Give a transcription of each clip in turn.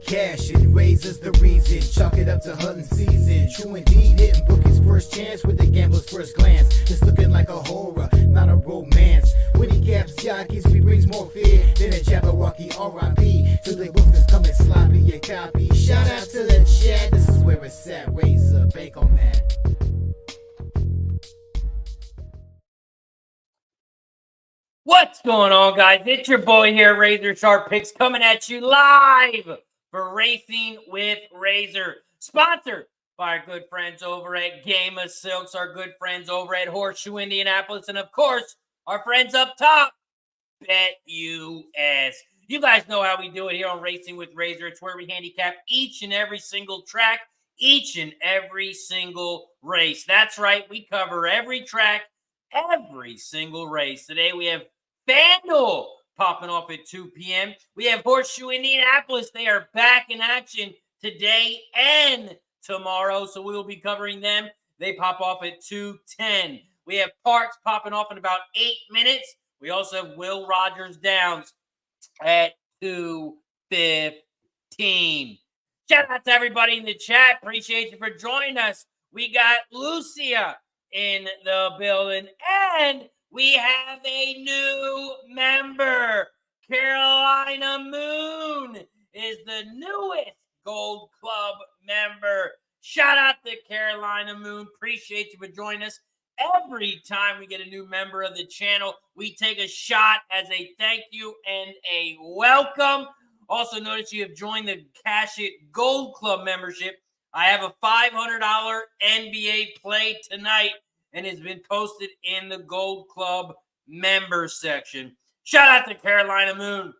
cash it. Razor's the reason, chalk it up to hunting season. True indeed, hitting book his first chance with the gambler's first glance. It's looking like a horror, not a romance. When he caps jockeys, he brings more fear than a Jabberwocky R.I.P. To the books that's coming sloppy and copy. Shout out to the chat, this is where it's at. Razor, bank on that. What's going on, guys? It's your boy here, RazorSharpPicks, coming at you live for Racing with Razor. Sponsored by our good friends over at Game of Silks, our good friends over at Horseshoe Indianapolis, and of course, our friends up top, BetUS. You guys know how we do it here on Racing with Razor. It's where we handicap each and every single track, each and every single race. That's right, we cover every track, every single race. Today we have Fanduel popping off at 2 p.m. We have Horseshoe Indianapolis. They are back in action today and tomorrow, so we will be covering them. They pop off at 2:10. We have Parx popping off in about 8 minutes. We also have Will Rogers Downs at 2:15. Shout out to everybody in the chat. Appreciate you for joining us. We got Lucia in the building, and we have a new member. Carolina Moon is the newest Gold Club member. Shout out to Carolina Moon. Appreciate you for joining us. Every time we get a new member of the channel, we take a shot as a thank you and a welcome. Also, notice you have joined the Cash It Gold Club membership. I have a $500 NBA play tonight, and it's been posted in the Gold Club member section. Shout out to Carolina Moon.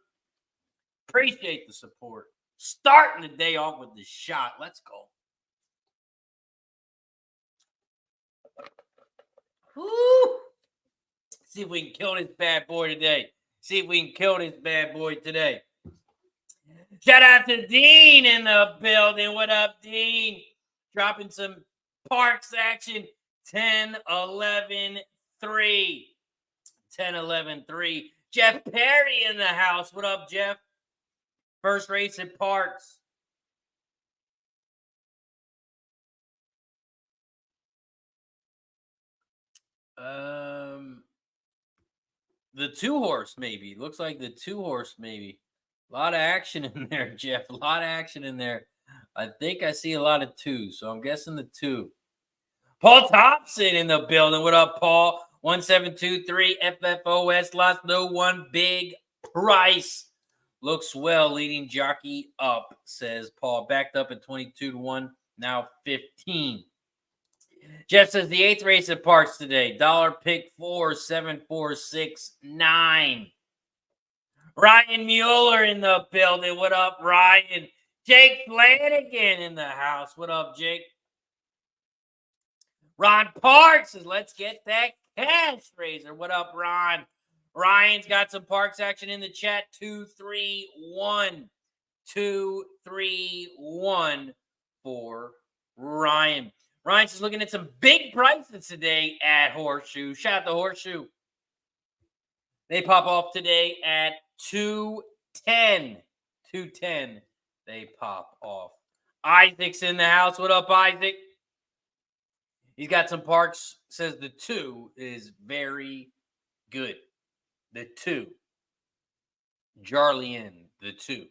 Appreciate the support. Starting the day off with the shot. Let's go. Woo! See if we can kill this bad boy today. Shout out to Dean in the building. What up, Dean? Dropping some Parx action. 10-11-3. 10-11-3. Jeff Perry in the house. What up, Jeff? First race at Parx. The 2-horse maybe. Looks like the 2-horse maybe. A lot of action in there, Jeff. A lot of action in there. I think I see a lot of 2, so I'm guessing the 2. Paul Thompson in the building. What up, Paul? 1723 FFOS. Lost no one. Big price. Looks well. Leading jockey up, says Paul. Backed up at 22-1. Now 15. Jeff says the 8th race at Parx today. Dollar pick 4, 7469. Ryan Mueller in the building. What up, Ryan? Jake Flanagan in the house. What up, Jake? Ron Parks says, let's get that cash, Razor. What up, Ron? Ryan's got some Parx action in the chat. 2-3-1. 2-3-1 for Ryan. Ryan's just looking at some big prices today at Horseshoe. Shout out to Horseshoe. They pop off today at 2:10. 2:10. They pop off. Isaac's in the house. What up, Isaac? He's got some Parx. Says the 2 is very good. The 2. Jarlian, the 2.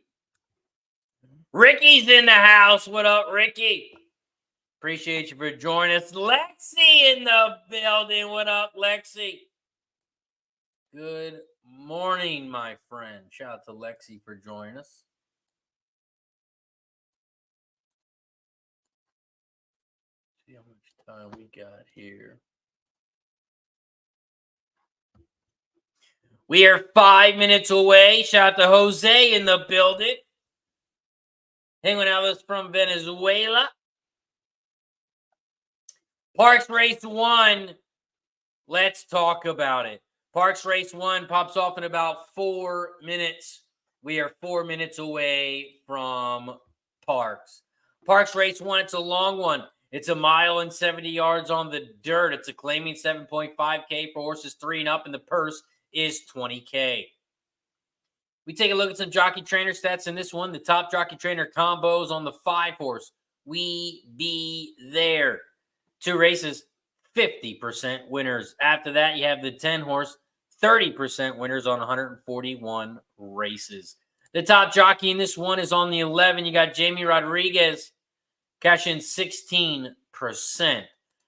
Ricky's in the house. What up, Ricky? Appreciate you for joining us. Lexi in the building. What up, Lexi? Good morning, my friend. Shout out to Lexi for joining us. See how much time we got here. We are 5 minutes away. Shout out to Jose in the building. Hanging out with us from Venezuela. Parx Race 1. Let's talk about it. Parx Race 1 pops off in about 4 minutes. We are 4 minutes away from Parx. Parx Race 1, it's a long one. It's 1 mile and 70 yards on the dirt. It's a claiming 7.5K for horses 3 and up, and the purse is $20K. We take a look at some jockey trainer stats in this one. The top jockey trainer combos on the 5-horse. We be there. 2 races, 50% winners. After that, you have the 10-horse, 30% winners on 141 races. The top jockey in this one is on the 11. You got Jamie Rodriguez, cash in 16%.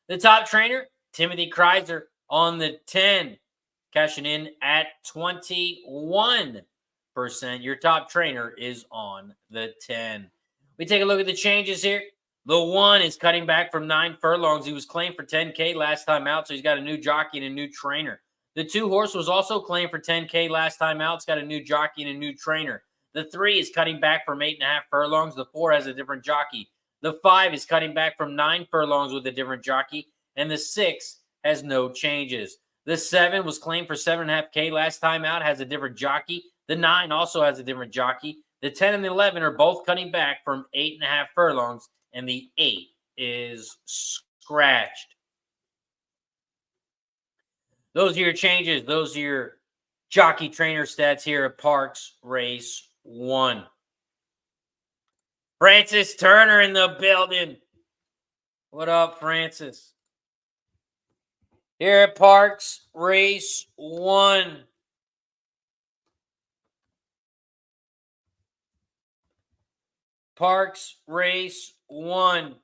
The top trainer, Timothy Kreiser, on the 10, cashing in at 21%. Your top trainer is on the 10. We take a look at the changes here. The 1 is cutting back from 9 furlongs. He was claimed for 10K last time out, so he's got a new jockey and a new trainer. The 2-horse was also claimed for 10K last time out. It's got a new jockey and a new trainer. The 3 is cutting back from 8.5 furlongs. The 4 has a different jockey. The 5 is cutting back from 9 furlongs with a different jockey. And the 6 has no changes. The 7 was claimed for 7.5K last time out, has a different jockey. The 9 also has a different jockey. The 10 and the 11 are both cutting back from 8.5 furlongs, and the 8 is scratched. Those are your changes. Those are your jockey trainer stats here at Parx Race 1. Francis Turner in the building. What up, Francis? Here at Parx Race 1. Parx Race 1.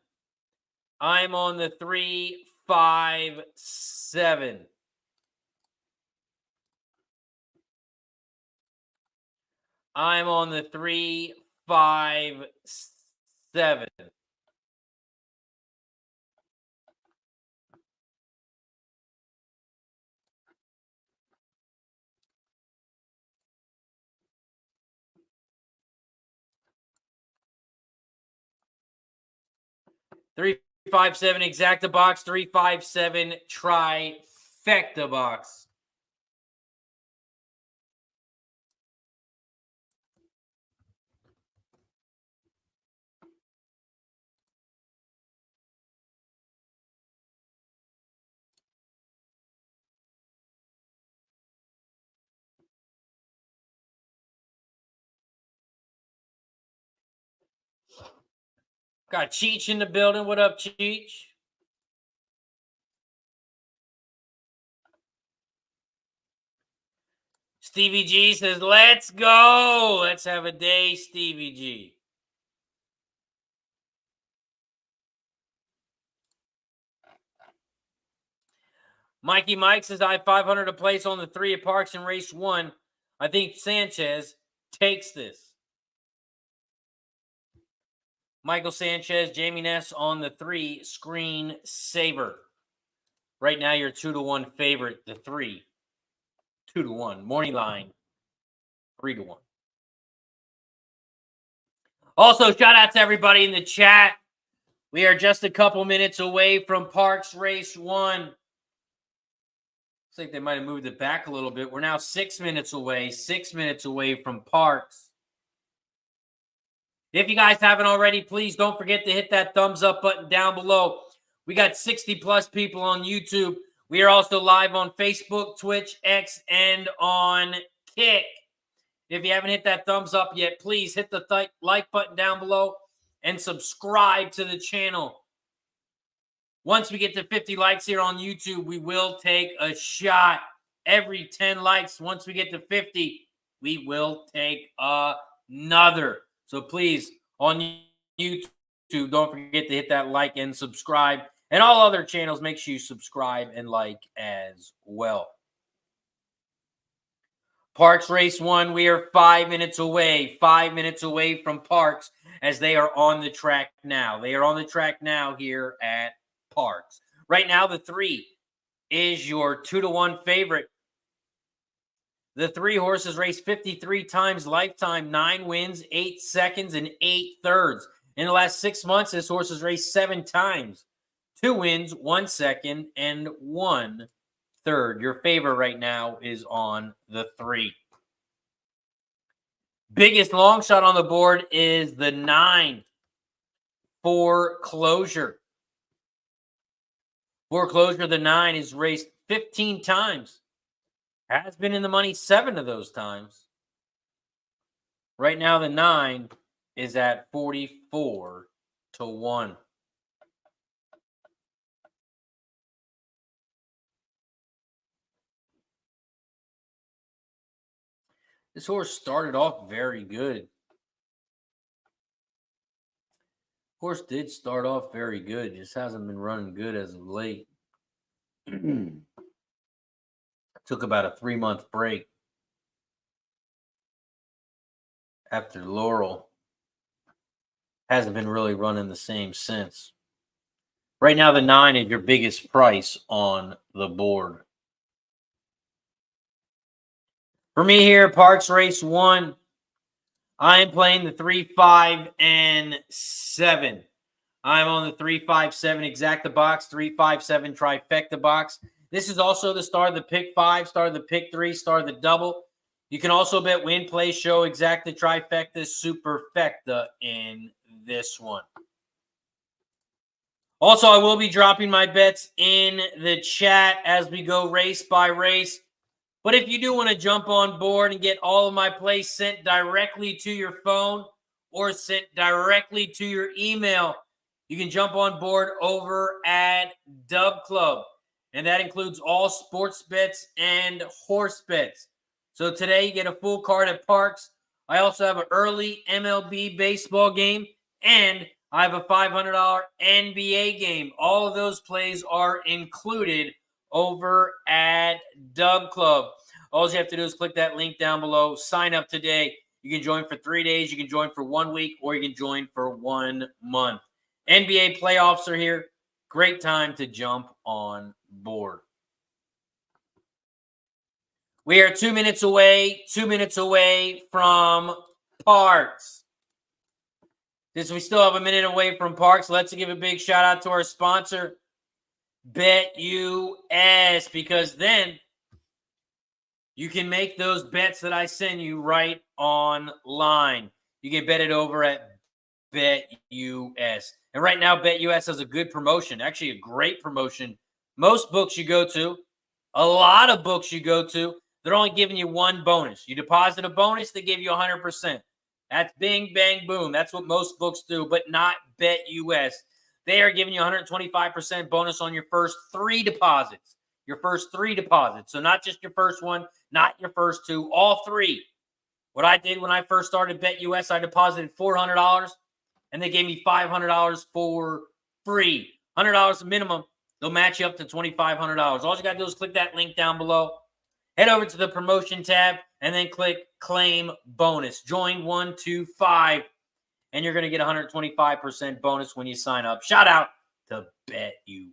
I'm on the 3, 5, 7. I'm on the 3, 5, 7. Three, 5, 7 exacta box. 3, 5, 7 trifecta box. Got Cheech in the building. What up, Cheech? Stevie G says, let's go. Let's have a day, Stevie G. Mikey Mike says, I have 500 to place on the 3 at Parx in race 1. I think Sanchez takes this. Michael Sanchez, Jamie Ness on the 3, Screen Saver. Right now, you're 2-1 favorite, the 3. 2-1. Morning line, 3-1. Also, shout out to everybody in the chat. We are just a couple minutes away from Parx Race 1. Looks like they might have moved it back a little bit. We're now 6 minutes away. 6 minutes away from Parx. If you guys haven't already, please don't forget to hit that thumbs up button down below. We got 60 plus people on YouTube. We are also live on Facebook, Twitch, X, and on Kick. If you haven't hit that thumbs up yet, please hit the like button down below and subscribe to the channel. Once we get to 50 likes here on YouTube, we will take a shot. Every 10 likes, once we get to 50, we will take another. So please, on YouTube, don't forget to hit that like and subscribe. And all other channels, make sure you subscribe and like as well. Parx Race 1, we are 5 minutes away. 5 minutes away from Parx as they are on the track now. They are on the track now here at Parx. Right now, the 3 is your 2-1 favorite. The 3 horses raced 53 times lifetime, 9 wins, 8 seconds, and 8 thirds. In the last 6 months, this horse has raced 7 times, 2 wins, 1 second, and 1 third. Your favorite right now is on the 3. Biggest long shot on the board is the 9, Foreclosure. Foreclosure, the 9, is raced 15 times. Has been in the money 7 of those times. Right now, the 9 is at 44 to 1. This horse started off very good. Horse did start off very good. Just hasn't been running good as of late. Took about a 3-month break after Laurel. Hasn't been really running the same since. Right now, the 9 is your biggest price on the board. For me here, Parx Race 1, I am playing the 3, 5, and 7. I'm on the 3, 5, 7 exacta box, 3, 5, 7 trifecta box. This is also the start of the pick 5, start of the pick 3, start of the double. You can also bet win, play, show, exacta, trifecta, superfecta in this one. Also, I will be dropping my bets in the chat as we go race by race. But if you do want to jump on board and get all of my plays sent directly to your phone or sent directly to your email, you can jump on board over at Dub Club. And that includes all sports bets and horse bets. So today you get a full card at Parx. I also have an early MLB baseball game, and I have a $500 NBA game. All of those plays are included over at Dub Club. All you have to do is click that link down below. Sign up today. You can join for 3 days. You can join for 1 week, or you can join for 1 month. NBA playoffs are here. Great time to jump on board. We are 2 minutes away from Parx. Since we still have a minute away from Parx, let's give a big shout out to our sponsor, BetUS, because then you can make those bets that I send you right online. You can bet it over at BetUS. And right now, BetUS has a good promotion, actually a great promotion. Most books you go to, a lot of books you go to, they're only giving you one bonus. You deposit a bonus, they give you 100%. That's bing, bang, boom. That's what most books do, but not BetUS. They are giving you 125% bonus on your first 3 deposits. Your first 3 deposits. So not just your first one, not your first 2, all 3. What I did when I first started BetUS, I deposited $400, and they gave me $500 for free. $100 minimum. They'll match you up to $2,500. All you got to do is click that link down below. Head over to the promotion tab and then click claim bonus. Join 125, and you're going to get 125% bonus when you sign up. Shout out to BetUS.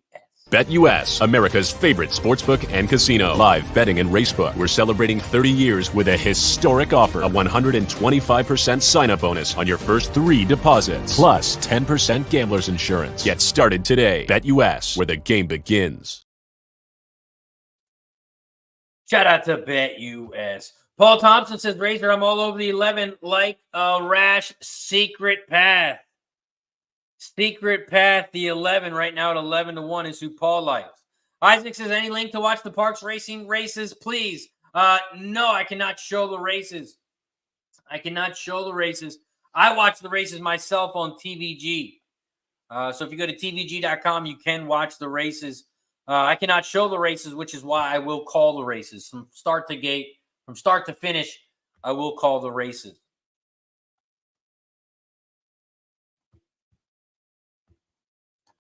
BetUS, America's favorite sportsbook and casino. Live betting and racebook. We're celebrating 30 years with a historic offer. A 125% sign-up bonus on your first 3 deposits. Plus 10% gambler's insurance. Get started today. BetUS, where the game begins. Shout out to BetUS. Paul Thompson says, Razor, I'm all over the 11 like a rash. Secret Path. Secret Path, the 11 right now at 11 to 1 is who Paul likes. Isaac says, any link to watch the Parx Racing races, please? No, I cannot show the races. I cannot show the races. I watch the races myself on TVG. So if you go to tvg.com, you can watch the races. I cannot show the races, which is why I will call the races. From start to gate, from start to finish, I will call the races.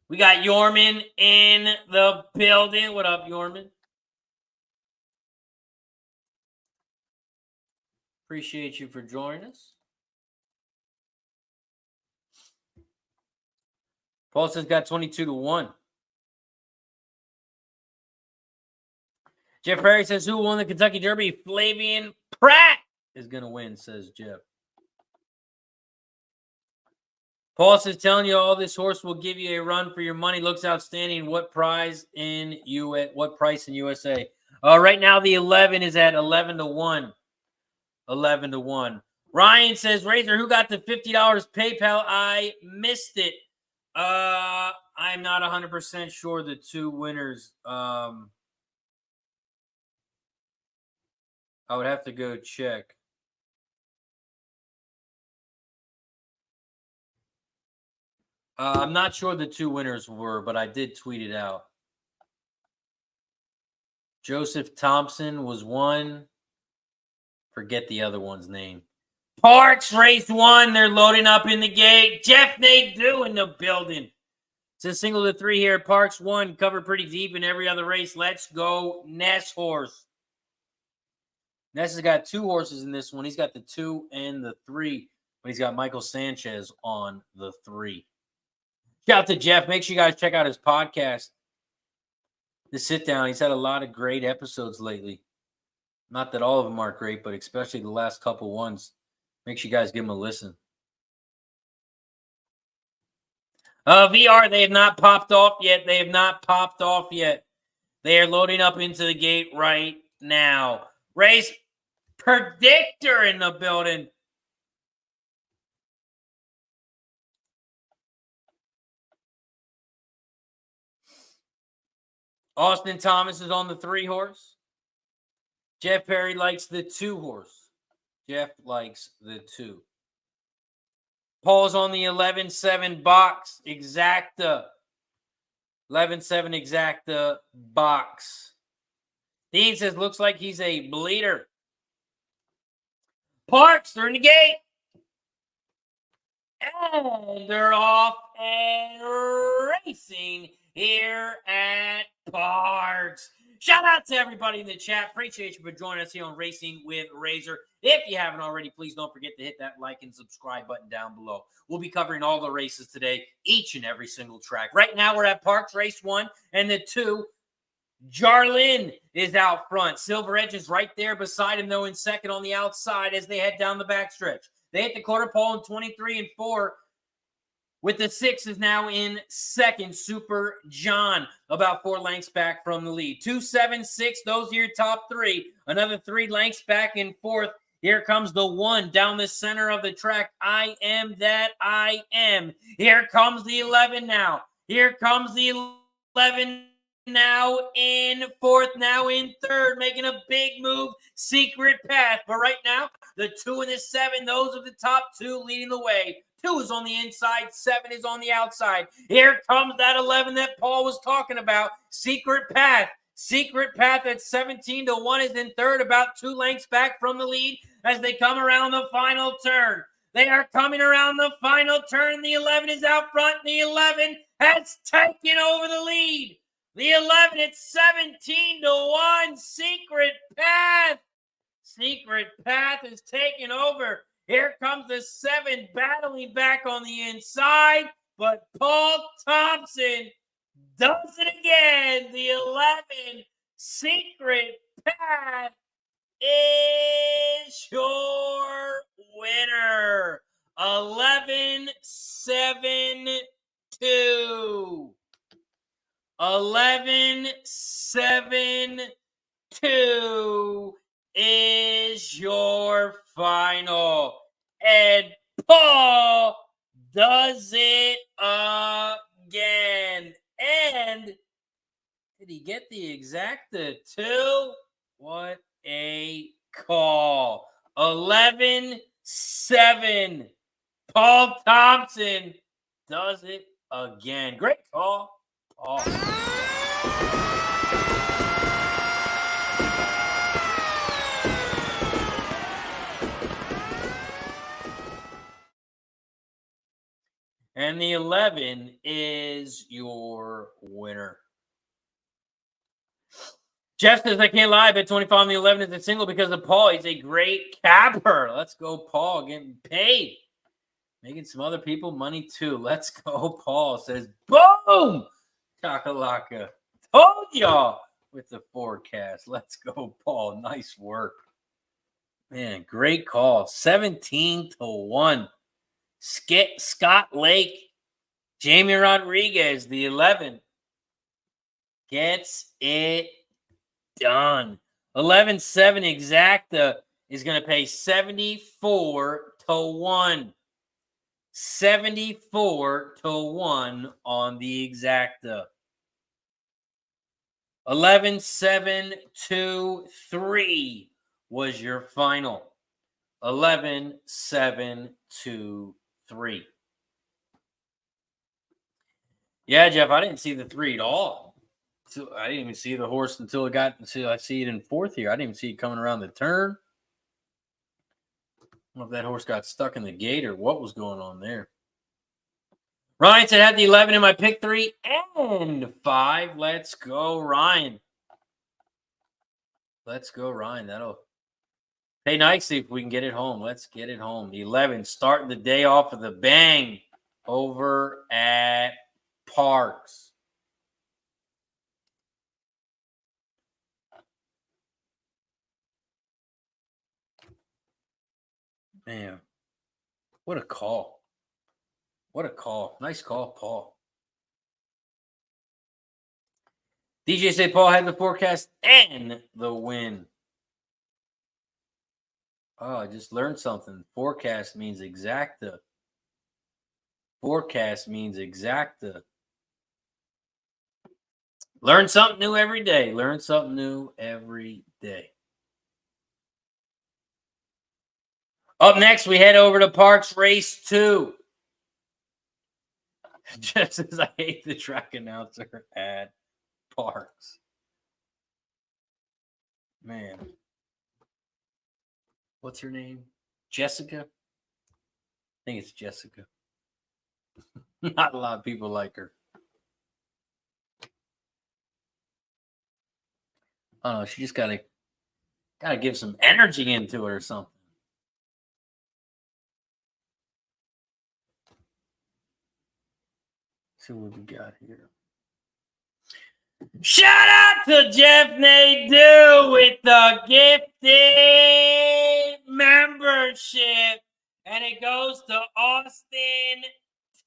We got Yorman in the building. What up, Yorman? Appreciate you for joining us. Paul says got 22 to 1. Jeff Perry says, who won the Kentucky Derby? Flavian Pratt is going to win, says Jeff. Paul says, telling you all this horse will give you a run for your money. Looks outstanding. What price in USA? Right now, the 11 is at 11 to 1. 11 to 1. Ryan says, Razor, who got the $50 PayPal? I missed it. I'm not 100% sure the 2 winners. I would have to go check. I'm not sure the two winners were, but I did tweet it out. Joseph Thompson was one. Forget the other one's name. Parx Race 1. They're loading up in the gate. Jeff Nadeau in the building. It's a single to 3 here. Parx 1 covered pretty deep in every other race. Let's go Ness horse. Ness has got 2 horses in this one. He's got the 2 and the 3, but he's got Michael Sanchez on the 3. Shout out to Jeff. Make sure you guys check out his podcast, The Sit Down. He's had a lot of great episodes lately. Not that all of them aren't great, but especially the last couple ones. Make sure you guys give them a listen. VR, they have not popped off yet. They have not popped off yet. They are loading up into the gate right now. Race predictor in the building. Austin Thomas is on the 3 horse. Jeff Perry likes the 2 horse. Jeff likes the 2. Paul's on the 11-7 box. Exacta. 11-7 exacta box. Dean says, looks like he's a bleeder. Parx, they're in the gate. And they're off and racing here at Parx. Shout out to everybody in the chat. Appreciate you for joining us here on Racing with Razor. If you haven't already, please don't forget to hit that like and subscribe button down below. We'll be covering all the races today, each and every single track. Right now, we're at Parx Race 1 and the 2. Jarlin is out front. Silver Edge is right there beside him, though, in second on the outside as they head down the backstretch. They hit the quarter pole in 23 and 4. With the 6 is now in second. Super John, about 4 lengths back from the lead. 2, 7, 6, those are your top 3. Another 3 lengths back in fourth. Here comes the 1 down the center of the track. I am that I am. Here comes the 11 now. Here comes the 11 now in fourth, now in third, making a big move. Secret Path. But right now, the 2 and the 7, those are the top 2 leading the way. 2 is on the inside, 7 is on the outside. Here comes that 11 that Paul was talking about. Secret Path. Secret Path at 17 to 1 is in third, about 2 lengths back from the lead as they come around the final turn. They are coming around the final turn. The 11 is out front. The 11 has taken over the lead. The 11 at 17 to 1. Secret Path. Secret Path is taking over. Here comes the 7 battling back on the inside, but Paul Thompson does it again. The 11 Secret Path is your winner. 11-7-2. 11-7-2 is your final. And Paul does it again. And did he get the exacta 2? What a call. 11-7. Paul Thompson does it again. Great call, Paul. And the 11 is your winner. Jeff says, I can't lie, I bet 25 on the 11 is a single because of Paul. He's a great capper. Let's go, Paul, getting paid. Making some other people money, too. Let's go, Paul. Says, boom! Kakalaka. Told y'all with the forecast. Let's go, Paul. Nice work. Man, great call. 17 to 1. Scott Lake, Jamie Rodriguez, the 11, gets it done. 11-7 exacta is going to pay 74 to 1. 74 to 1 on the exacta. 11-7-2-3 was your final. 11-7-2-3. Yeah, Jeff, I didn't see the 3 at all. So I didn't even see the horse until I see it in 4th here. I didn't even see it coming around the turn. I don't know if that horse got stuck in the gate or what was going on there. Ryan said, had the 11 in my pick 3 and 5. Let's go, Ryan. Let's go, Ryan. That'll pay nicely if we can get it home. Let's get it home. The 11 starting the day off with a bang over at Parx. Man, what a call. What a call. Nice call, Paul. DJ said Paul had the forecast and the win. Oh, I just learned something. Forecast means exacta. Forecast means exacta. Learn something new every day. Learn something new every day. Up next, we head over to Parx Race 2. Just as I hate the track announcer at Parx. Man. What's her name? Jessica? I think it's Jessica. Not a lot of people like her. I don't know. She just gotta give some energy into it or something. Let's see what we got here. Shout out to Jeff Nadeau with the gifted membership. And it goes to Austin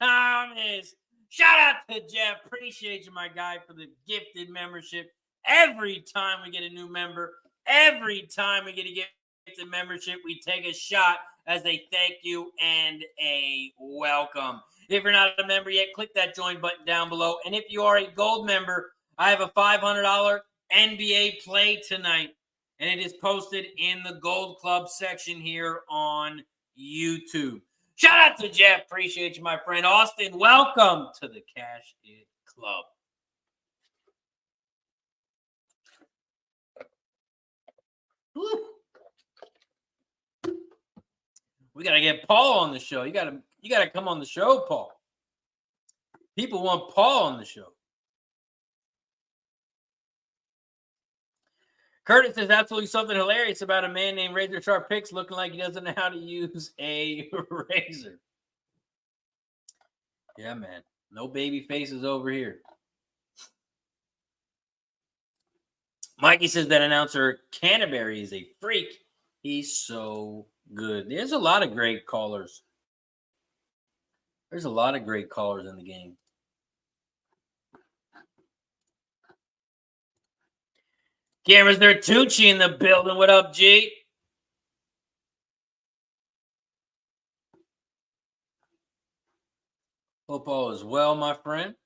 Thomas. Shout out to Jeff. Appreciate you, my guy, for the gifted membership. Every time we get a new member, every time we get a gifted membership, we take a shot as a thank you and a welcome. If you're not a member yet, click that join button down below. And if you are a gold member, I have a $500 NBA play tonight, and it is posted in the Gold Club section here on YouTube. Shout out to Jeff. Appreciate you, my friend. Austin, welcome to the Cash It Club. Woo. We got to get Paul on the show. You got to come on the show, Paul. People want Paul on the show. Curtis says absolutely something hilarious about a man named RazorSharpPicks looking like he doesn't know how to use a razor. Yeah, man. No baby faces over here. Mikey says that announcer Canterbury is a freak. He's so good. There's a lot of great callers. There's a lot of great callers in the game. Cameras, there Tucci in the building. What up, G? Hope all is well, my friend.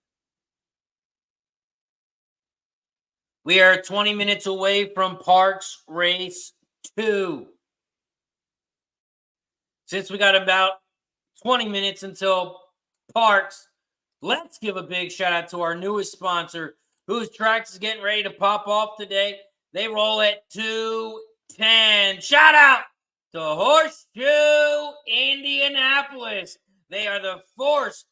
We are 20 minutes away from Parx Race 2. Since we got about 20 minutes until Parx, let's give a big shout out to our newest sponsor, whose tracks is getting ready to pop off today. They roll at 2:10. Shout out to Horseshoe Indianapolis. They are the first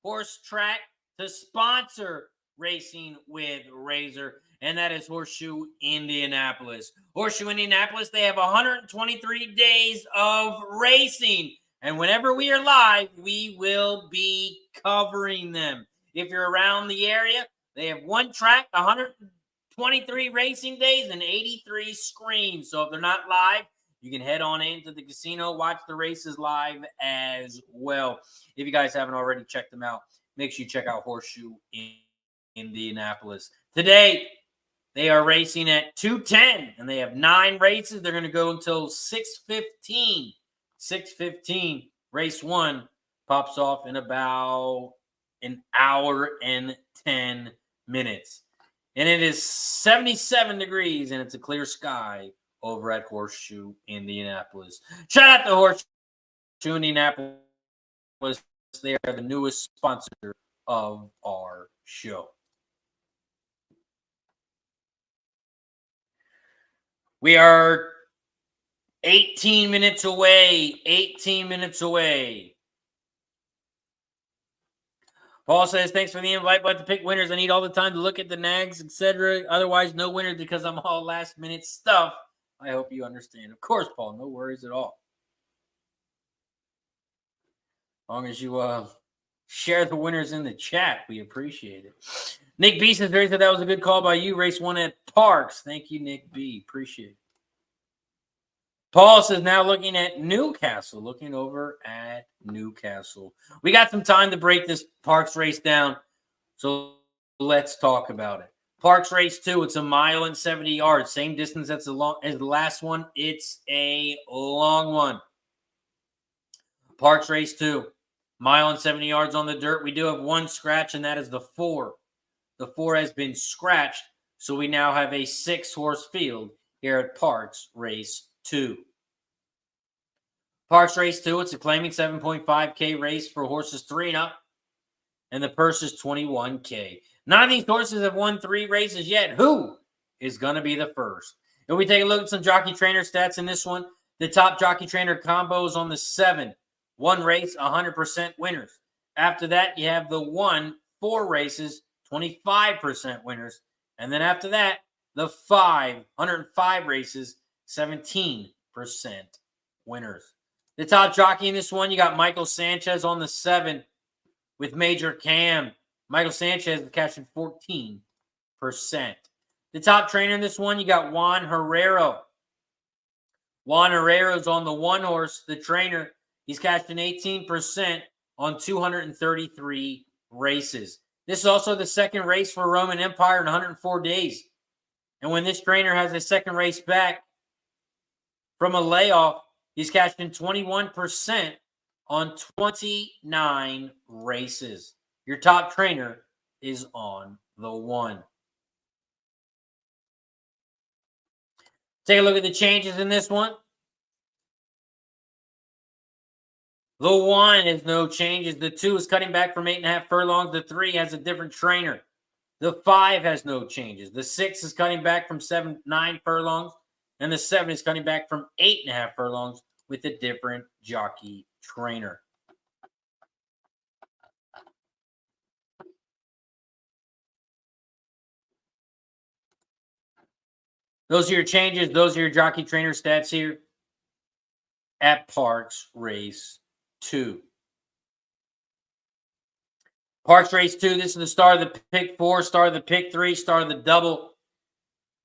horse track to sponsor racing with Razor, and that is Horseshoe Indianapolis. Horseshoe Indianapolis, they have 123 days of racing, and whenever we are live, we will be covering them. If you're around the area, they have one track, 123 racing days, and 83 screens. So if they're not live, you can head on into the casino, watch the races live as well. If you guys haven't already checked them out, make sure you check out Horseshoe Indianapolis. Today, they are racing at 2:10, and they have 9 races. They're going to go until 6:15. 6:15, race 1 pops off in about an hour and 10 minutes. And it is 77 degrees, and it's a clear sky over at Horseshoe Indianapolis. Shout out to Horseshoe Indianapolis. They are the newest sponsor of our show. We are 18 minutes away. 18 minutes away. Paul says, thanks for the invite, but to pick winners, I need all the time to look at the nags, etc. Otherwise, no winner because I'm all last-minute stuff. I hope you understand. Of course, Paul, no worries at all. As long as you share the winners in the chat, we appreciate it. Nick B says, that was a good call by you. Race 1 at Parx. Thank you, Nick B. Appreciate it. Paul says, now looking at Newcastle. Looking over at Newcastle. We got some time to break this Parx race down, so let's talk about it. Parx race 2, it's 1 mile and 70 yards. Same distance as the last one. It's a long one. Parx race 2, 1 mile and 70 yards on the dirt. We do have one scratch, and that is the 4. The 4 has been scratched, so we now have a 6-horse field here at Parx race 2. Parx race 2, it's a claiming 7.5K race for horses 3 and up, and the purse is $21K. None of these horses have won 3 races yet. Who is going to be the first? If we take a look at some jockey trainer stats in this one, the top jockey trainer combos on the 7. 1 race, 100% winners. After that, you have the 4 races, 25% winners. And then after that, the 105 races, 17% winners. The top jockey in this one, you got Michael Sanchez on the 7 with Major Cam. Michael Sanchez is catching 14%. The top trainer in this one, you got Juan Herrero. Juan Herrero's on the 1 horse, the trainer. He's catching 18% on 233 races. This is also the second race for Roman Empire in 104 days. And when this trainer has a second race back from a layoff, he's catching 21% on 29 races. Your top trainer is on the 1. Take a look at the changes in this one. The 1 has no changes. The 2 is cutting back from 8.5 furlongs. The 3 has a different trainer. The 5 has no changes. The 6 is cutting back from 9 furlongs. And the 7 is cutting back from 8.5 furlongs with a different jockey trainer. Those are your changes. Those are your jockey trainer stats here at Parx race 2. Parx race 2, this is the star of the pick 4, star of the pick 3, star of the double.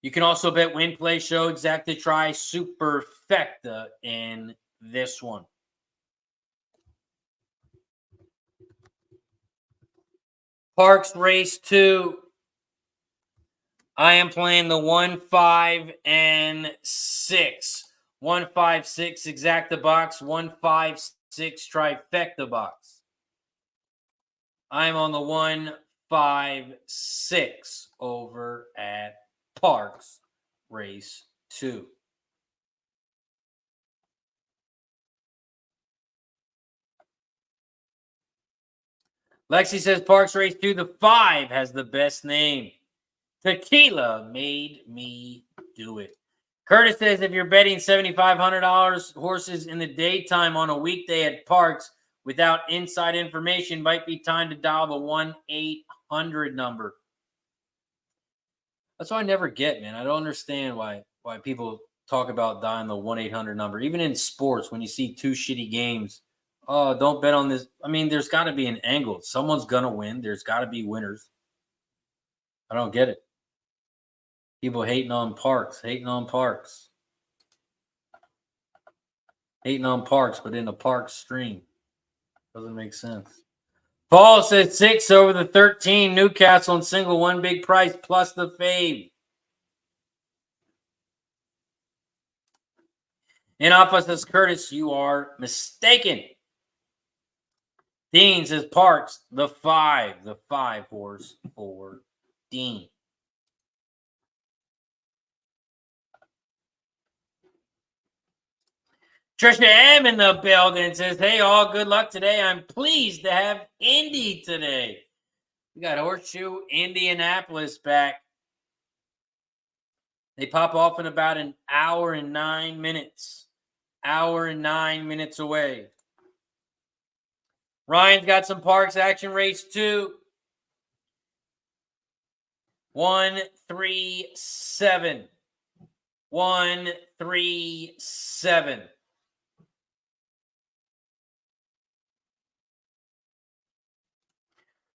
You can also bet win, play, show, exacta, try, superfecta in this one. Parx race 2. I am playing the 1, 5, and 6. 1, 5, 6 exacta box. 1, 5, 6 trifecta box. I'm on the 1, 5, 6 over at Parx race 2. Lexi says Parx race 2, the 5 has the best name. Tequila made me do it. Curtis says if you're betting $7,500 horses in the daytime on a weekday at Parx without inside information, might be time to dial the 1-800 number. That's what I never get, man. I don't understand why people talk about dialing the 1-800 number. Even in sports, when you see 2 shitty games, oh, don't bet on this. I mean, there's got to be an angle. Someone's going to win. There's got to be winners. I don't get it. People hating on Parx, hating on Parx. Hating on Parx, but in a Parx stream. Doesn't make sense. Paul said 6 over the 13. Newcastle and single, 1 big price plus the fave. In office says Curtis, you are mistaken. Dean says Parx, the 5 horse for Dean. Trisha M in the building says, hey, all good luck today. I'm pleased to have Indy today. We got Horseshoe Indianapolis back. They pop off in about an hour and 9 minutes. Hour and 9 minutes away. Ryan's got some Parx action race 2. 1-3-7. 1-3-7.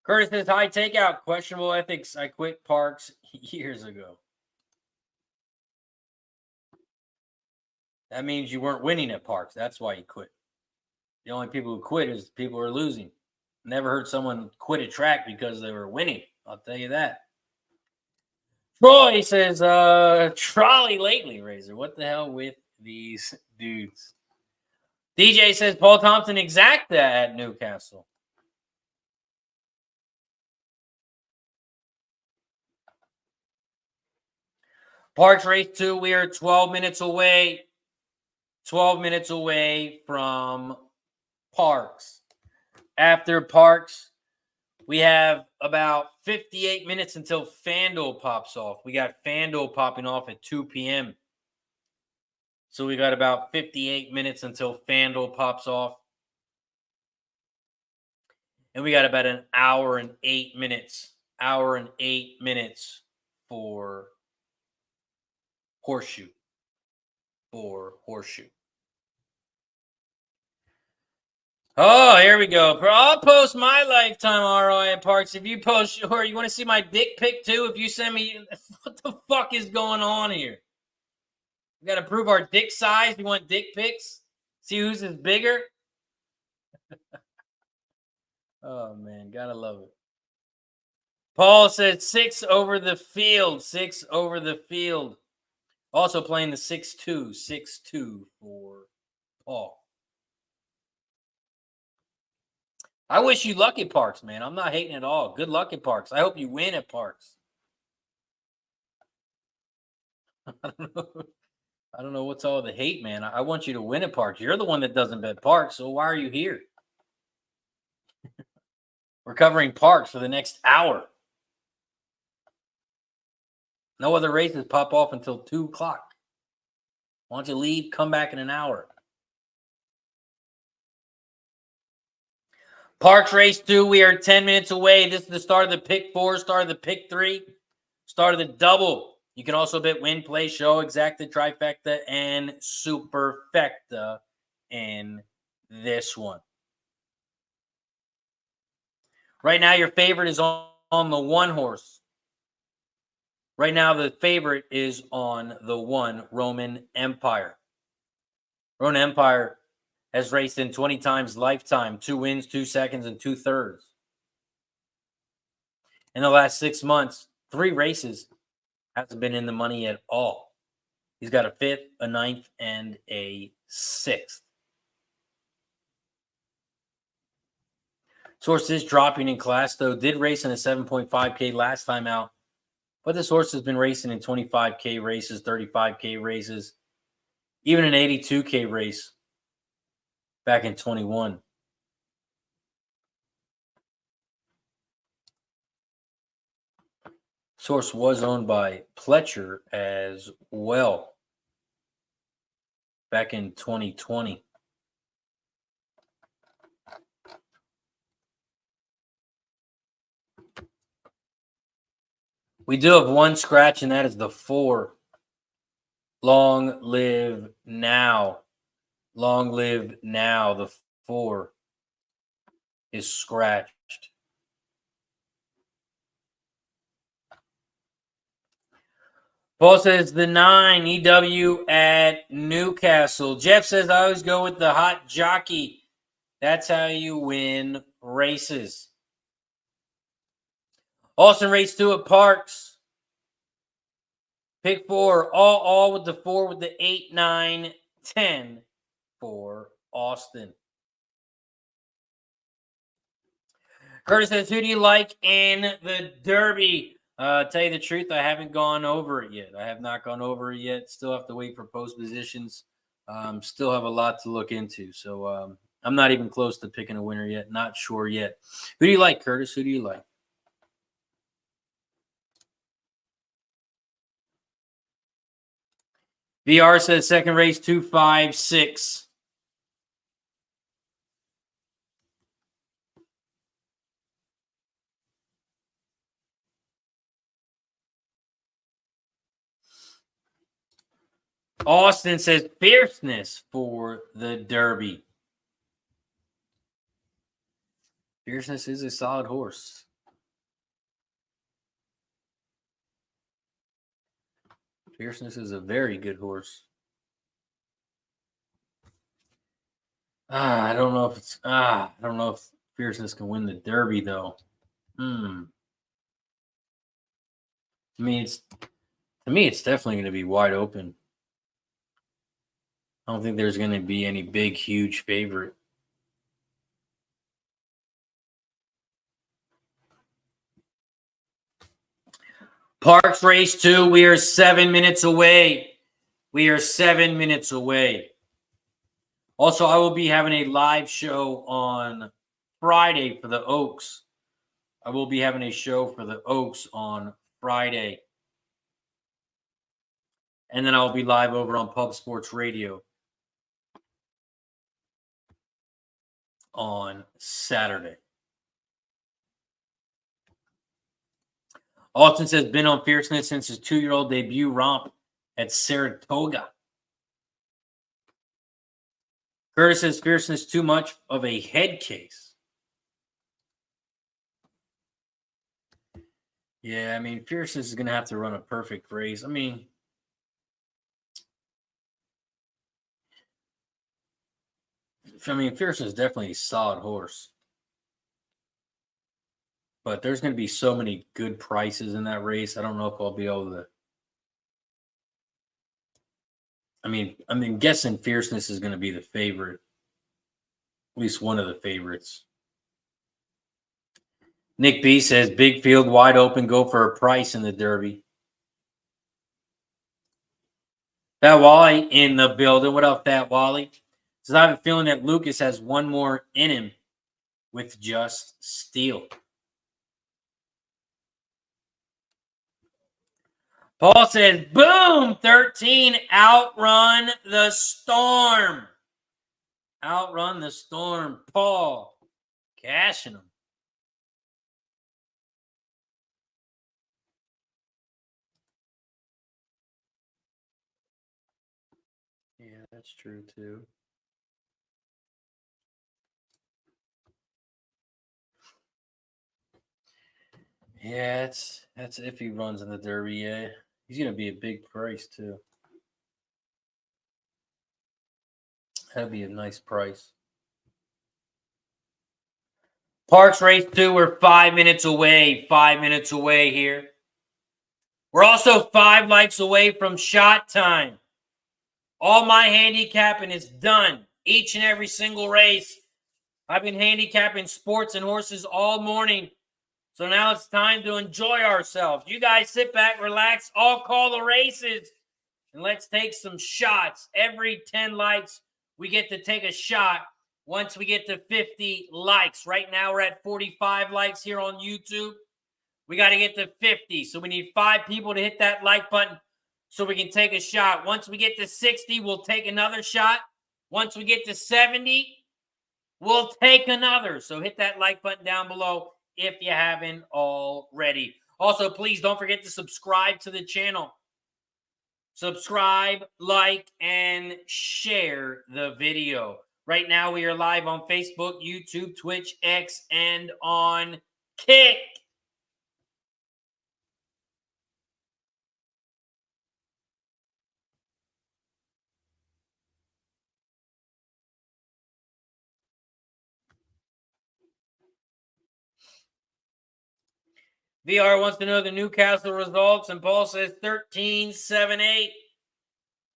Curtis says, high takeout, questionable ethics. I quit Parx years ago. That means you weren't winning at Parx. That's why you quit. The only people who quit is people who are losing. Never heard someone quit a track because they were winning. I'll tell you that. Troy says, trolley lately, Razor. What the hell with these dudes? DJ says, Paul Thompson exacta at Newcastle. Parx race 2, we are 12 minutes away. 12 minutes away from Parx. After Parx, we have about 58 minutes until Fanduel pops off. We got Fanduel popping off at 2 p.m. So we got about 58 minutes until Fanduel pops off. And we got about an hour and 8 minutes. Hour and 8 minutes for Horseshoe. Oh, here we go. I'll post my lifetime ROI at Parx. If you post, sure. You want to see my dick pic too? If you send me, what the fuck is going on here? We got to prove our dick size. You want dick pics? See whose is bigger? Oh, man. Gotta love it. Paul said 6 over the field. 6 over the field. Also playing the 6-2. 6-2 for Paul. I wish you luck at Parx, man. I'm not hating at all. Good luck at Parx. I hope you win at Parx. I don't know what's all the hate, man. I want you to win at Parx. You're the one that doesn't bet Parx, so why are you here? We're covering Parx for the next hour. No other races pop off until 2 o'clock. Why don't you leave, come back in an hour? Parx race 2, we are 10 minutes away. This is the start of the pick 4, start of the pick 3, start of the double. You can also bet win, play, show, exacta, trifecta, and superfecta in this one. Right now, your favorite is on the 1 horse. Right now, the favorite is on the 1 Roman Empire. Roman Empire has raced in 20 times lifetime, 2 wins, 2 seconds, and 2 thirds. In the last 6 months, 3 races hasn't been in the money at all. He's got a 5th, a 9th, and a 6th. This horse is dropping in class, though. Did race in a 7.5K last time out. But this horse has been racing in 25K races, 35K races, even an 82K race back in 21. This horse was owned by Pletcher as well back in 2020. We do have 1 scratch, and that is the 4. Long live now. Long live now. The 4 is scratched. Paul says the 9 EW at Newcastle. Jeff says I always go with the hot jockey. That's how you win races. Austin race 2 at Parx. Pick 4, all with the 4 with the 8, 9, 10 for Austin. Curtis says, who do you like in the Derby? Tell you the truth, I haven't gone over it yet. I have not gone over it yet. Still have to wait for post positions. Still have a lot to look into. So I'm not even close to picking a winner yet. Not sure yet. Who do you like, Curtis? Who do you like? VR says second race 256. Austin says fierceness for the Derby. Fierceness is a solid horse. Fierceness is a very good horse. I don't know if Fierceness can win the Derby though. I mean, it's definitely going to be wide open. I don't think there's going to be any big, huge favorite. Parx Race 2, we are 7 minutes away. We are 7 minutes away. Also, I will be having a live show on Friday for the Oaks. I will be having a show for the Oaks on Friday. And then I'll be live over on Pub Sports Radio on Saturday. Austin says, been on Fierceness since his 2-year-old debut romp at Saratoga. Curtis says, Fierceness too much of a head case. Yeah, I mean, Fierceness is going to have to run a perfect race. I mean, Fierceness is definitely a solid horse. But there's going to be so many good prices in that race. I don't know if I'll be able to. I'm guessing Fierceness is going to be the favorite. At least one of the favorites. Nick B says, big field, wide open, go for a price in the Derby. Fat Wally in the building. What up, Fat Wally? Says, I have a feeling that Lucas has one more in him with just steel. Paul says, boom, 13, outrun the storm. Outrun the storm. Paul, cashing them. Yeah, that's true too. Yeah, that's if he runs in the Derby, yeah. He's going to be a big price too. That'd be a nice price. Parx Race 2, we're 5 minutes away. 5 minutes away here. We're also 5 likes away from shot time. All my handicapping is done. Each and every single race. I've been handicapping sports and horses all morning. So now it's time to enjoy ourselves. You guys sit back, relax. I'll call the races. And let's take some shots. Every 10 likes, we get to take a shot. Once we get to 50 likes. Right now, we're at 45 likes here on YouTube. We got to get to 50. So we need 5 people to hit that like button so we can take a shot. Once we get to 60, we'll take another shot. Once we get to 70, we'll take another. So hit that like button down below if you haven't already. Also, please don't forget to subscribe to the channel. Subscribe, like, and share the video. Right now, we are live on Facebook, YouTube, Twitch, X, and on Kick. VR wants to know the Newcastle results, and Paul says 13-7-8.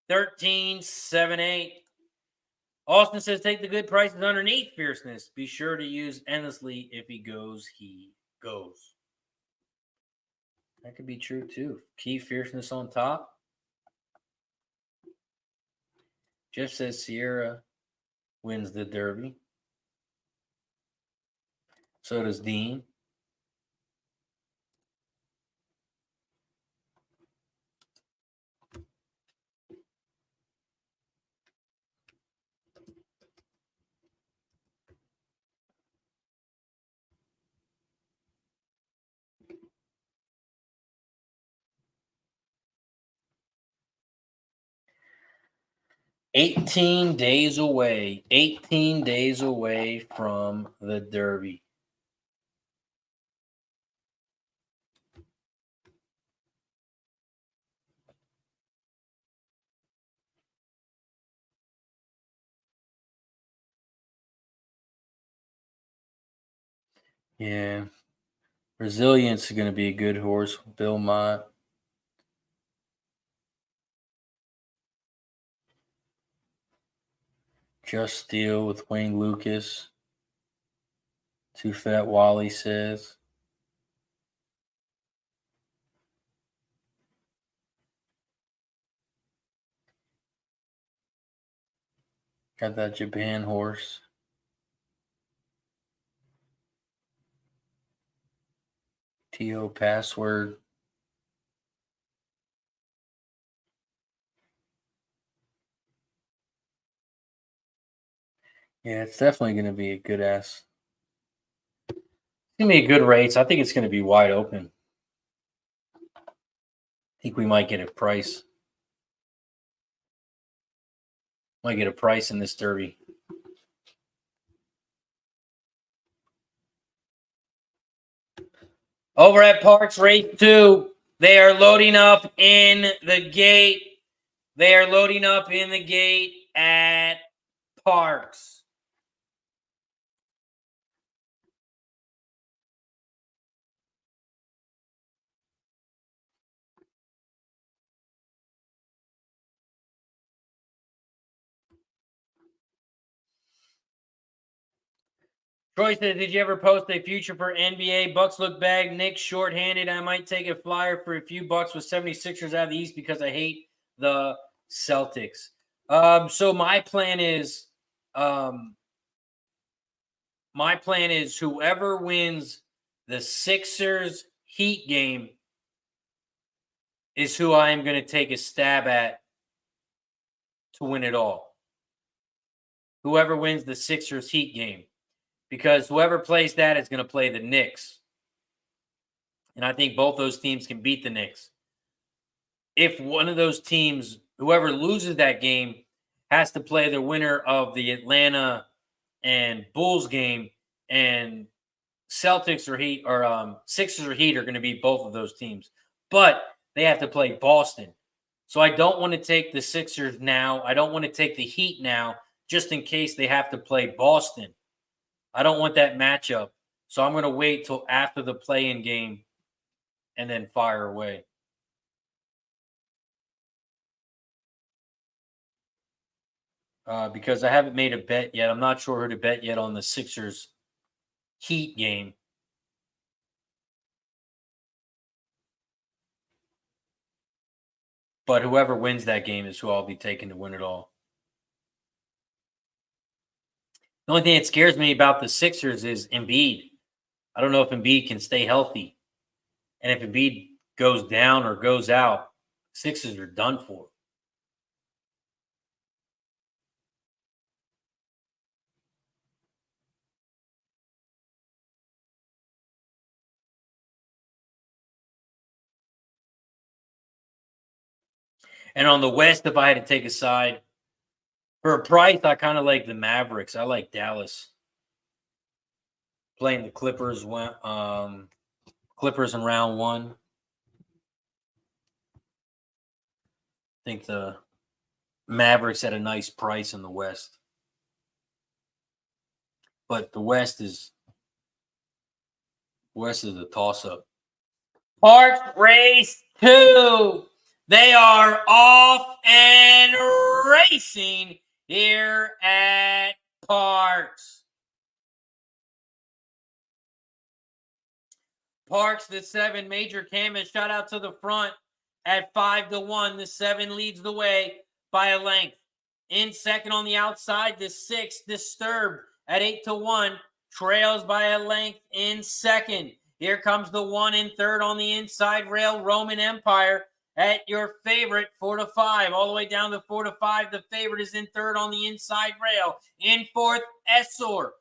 13-7-8. Austin says, take the good prices underneath Fierceness. Be sure to use endlessly. If he goes, he goes. That could be true, too. Keep Fierceness on top. Jeff says Sierra wins the Derby. So does Dean. 18 days away. 18 days away from the Derby. Yeah. Resilience is going to be a good horse. Bill Mott. Just Steel with Wayne Lucas. Too Fat Wally says. Got that Japan horse. TO Password. Yeah, it's definitely going to be a good ass. It's going to be a good race. I think it's going to be wide open. I think we might get a price. Might get a price in this Derby. Over at Parx Race 2, they are loading up in the gate. They are loading up in the gate at Parx. Troy says, did you ever post a future for NBA? Bucks look bad. Knicks shorthanded. I might take a flyer for a few bucks with 76ers out of the East because I hate the Celtics. So my plan is whoever wins the Sixers Heat game is who I am going to take a stab at to win it all. Whoever wins the Sixers Heat game. Because whoever plays that is going to play the Knicks. And I think both those teams can beat the Knicks. If one of those teams, whoever loses that game, has to play the winner of the Atlanta and Bulls game, and Celtics or Heat or Sixers or Heat are going to be both of those teams. But they have to play Boston. So I don't want to take the Sixers now. I don't want to take the Heat now, just in case they have to play Boston. I don't want that matchup. So I'm going to wait till after the play-in game and then fire away. Because I haven't made a bet yet. I'm not sure who to bet yet on the Sixers Heat game. But whoever wins that game is who I'll be taking to win it all. The only thing that scares me about the Sixers is Embiid. I don't know if Embiid can stay healthy. And if Embiid goes down or goes out, Sixers are done for. And on the West, if I had to take a side, for a price, I kind of like the Mavericks. I like Dallas. Playing the Clippers in round one. I think the Mavericks at a nice price in the West. But the West is a toss-up. Parx Race 2. They are off and racing here at Parx. Parx, the 7 major canvas shot out to the front at 5-1. The 7 leads the way by a length. In second on the outside, the 6 Disturbed at 8-1 trails by a length in second. Here comes the 1 in third on the inside rail, Roman Empire at your favorite 4-5. All the way down to 4-5. The favorite is in third on the inside rail. In fourth, Essor.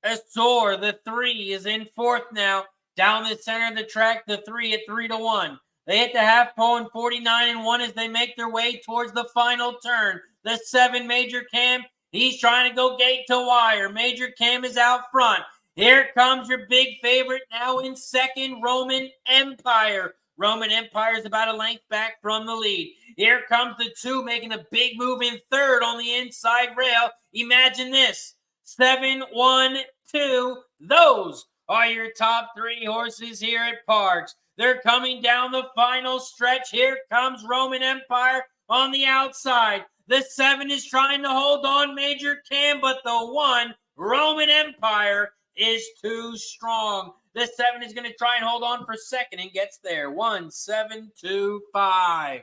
The 3 is in fourth now. Down the center of the track, the 3 at 3-1. They hit the half pole in 49-1 as they make their way towards the final turn. The 7, Major Cam, he's trying to go gate to wire. Major Cam is out front. Here comes your big favorite now in second, Roman Empire. Roman Empire is about a length back from the lead. Here comes the 2 making a big move in third on the inside rail. Imagine this. 7, 1, 2. Those are your top 3 horses here at Parx. They're coming down the final stretch. Here comes Roman Empire on the outside. The 7 is trying to hold on Major Cam, but the 1, Roman Empire, is too strong. The 7 is going to try and hold on for second and gets there. 1, 7, 2, 5.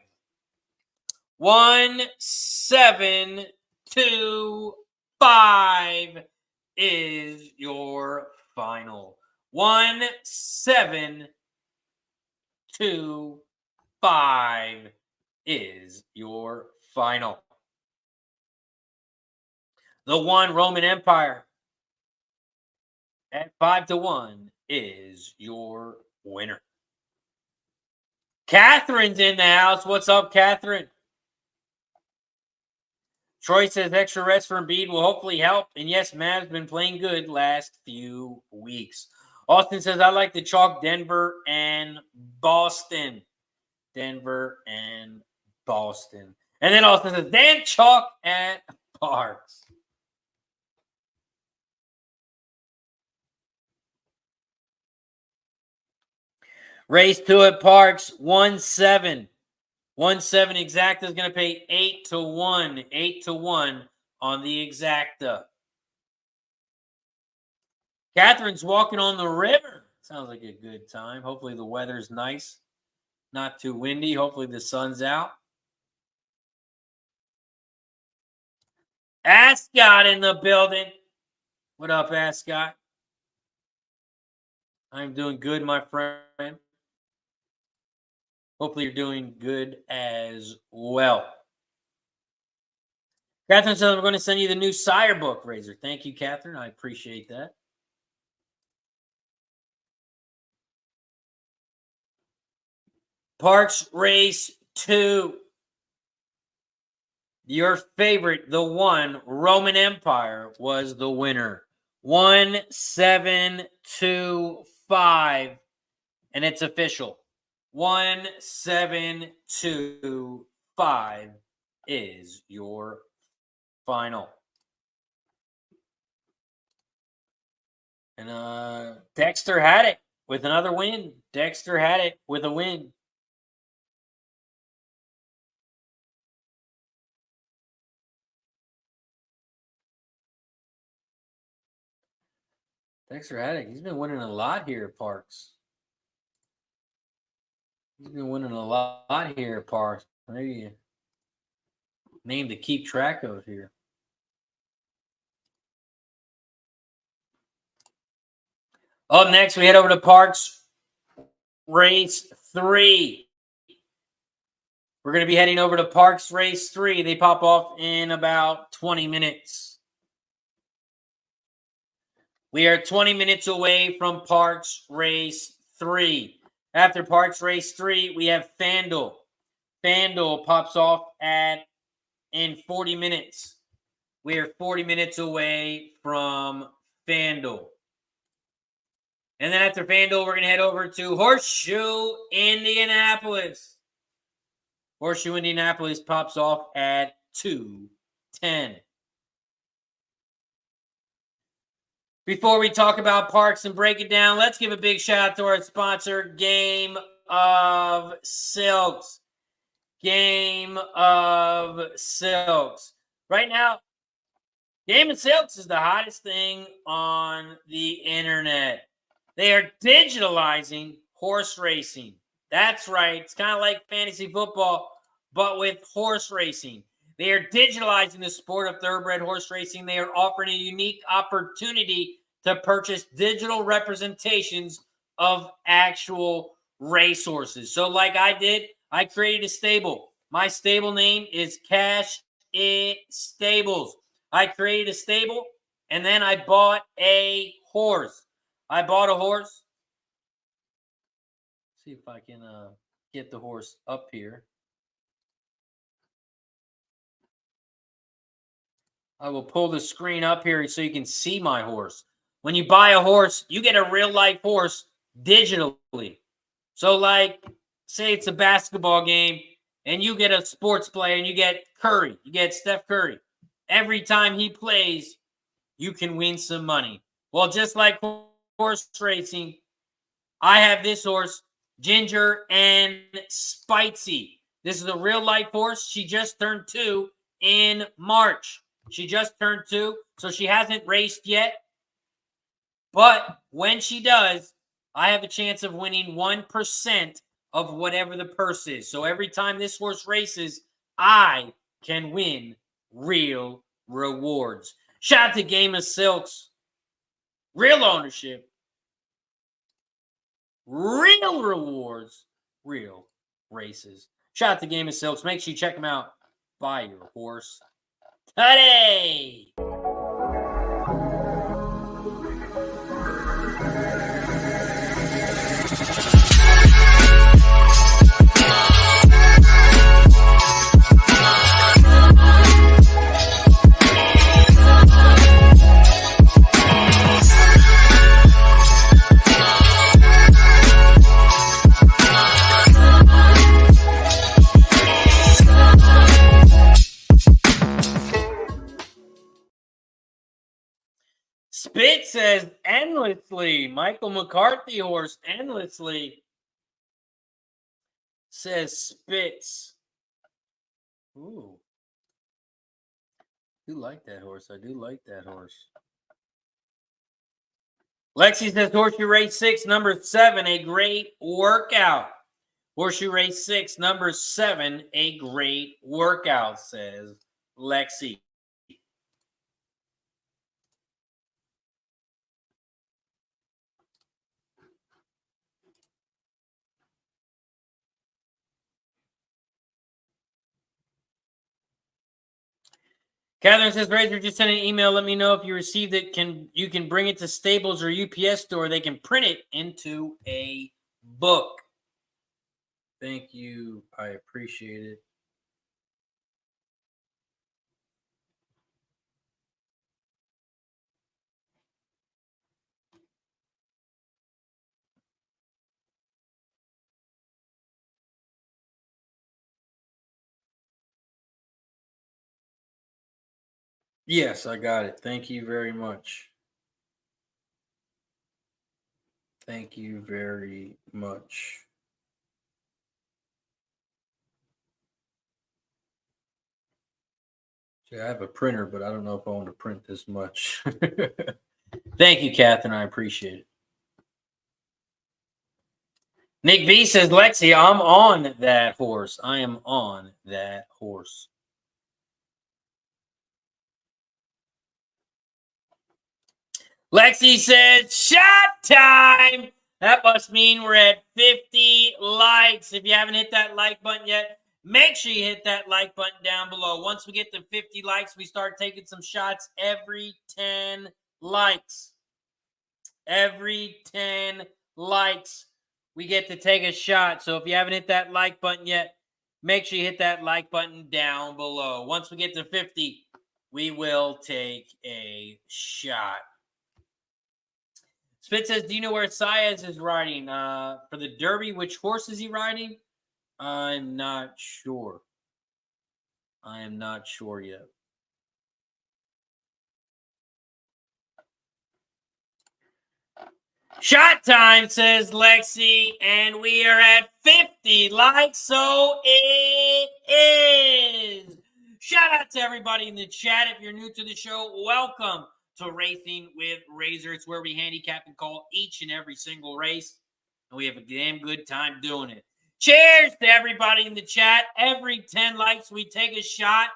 1, 7, 2, 5 is your final. 1, 7, 2, 5 is your final. The 1, Roman Empire, at 5-1 is your winner. Catherine's in the house. What's up, Catherine? Troy says extra rest for Embiid will hopefully help. And yes, Mav's been playing good last few weeks. Austin says, I like the chalk Denver and Boston. Denver and Boston. And then Austin says, Dan chalk at Parx. Race 2 at Parx, 1-7. 1-7 exacta is going to pay 8-1. 8-1 on the exacta. Catherine's walking on the river. Sounds like a good time. Hopefully the weather's nice. Not too windy. Hopefully the sun's out. Ascot in the building. What up, Ascot? I'm doing good, my friend. Hopefully you're doing good as well. Catherine says, I'm going to send you the new sire book, Razor. Thank you, Catherine. I appreciate that. Parx Race 2. Your favorite, the 1, Roman Empire, was the winner. 1, 7, 2, 5. And it's official. 1, 7, 2, 5 is your final. And Dexter had it with another win. Dexter had it with a win. Dexter had it. He's been winning a lot here at Parx. He's been winning a lot here at Parx. Maybe a name to keep track of here. Up next, we head over to Parx Race 3. We're going to be heading over to Parx Race 3. They pop off in about 20 minutes. We are 20 minutes away from Parx Race 3. After Parx Race 3, we have Fanduel. Fanduel pops off in 40 minutes. We are 40 minutes away from Fanduel. And then after Fanduel, we're going to head over to Horseshoe Indianapolis. Horseshoe Indianapolis pops off at 2:10. Before we talk about Parx and break it down, let's give a big shout out to our sponsor, Game of Silks. Game of Silks. Right now, Game of Silks is the hottest thing on the internet. They are digitalizing horse racing. That's right. It's kind of like fantasy football, but with horse racing. They are digitalizing the sport of thoroughbred horse racing. They are offering a unique opportunity to purchase digital representations of actual racehorses. So like I did, I created a stable. My stable name is Cash It Stables. I created a stable, and then I bought a horse. I bought a horse. See if I can get the horse up here. I will pull the screen up here so you can see my horse. When you buy a horse, you get a real life horse digitally. So like, say it's a basketball game and you get a sports player and you get Curry, you get Steph Curry. Every time he plays, you can win some money. Well, just like horse racing, I have this horse, Ginger and Spicy. This is a real life horse. She just turned 2 in March. She just turned 2, so she hasn't raced yet. But when she does, I have a chance of winning 1% of whatever the purse is. So every time this horse races, I can win real rewards. Shout out to Game of Silks. Real ownership. Real rewards. Real races. Shout out to Game of Silks. Make sure you check them out. Buy your horse today. Spit says endlessly. Michael McCarthy horse endlessly says Spitz. Ooh. I do like that horse. I do like that horse. Lexi says Horseshoe Race 6, number 7, a great workout. Horseshoe Race 6, number 7, a great workout, says Lexi. Catherine says, Razor just sent an email. Let me know if you received it. You can bring it to Staples or UPS store. They can print it into a book. Thank you. I appreciate it. Yes, I got it. Thank you very much. Thank you very much. See, I have a printer, but I don't know if I want to print this much. Thank you, Catherine. I appreciate it. Nick B says, Lexi, I'm on that horse. I am on that horse. Lexi says, shot time. That must mean we're at 50 likes. If you haven't hit that like button yet, make sure you hit that like button down below. Once we get to 50 likes, we start taking some shots every 10 likes. Every 10 likes, we get to take a shot. So if you haven't hit that like button yet, make sure you hit that like button down below. Once we get to 50, we will take a shot. Spit says, do you know where Saez is riding? For the Derby, which horse is he riding? I'm not sure. I am not sure yet. Shot time, says Lexi, and we are at 50 likes, so it is. Shout out to everybody in the chat. If you're new to the show, welcome to Racing with Razor. It's where we handicap and call each and every single race, and we have a damn good time doing it. Cheers to everybody in the chat. Every 10 likes, we take a shot.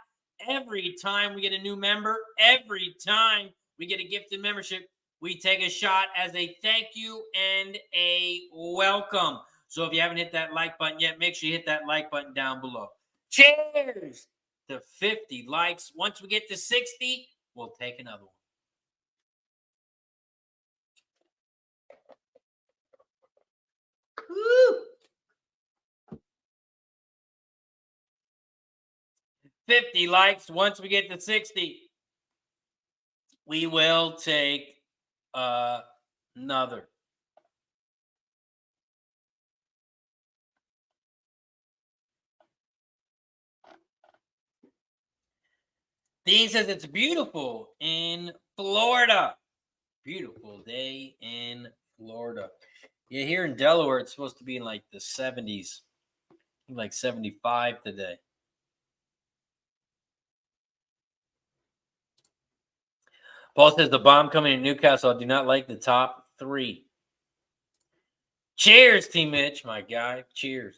Every time we get a new member, every time we get a gifted membership, we take a shot as a thank you and a welcome. So if you haven't hit that like button yet, make sure you hit that like button down below. Cheers to 50 likes. Once we get to 60, we'll take another one. Woo! 50 likes. Once we get to 60, we will take another. Dean says it's beautiful in Florida. Beautiful day in Florida. Yeah, here in Delaware, it's supposed to be in like the 70s, like 75 today. Paul says the bomb coming in Newcastle. I do not like the top 3. Cheers, Team Mitch, my guy. Cheers.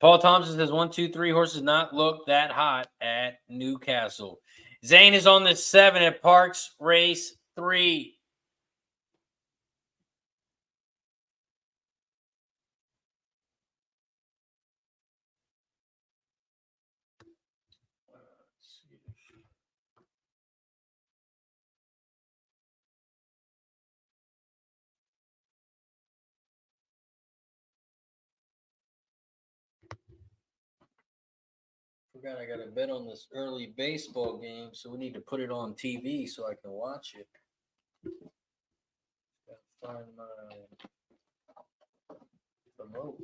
Paul Thompson says 1, 2, 3 horses not look that hot at Newcastle. Zane is on the 7 at Parx Race 3. Forgot I got a bet on this early baseball game, so we need to put it on TV so I can watch it. Gotta find my remote.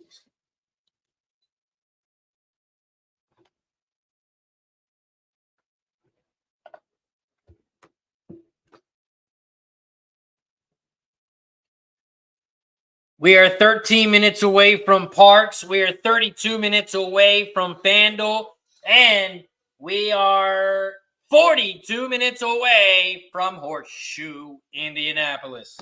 We are 13 minutes away from Parx. We are 32 minutes away from Fanduel. And we are 42 minutes away from Horseshoe Indianapolis.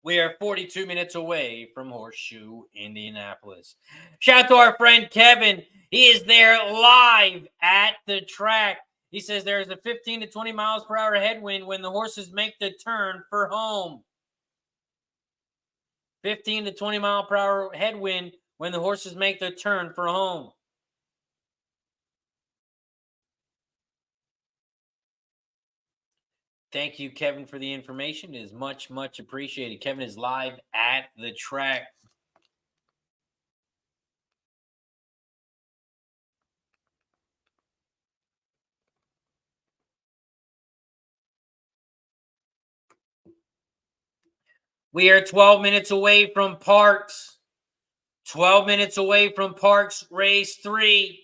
We are 42 minutes away from Horseshoe Indianapolis. Shout out to our friend Kevin. He is there live at the track. He says there's a 15 to 20 miles per hour headwind when the horses make the turn for home. 15 to 20 mile per hour headwind when the horses make the turn for home. Thank you, Kevin, for the information. It is much, much appreciated. Kevin is live at the track. We are 12 minutes away from Parx. 12 minutes away from Parx Race 3.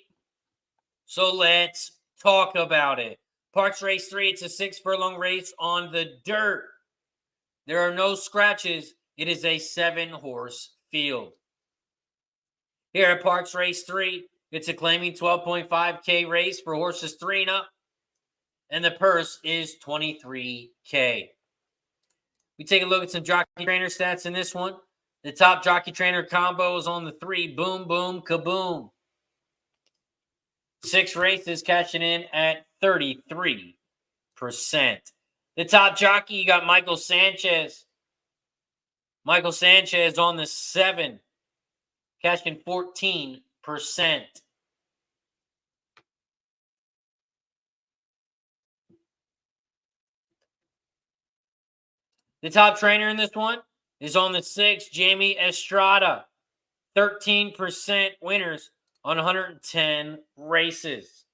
So let's talk about it. Parx Race 3, it's a 6 furlong race on the dirt. There are no scratches. It is a 7-horse field. Here at Parx Race 3, it's a claiming 12.5K race for horses 3 and up. And the purse is $23K. We take a look at some jockey trainer stats in this one. The top jockey trainer combo is on the 3. Boom, boom, kaboom. 6 races cashing in at 33%. The top jockey, you got Michael Sanchez. Michael Sanchez on the 7, cashing 14%. The top trainer in this one is on the 6, Jamie Estrada. 13% winners on 110 races.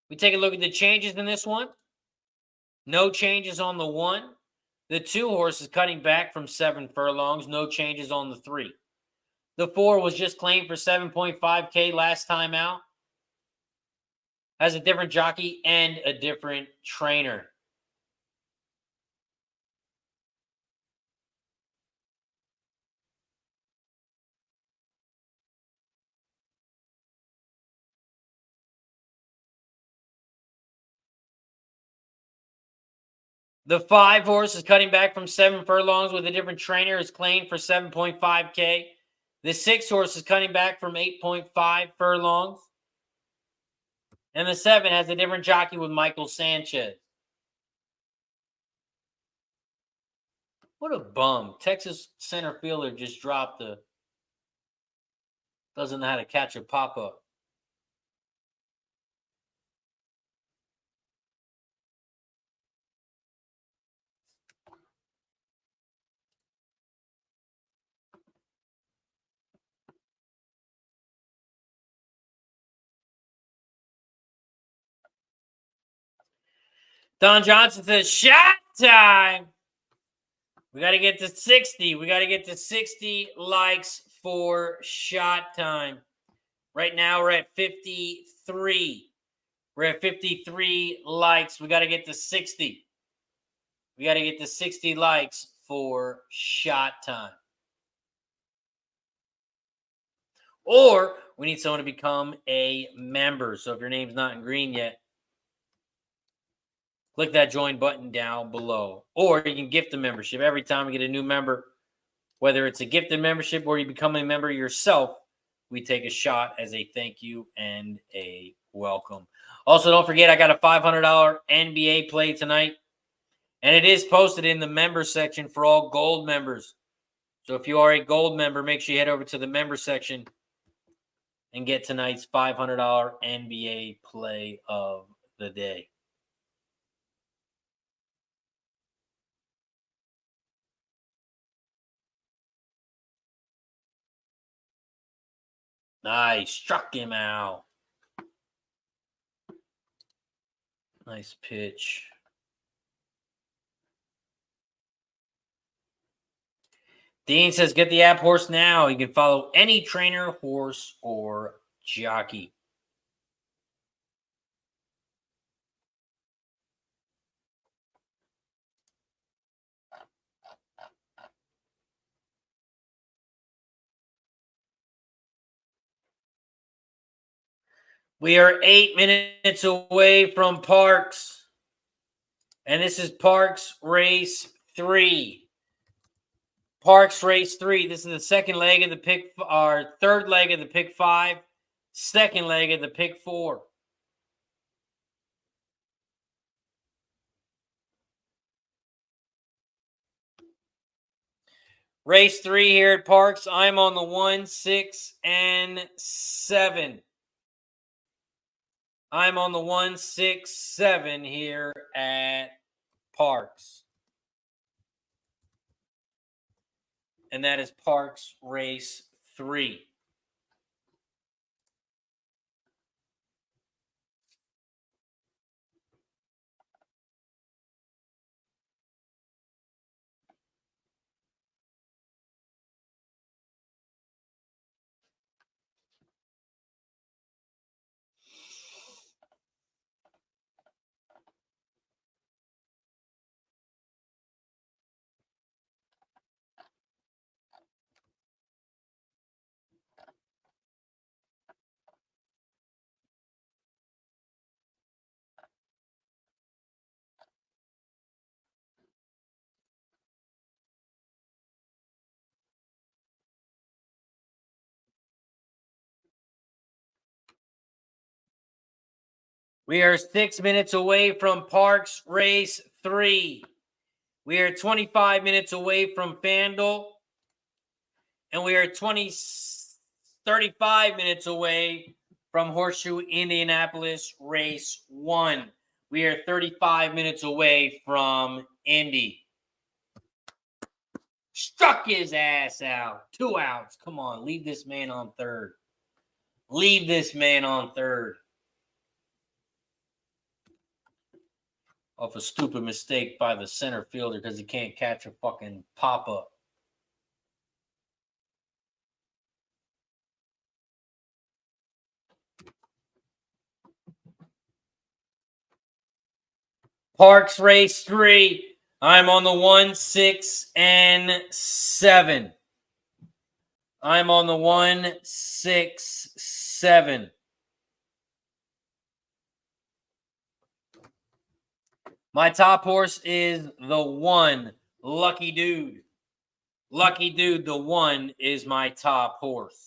We take a look at the changes in this one. No changes on the 1. The 2 horse is cutting back from 7 furlongs. No changes on the 3. The 4 was just claimed for 7.5K last time out. Has a different jockey and a different trainer. The 5 horse is cutting back from 7 furlongs with a different trainer, is claimed for 7.5K. The 6 horse is cutting back from 8.5 furlongs. And the 7 has a different jockey with Michael Sanchez. What a bum. Texas center fielder just dropped a... Doesn't know how to catch a pop-up. Don Johnson says, shot time. We got to get to 60. We got to get to 60 likes for shot time. Right now, we're at 53. We're at 53 likes. We got to get to 60. We got to get to 60 likes for shot time. Or we need someone to become a member. So if your name's not in green yet, click that join button down below. Or you can gift a membership. Every time we get a new member, whether it's a gifted membership or you become a member yourself, we take a shot as a thank you and a welcome. Also, don't forget, I got a $500 NBA play tonight. And it is posted in the member section for all gold members. So if you are a gold member, make sure you head over to the member section and get tonight's $500 NBA play of the day. Nice. Struck him out. Nice pitch. Dean says, get the app Horse now. You can follow any trainer, horse, or jockey. We are 8 minutes away from Parx. And this is Parx Race 3. Parx Race 3. This is the second leg of the pick, or third leg of the pick 5. Second leg of the pick 4. Race 3 here at Parx. I'm on the 1, 6, and 7. I'm on the 1, 6, 7 here at Parx. And that is Parx Race 3. We are 6 minutes away from Parx Race 3. We are 25 minutes away from Fanduel. And we are 35 minutes away from Horseshoe Indianapolis Race 1. We are 35 minutes away from Indy. Struck his ass out. 2 outs. Come on, leave this man on third. Leave this man on third. Off a stupid mistake by the center fielder because he can't catch a fucking pop-up. Parx Race 3. I'm on the 1, 6, and 7. I'm on the 1, 6, 7. My top horse is the 1, Lucky Dude. Lucky Dude, the 1 is my top horse.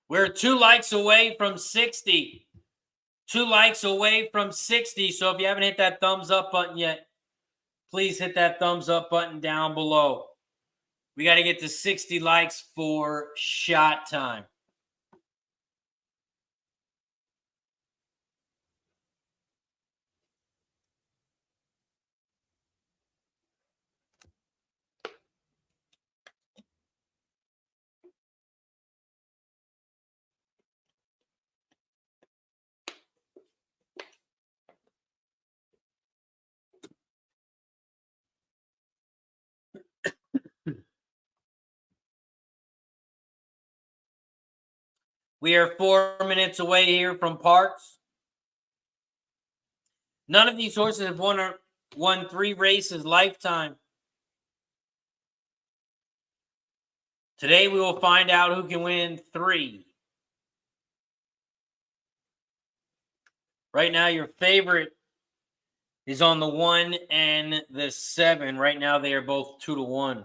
We're 2 likes away from 60. 2 likes away from 60. So if you haven't hit that thumbs up button yet, please hit that thumbs up button down below. We got to get to 60 likes for shot time. We are 4 minutes away here from Parx. None of these horses have won 3 races lifetime. Today we will find out who can win 3. Right now, your favorite is on the 1 and the 7. Right now, they are both 2-1.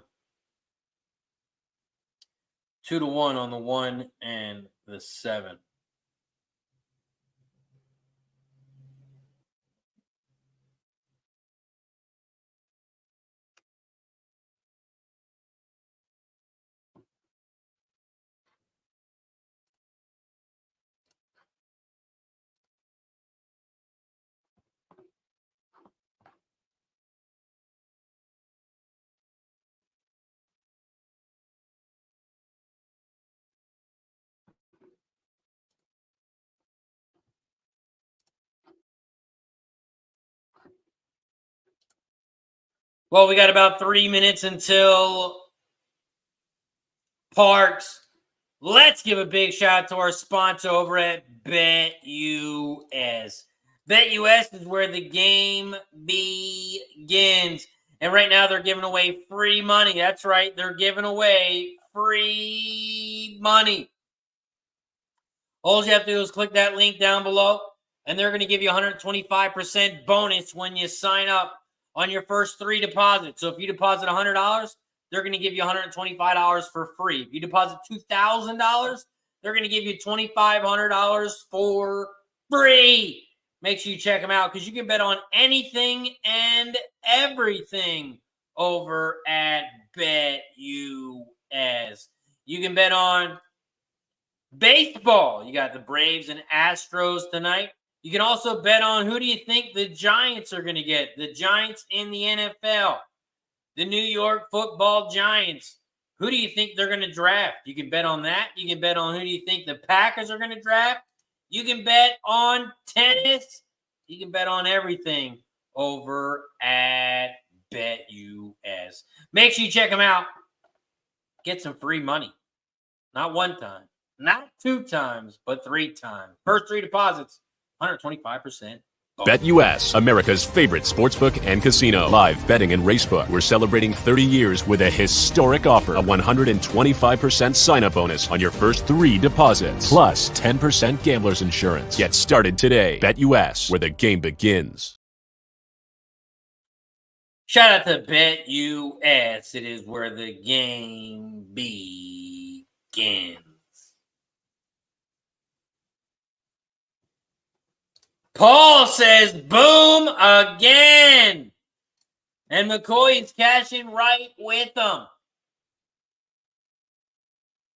2-1 on the 1 and the 7. Well, we got about 3 minutes until Parx. Let's give a big shout out to our sponsor over at BetUS. BetUS is where the game begins. And right now they're giving away free money. That's right. They're giving away free money. All you have to do is click that link down below, and they're going to give you 125% bonus when you sign up on your first 3 deposits. So if you deposit $100, they're going to give you $125 for free. If you deposit $2,000, they're going to give you $2,500 for free. Make sure you check them out because you can bet on anything and everything over at BetUS. You can bet on baseball. You got the Braves and Astros tonight. You can also bet on who do you think the Giants are going to get. The Giants in the NFL. The New York Football Giants. Who do you think they're going to draft? You can bet on that. You can bet on who do you think the Packers are going to draft. You can bet on tennis. You can bet on everything over at BetUS. Make sure you check them out. Get some free money. Not 1 time. Not 2 times, but 3 times. First 3 deposits, 125%. BetUS, America's favorite sportsbook and casino. Live betting and racebook. We're celebrating 30 years with a historic offer. A 125% sign-up bonus on your first 3 deposits. Plus 10% gambler's insurance. Get started today. BetUS, where the game begins. Shout out to BetUS. It is where the game begins. Paul says, boom again. And McCoy is cashing right with them.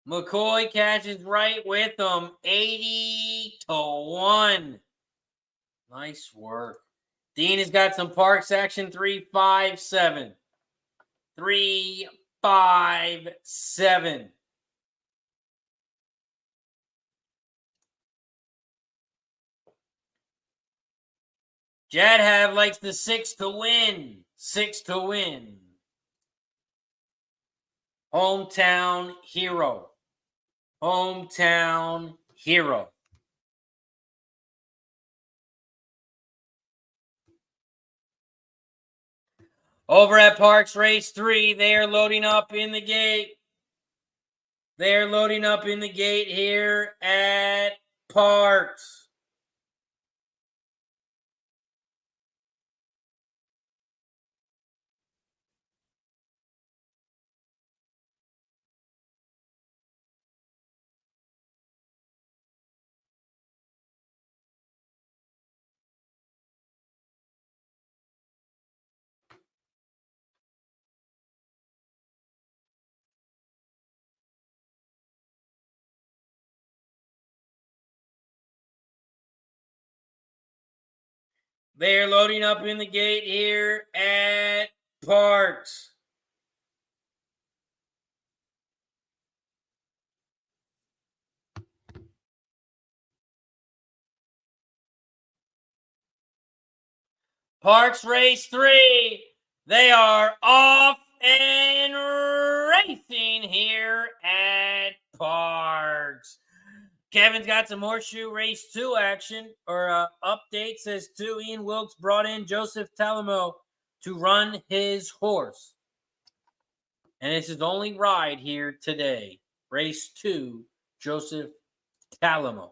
McCoy catches right with them. 80-1. Nice work. Dean has got some Parx action. 3-5-7. 3-5-7. Jadhav likes the 6 to win. 6 to win. Hometown hero. Hometown hero. Over at Parx Race 3, they are loading up in the gate. They are loading up in the gate here at Parx. They're loading up in the gate here at Parx. Parx Race 3. They are off and racing here at Parx. Kevin's got some Horseshoe Race 2 action or update. Says 2. Ian Wilkes brought in Joseph Talamo to run his horse. And it's his only ride here today. Race 2, Joseph Talamo.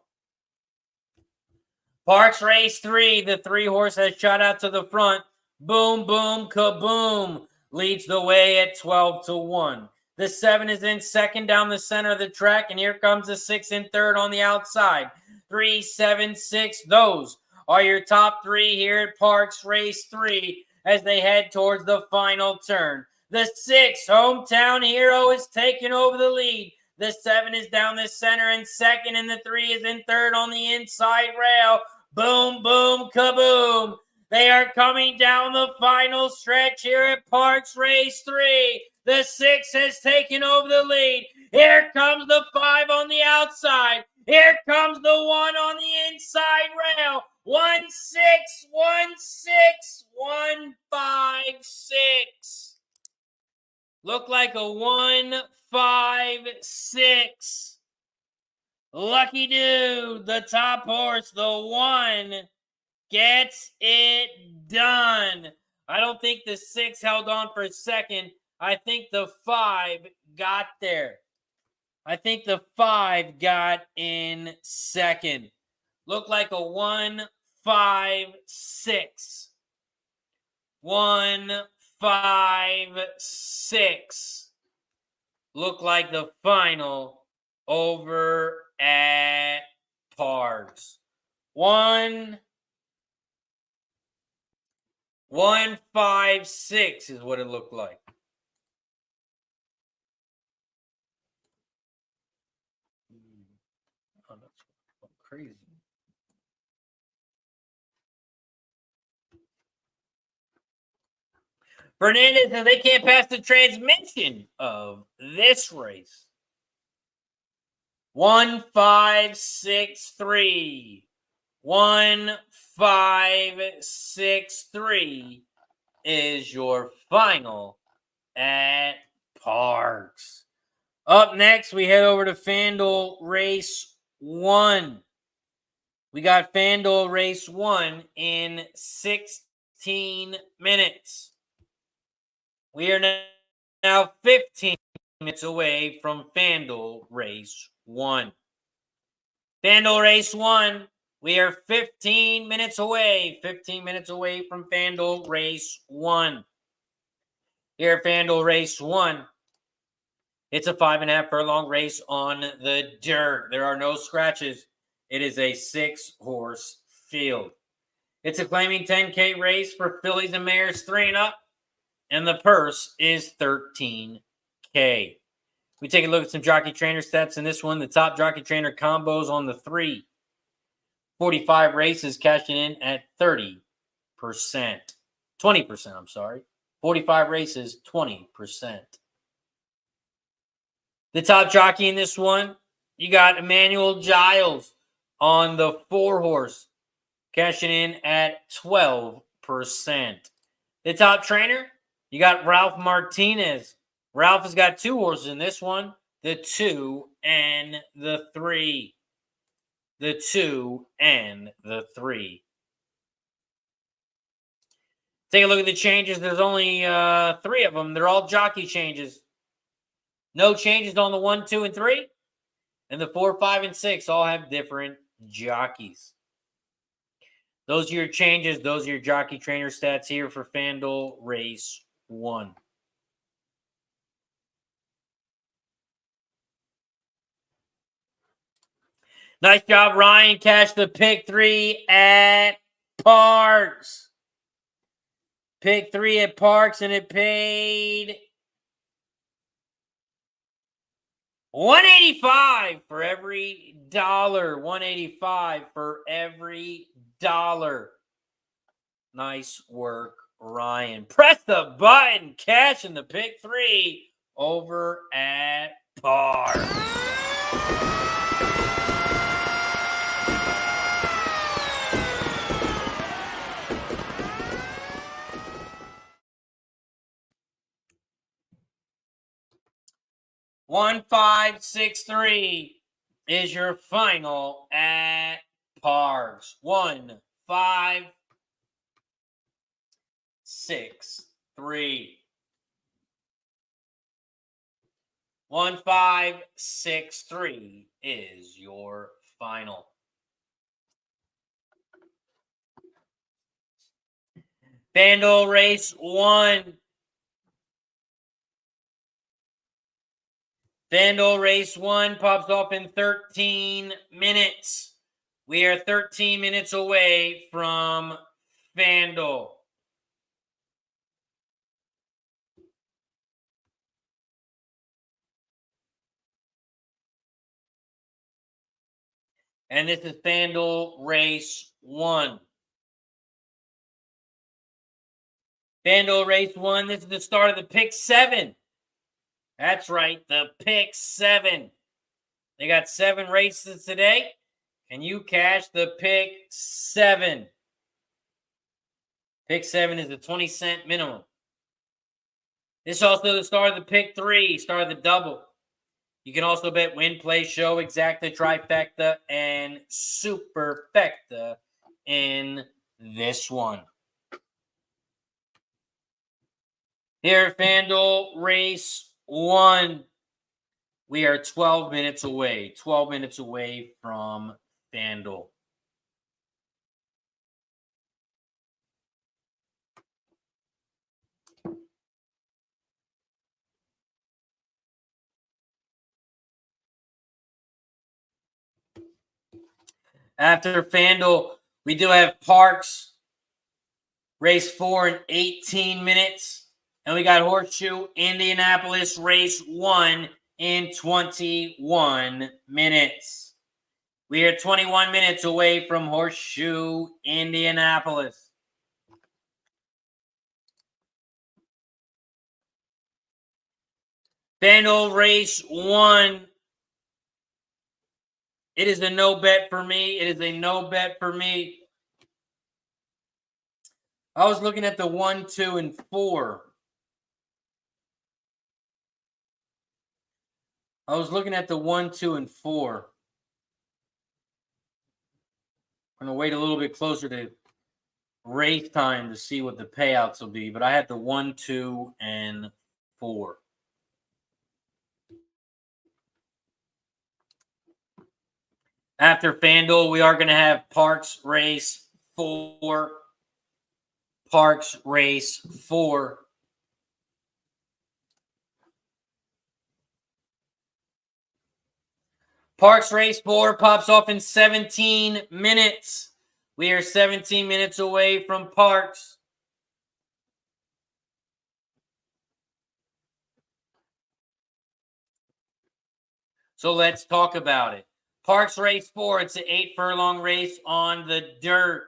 Parx Race 3, the 3-horse has shot out to the front. Boom, boom, kaboom. Leads the way at 12-1. The 7 is in second down the center of the track, and here comes the 6 in third on the outside. 3, 7, 6. Those are your top 3 here at Parx Race 3 as they head towards the final turn. The 6, Hometown Hero, is taking over the lead. The 7 is down the center in second, and the 3 is in third on the inside rail. Boom, boom, kaboom. They are coming down the final stretch here at Parx Race 3. The 6 has taken over the lead. Here comes the 5 on the outside. Here comes the 1 on the inside rail. 1, 6, 1, 6, 1, 5, 6. Look like a 1, 5, 6. Lucky dude, the top horse, the 1, gets it done. I don't think the 6 held on for a second. I think the 5 got there. I think the 5 got in second. Looked like a 1, 5, 6. 1, 5, 6. Looked like the final over at Parx. 1, 5, 6 is what it looked like. Oh, that's crazy. Fernandez says they can't pass the transmission of this race. 1, 5, 6, 3. 1, 5, 6, 3 is your final at Parx. Up next, we head over to Fanduel Race 1. We got Fanduel Race 1 in 16 minutes. We are now 15 minutes away from Fanduel Race 1. Fanduel Race 1, we are 15 minutes away. 15 minutes away from Fanduel Race 1. Here at Fanduel Race 1, it's a 5.5 furlong race on the dirt. There are no scratches. It is a 6-horse field. It's a claiming 10K race for fillies and mares 3 and up, and the purse is $13K. We take a look at some jockey trainer stats in this one. The top jockey trainer combos on the 3. 45 races cashing in at 30%. 20%, I'm sorry. 45 races, 20%. The top jockey in this one, you got Emmanuel Giles on the 4-horse, cashing in at 12%. The top trainer, you got Ralph Martinez. Ralph has got 2 horses in this one, the 2 and the 3. The 2 and the 3. Take a look at the changes. There's only 3 of them. They're all jockey changes. No changes on the 1, 2, and 3. And the 4, 5, and 6 all have different jockeys. Those are your changes. Those are your jockey trainer stats here for Fanduel Race 1. Nice job, Ryan. Cashed the pick 3 at Parx. Pick 3 at Parx, and it paid $185 for every dollar. $185 for every dollar. Nice work, Ryan. Press the button. Cash in the pick 3 over at Parx. $1,563 is your final at Parx. 1,563. 1,563 is your final. Fanduel race 1. Fanduel race 1 pops off in 13 minutes. We are 13 minutes away from Fanduel. And this is Fanduel race 1. Fanduel race 1. This is the start of the pick 7. That's right, the pick 7. They got 7 races today. Can you cash the pick 7? Pick 7 is a 20-cent minimum. This is also the start of the pick 3, start of the double. You can also bet win, play, show, exacta, trifecta, and superfecta in this one. Here at Fanduel race 1. We are 12 minutes away. 12 minutes away from Fanduel. After Fanduel, we do have Parx race 4 in 18 minutes. And we got Horseshoe Indianapolis race 1 in 21 minutes. We are 21 minutes away from Horseshoe Indianapolis. Fanduel race 1. It is a no bet for me. It is a no bet for me. I was looking at the 1, 2, and 4. I was looking at the 1, 2, and 4. I'm going to wait a little bit closer to race time to see what the payouts will be, but I had the 1, 2, and 4. After Fanduel, we are going to have Parx race 4. Parx race 4. Parx race 4 pops off in 17 minutes. We are 17 minutes away from Parx. So let's talk about it. Parx race 4, it's an 8-furlong race on the dirt.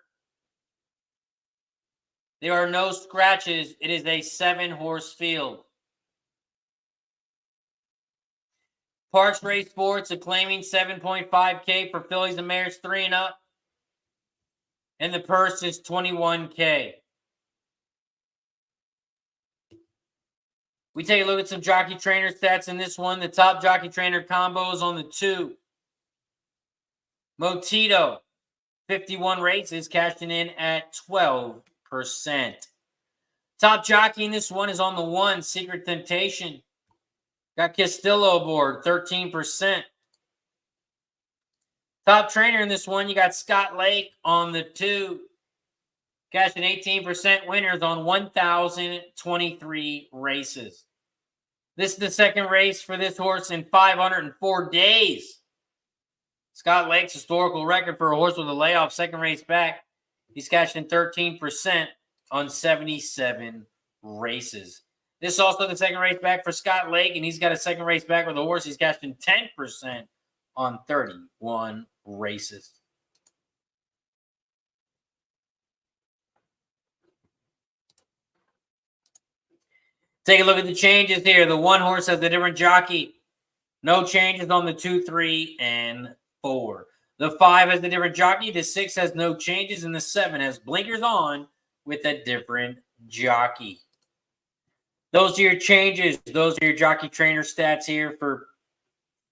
There are no scratches. It is a 7-horse field. Parx race 4, it's a claiming $7.5K for fillies and mares 3 and up. And the purse is $21K. We take a look at some jockey trainer stats in this one. The top jockey trainer combo is on the 2. Motito, 51 races, cashing in at 12%. Top jockey in this one is on the 1, Secret Temptation. Got Castillo aboard, 13%. Top trainer in this one, you got Scott Lake on the 2. Cashing 18% winners on 1,023 races. This is the second race for this horse in 504 days. Scott Lake's historical record for a horse with a layoff, second race back. He's cashing 13% on 77 races. This is also the second race back for Scott Lake, and he's got a second race back with a horse. He's cashing 10% on 31 races. Take a look at the changes here. The 1 horse has a different jockey. No changes on the 2, 3, and 4. The 5 has a different jockey. The 6 has no changes. And the 7 has blinkers on with a different jockey. Those are your changes. Those are your jockey trainer stats here for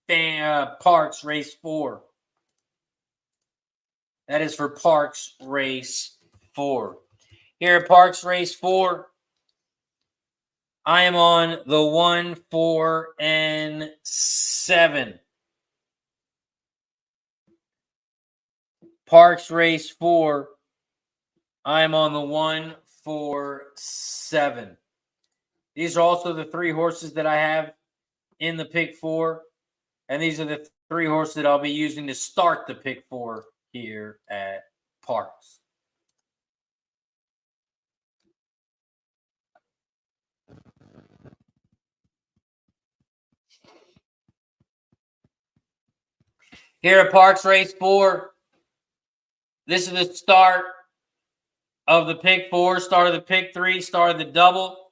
Parx Race 4. That is for Parx Race 4. Here at Parx Race 4, I am on the 1, 4, and 7. Parx Race 4, I am on the 1, 4, 7. These are also the 3 horses that I have in the pick 4. And these are the 3 horses that I'll be using to start the pick 4 here at Parx. Here at Parx Race 4, this is the start of the pick 4, start of the pick 3, start of the double.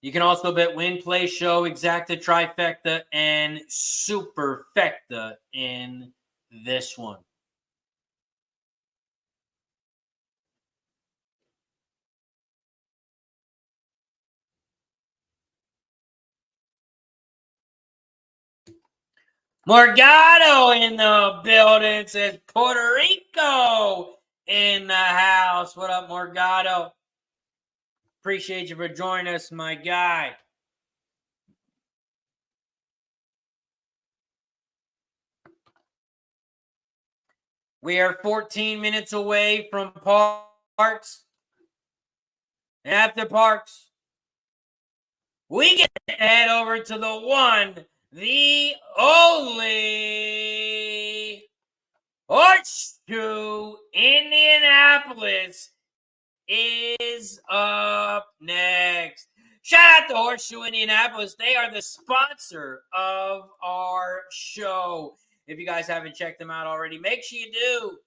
You can also bet win, play, show, exacta, trifecta, and superfecta in this one. Morgado in the building, says Puerto Rico in the house. What up, Morgado? Appreciate you for joining us, my guy. We are 14 minutes away from Parx. And after Parx, we get to head over to the one, the only Horseshoe Indianapolis is up next. Shout out to Horseshoe Indianapolis. They are the sponsor of our show. If you guys haven't checked them out already, make sure you do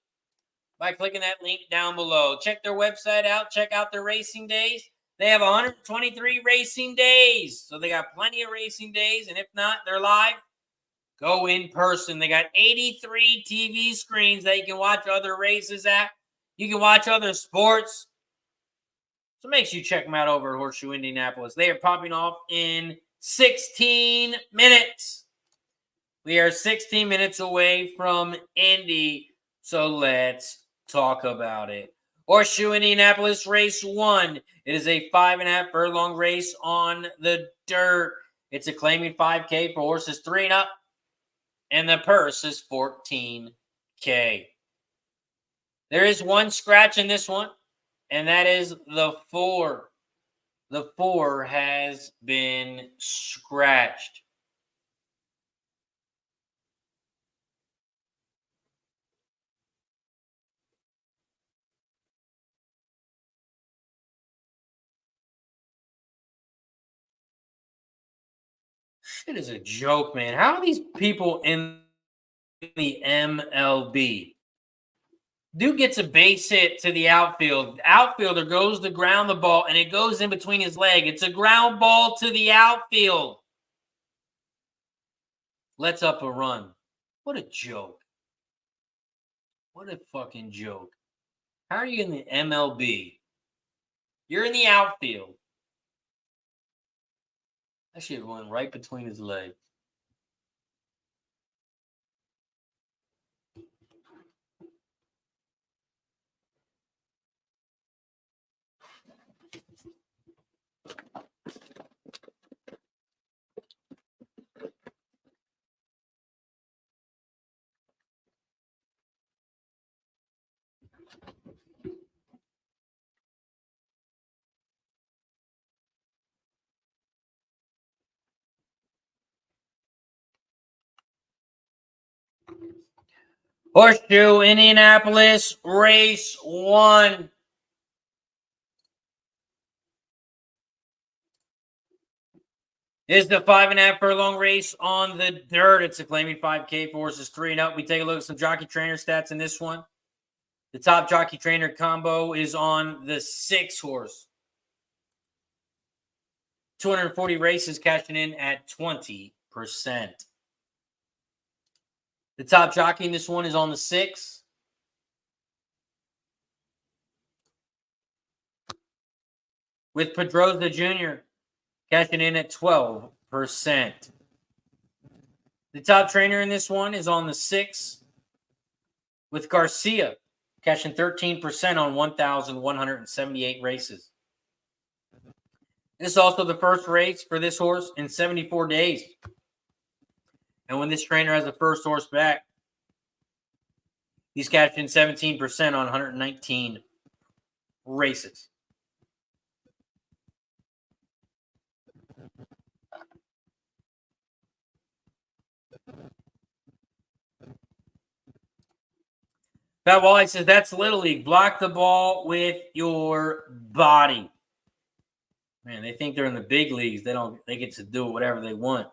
by clicking that link down below. Check their website out. Check out their racing days. They have 123 racing days. So they got plenty of racing days. And if not, they're live. Go in person. They got 83 TV screens that you can watch other races at. You can watch other sports. So make sure you check them out over at Horseshoe Indianapolis. They are popping off in 16 minutes. We are 16 minutes away from Indy. So let's talk about it. Horseshoe Indianapolis Race 1. It is a 5.5 furlong race on the dirt. It's a claiming 5K for horses 3 and up. And the purse is $14K. There is one scratch in this one, and that is the 4. The 4 has been scratched. Shit is a joke, man. How are these people in the MLB? Dude gets a base hit to the outfield. The outfielder goes to ground the ball, and it goes in between his leg. It's a ground ball to the outfield. Lets up a run. What a joke. What a fucking joke. How are you in the MLB? You're in the outfield. That shit went right between his legs. Horseshoe Indianapolis Race 1. Is the 5.5 furlong race on the dirt. It's a claiming 5K for horses 3 and up. We take a look at some jockey trainer stats in this one. The top jockey trainer combo is on the 6 horse. 240 races, cashing in at 20%. The top jockey in this one is on the 6. With Pedroza Jr. cashing in at 12%. The top trainer in this one is on the 6. With Garcia cashing 13% on 1,178 races. This is also the first race for this horse in 74 days. And when this trainer has the first horse back, he's cashed in 17% on 119 races. Pat Wally says, that's Little League. Block the ball with your body. Man, they think they're in the big leagues. They get to do whatever they want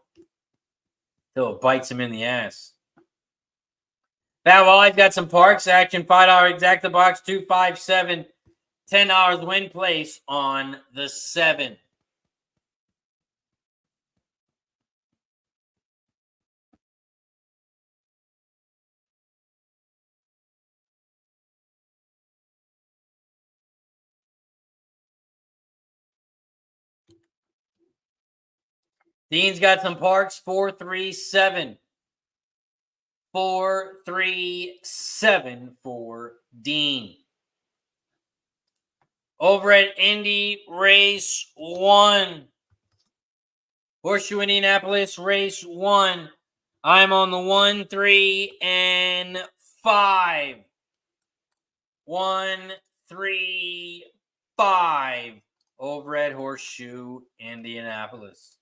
until it bites them in the ass. Pat Wally's got some Parx action. $5 exacta box, 257, $10 win place on the 7. Dean's got some Parx, 437. 437 for Dean. Over at Indy Race 1. Horseshoe Indianapolis Race 1. I'm on the 1, 3, and 5. 1, 3, 5. Over at Horseshoe Indianapolis.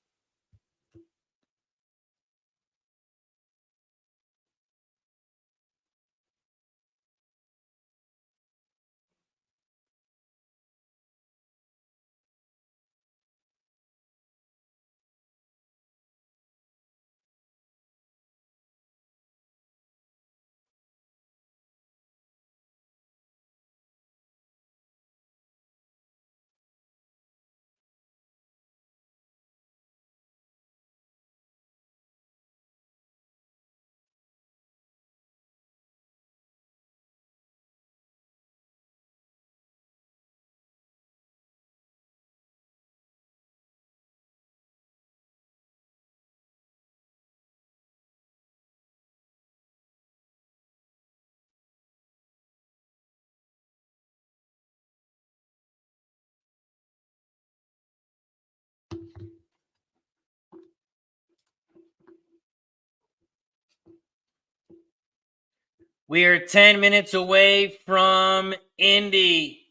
We are 10 minutes away from Indy.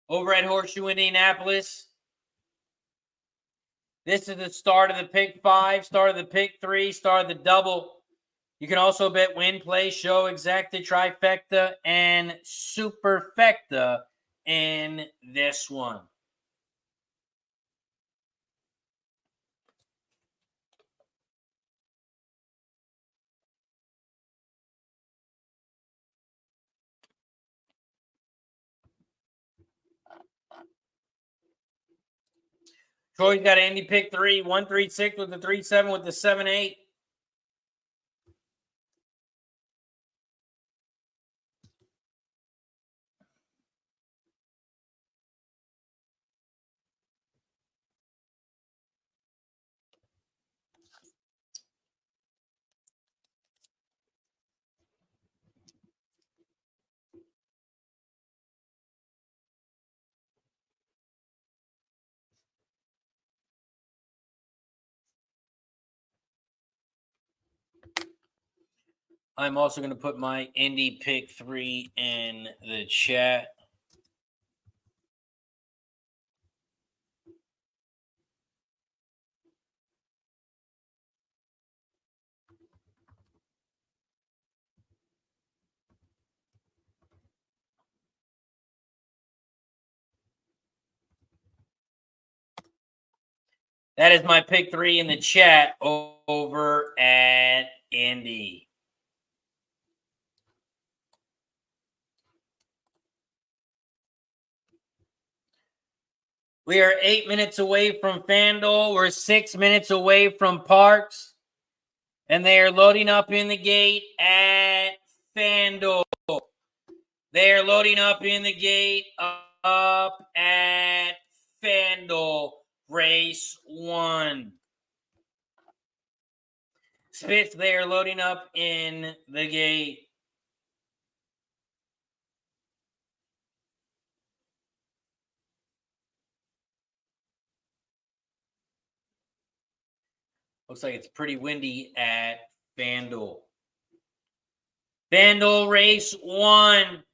Over at Horseshoe Indianapolis. This is the start of the pick 5, start of the pick 3, start of the double. You can also bet win, play, show, exacta, trifecta, and superfecta in this one. Troy's got Andy pick 3, 136 with the 3-7 with the 7-8. I'm also going to put my Indy pick 3 in the chat. That is my pick 3 in the chat over at Indy. We are 8 minutes away from Fanduel. We're 6 minutes away from Parx. And they are loading up in the gate at Fanduel. They are loading up in the gate up at Fanduel. Race 1. Spitz, they are loading up in the gate. Looks like it's pretty windy at Fanduel. Fanduel race 1.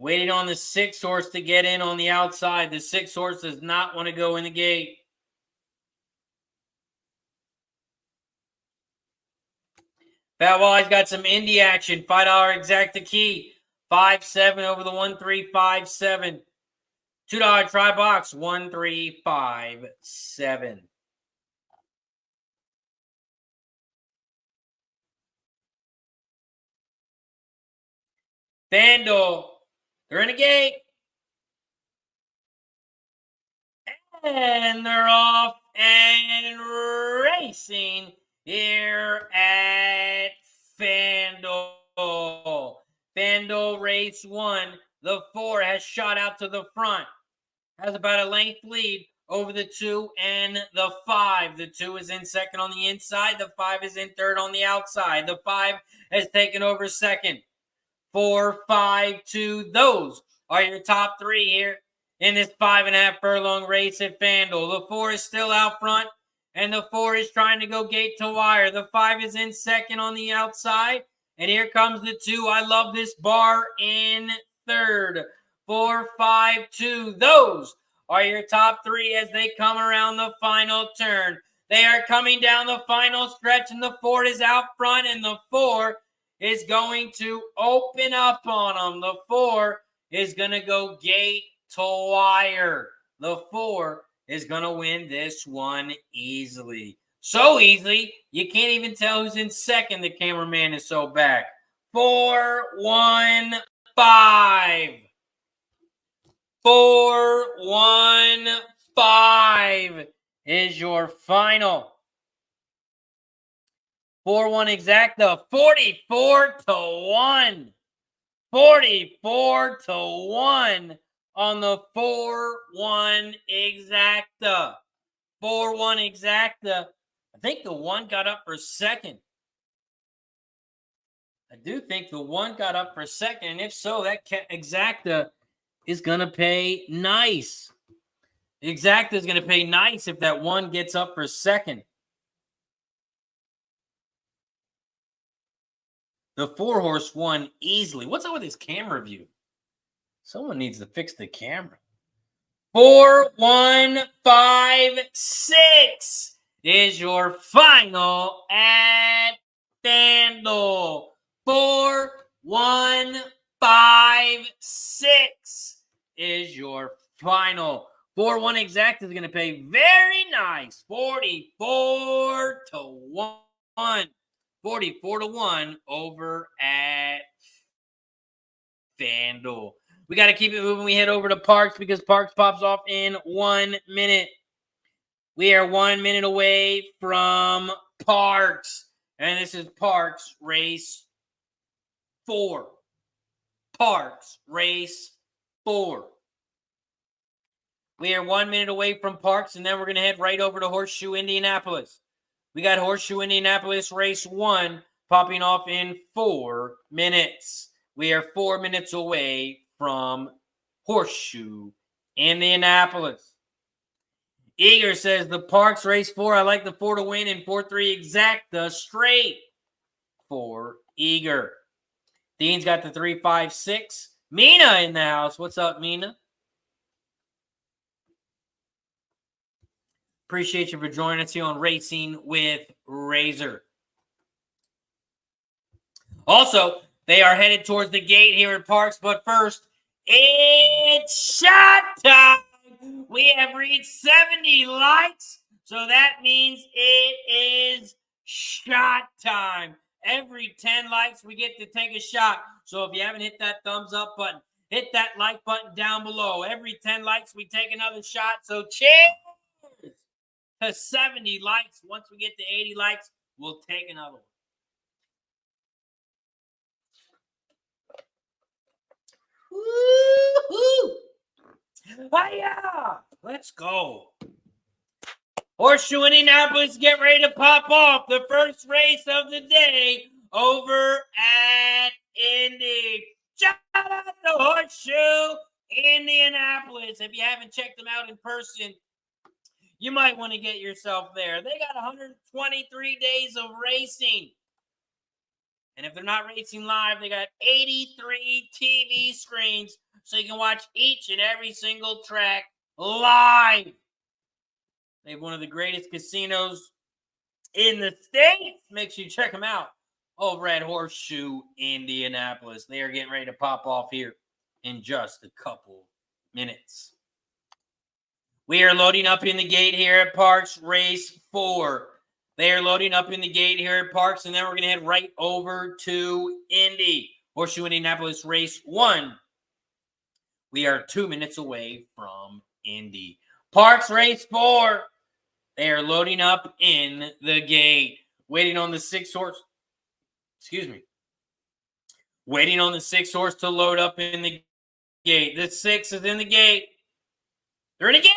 Waiting on the 6 horse to get in on the outside. The 6 horse does not want to go in the gate. Fat Wally's got some Indy action. $5 exacta key. 5-7 over the 1-3-5-7. $2 try box. 1-3-5-7. Fanduel. They're in the gate. And they're off and racing here at Fanduel. Fanduel race 1. The 4 has shot out to the front. Has about a length lead over the 2 and the 5. The 2 is in second on the inside. The 5 is in third on the outside. The 5 has taken over second. 4, 5, 2. Those are your top 3 here in this 5.5 furlong race at Fanduel. The 4 is still out front, and the 4 is trying to go gate to wire. The 5 is in second on the outside, and here comes the 2. I love this bar in third. 4, 5, 2. Those are your top 3 as they come around the final turn. They are coming down the final stretch, and the 4 is out front, and the 4 is going to open up on them. The 4 is going to go gate to wire. The 4 is going to win this one easily. So easily, you can't even tell who's in second. The cameraman is so back. 4, 1, 5. 4, 1, 5 is your final. 4-1 exacta, 44-1. 44-1 on the 4-1 exacta. 4-1 exacta. I think the 1 got up for second. I do think the 1 got up for second. And if so, that exacta is going to pay nice. The exacta is going to pay nice if that 1 gets up for second. The 4 horse won easily. What's up with this camera view? Someone needs to fix the camera. 4, 1, 5, 6 is your final at Fanduel. 4, 1, 5, 6 is your final. 4-1 exact is going to pay very nice. 44-1. 44-1 over at Fanduel. We got to keep it moving. We head over to Parx because Parx pops off in 1 minute. We are 1 minute away from Parx. And this is Parx Race 4. Parx Race 4. We are 1 minute away from Parx, and then we're going to head right over to Horseshoe Indianapolis. We got Horseshoe Indianapolis Race 1 popping off in 4 minutes. We are 4 minutes away from Horseshoe Indianapolis. Eager says the Parx Race 4. I like the 4 to win and 4-3 exacta straight for Eager. Dean's got the 3-5-6. Mina in the house. What's up, Mina? Appreciate you for joining us here on Racing with Razor. Also, they are headed towards the gate here at Parx, but first, it's shot time. We have reached 70 likes, so that means it is shot time. Every 10 likes, we get to take a shot. So if you haven't hit that thumbs up button, hit that like button down below. Every 10 likes, we take another shot. So cheers to 70 likes. Once we get to 80 likes, we'll take another one. Woo-hoo! Hiya! Let's go. Horseshoe Indianapolis, get ready to pop off the first race of the day over at Indy. Shout out to Horseshoe Indianapolis. If you haven't checked them out in person, you might want to get yourself there. They got 123 days of racing. And if they're not racing live, they got 83 TV screens so you can watch each and every single track live. They have one of the greatest casinos in the States. Make sure you check them out over at Horseshoe Indianapolis. They are getting ready to pop off here in just a couple minutes. We are loading up in the gate here at Parx Race 4. They are loading up in the gate here at Parx, and then we're going to head right over to Indy. Horseshoe Indianapolis Race 1. We are 2 minutes away from Indy. Parx Race 4. They are loading up in the gate. Waiting on the 6 horse. Waiting on the 6 horse to load up in the gate. The 6 is in the gate. They're in the gate.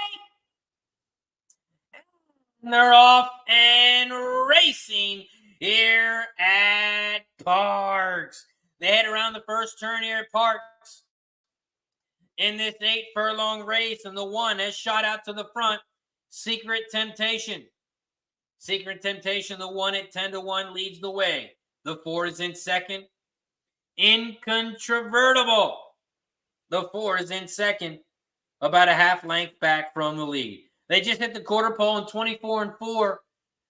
And they're off and racing here at Parx. They head around the first turn here at Parx in this 8 furlong race. And the 1 has shot out to the front. Secret Temptation. Secret Temptation, the 1 at 10-1 leads the way. The 4 is in second. Incontrovertible. The 4 is in second, about a half length back from the lead. They just hit the quarter pole in 24-4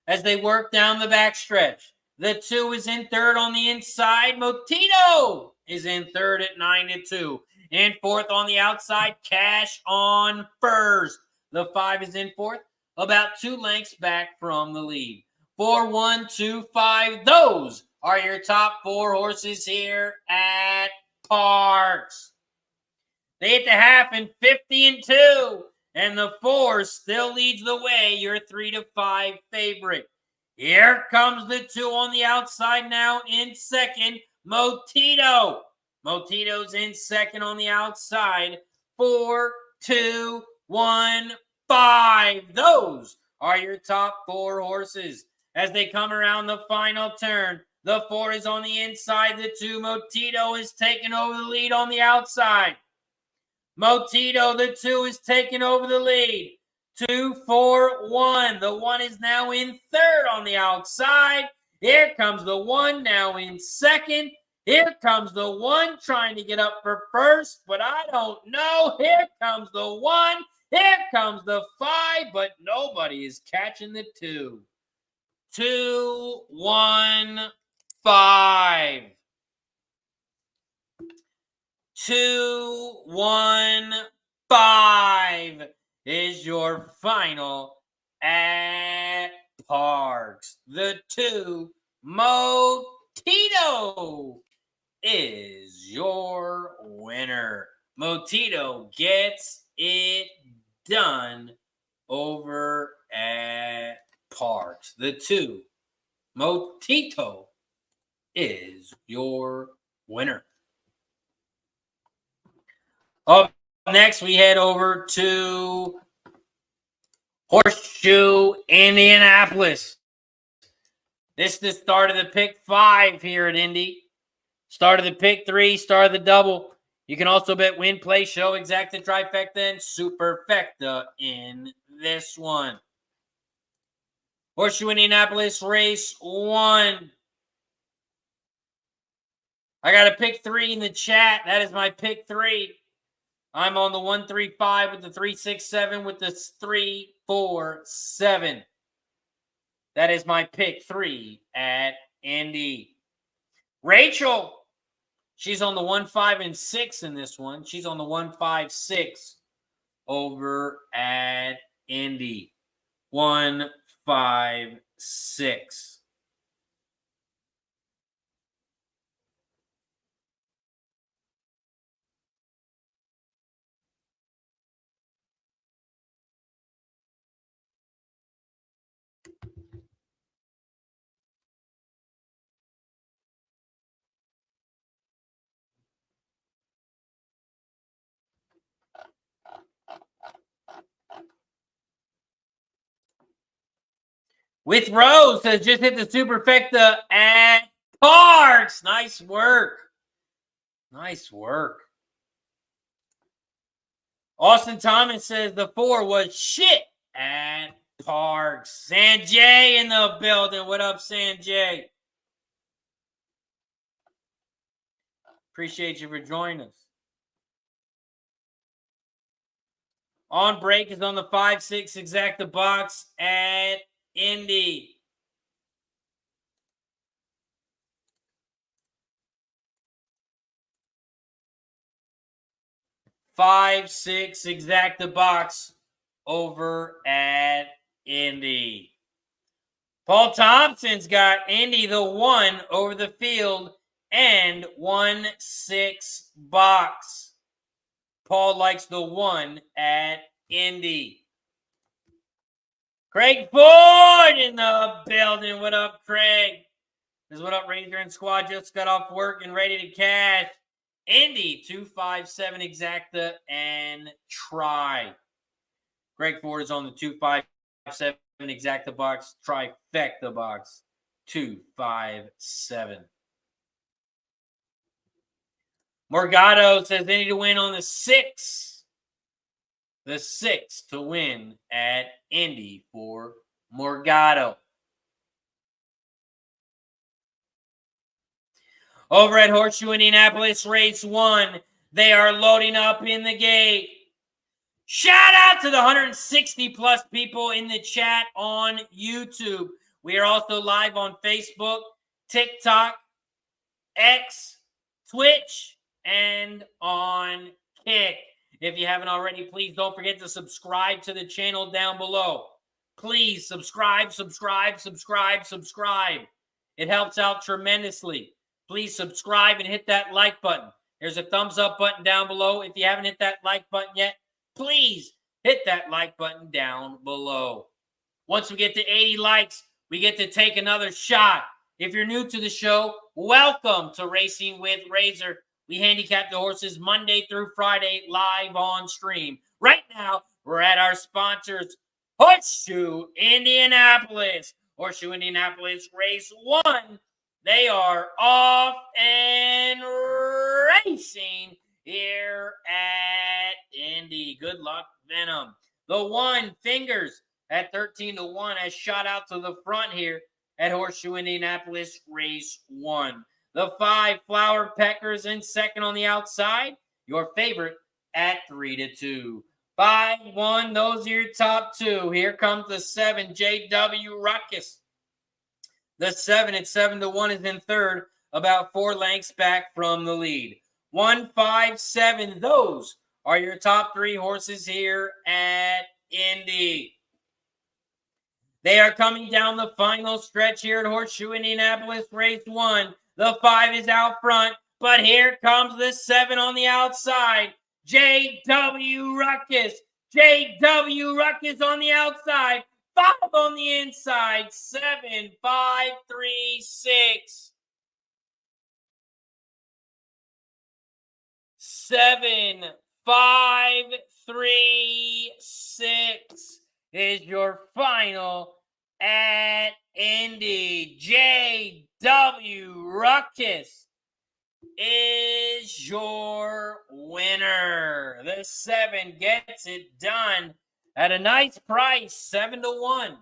as they work down the backstretch. The 2 is in third on the inside. Motito is in third at 9-2. In fourth on the outside, Cash on first. The 5 is in fourth, about 2 lengths back from the lead. 4, 1, 2, 5. Those are your top 4 horses here at Parx. They hit the half in 50-2, and the 4 still leads the way, your 3-5 favorite. Here comes the 2 on the outside now in second, Motito. Motito's in second on the outside. 4, 2, 1, 5. Those are your top 4 horses. As they come around the final turn, the 4 is on the inside. The 2, Motito, is taking over the lead on the outside. Motito, the 2, is taking over the lead. 2, 4, 1. The 1 is now in third on the outside. Here comes the 1 now in second. Here comes the 1 trying to get up for first, but I don't know. Here comes the 1. Here comes the 5, but nobody is catching the 2. 2, 1, 5. 2, 1, 5 is your final at Parx. The 2, Motito, is your winner. Motito gets it done over at Parx. The 2, Motito, is your winner. Up next, we head over to Horseshoe Indianapolis. This is the start of the pick 5 here at Indy. Start of the pick 3, start of the double. You can also bet win, play, show, exacta, trifecta, and superfecta in this one. Horseshoe Indianapolis Race 1. I got a pick 3 in the chat. That is my pick 3. I'm on the 135 with the 367 with the 347. That is my pick 3 at Indy. Rachel, she's on the 1-5-6 in this one. She's on the 1-5-6 over at Indy. 1-5-6. With Rose has just hit the superfecta at Parx. Nice work. Nice work. Austin Thomas says the 4 was shit at Parx. Sanjay in the building. What up, Sanjay? Appreciate you for joining us. On break is on the 5-6 exacta box at Indy. Five, 6 exacta box over at Indy. Paul Thompson's got Indy the 1 over the field and 1-6 box. Paul likes the 1 at Indy. Craig Ford in the building. What up, Craig? This is what up, Razor and Squad. Just got off work and ready to cash. Indy 257 exacta and try. Greg Ford is on the 257 exacta box, trifecta box 257. Morgado says they need to win on the 6. The 6 to win at Indy for Morgado. Over at Horseshoe Indianapolis, race 1, they are loading up in the gate. Shout out to the 160-plus people in the chat on YouTube. We are also live on Facebook, TikTok, X, Twitch, and on Kick. If you haven't already, please don't forget to subscribe to the channel down below. Please subscribe. It helps out tremendously. Please subscribe and hit that like button. There's a thumbs up button down below. If you haven't hit that like button yet, please hit that like button down below. Once we get to 80 likes, we get to take another shot. If you're new to the show, welcome to Racing with Razor. We handicap the horses Monday through Friday live on stream. Right now, we're at our sponsors, Horseshoe Indianapolis. Horseshoe Indianapolis race 1. They are off and racing here at Indy. Good luck, Venom. The 1, Fingers, at 13-1 has shot out to the front here at Horseshoe Indianapolis race 1. The 5, Flower Peckers in second on the outside. Your favorite at 3-2. 5-1, those are your top 2. Here comes the 7, JW Ruckus. The 7 at 7-1 is in third, about 4 lengths back from the lead. 1, 5, 7, those are your top 3 horses here at Indy. They are coming down the final stretch here at Horseshoe Indianapolis race 1. The 5 is out front, but here comes the 7 on the outside. JW Ruckus. JW Ruckus on the outside. 5 on the inside. 7, 5, 3, 6. 7, 5, 3, 6 is your final at Indy. JW Ruckus is your winner. The 7 gets it done at a nice price, 7-1.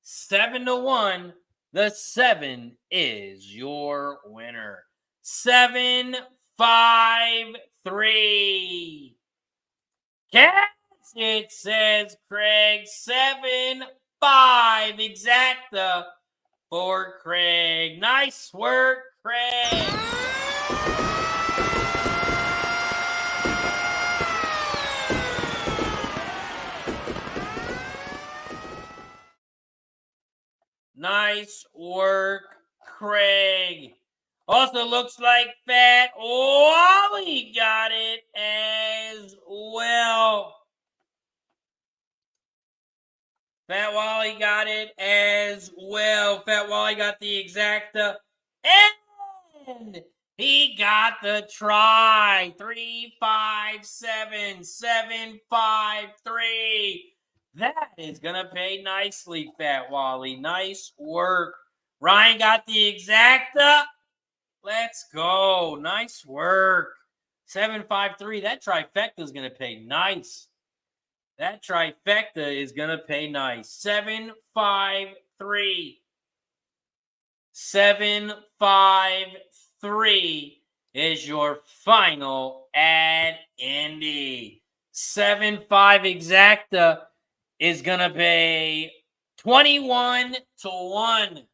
7-1. The 7 is your winner. 7, 5, 3. Cats, it says Craig. 7, 5 exacta for Craig. Nice work, Craig. Nice work, Craig. Also looks like Fat Wally got it as well. Fat Wally got it as well. Fat Wally got the exacta. And he got the try. 3, 5, 7, 7, 5, 3. That is going to pay nicely, Fat Wally. Nice work. Ryan got the exacta. Let's go. Nice work. 753. That trifecta is going to pay nice. That trifecta is going to pay nice. 753. 753 is your final at Indy. 7-5 exacta is going to pay 21-1.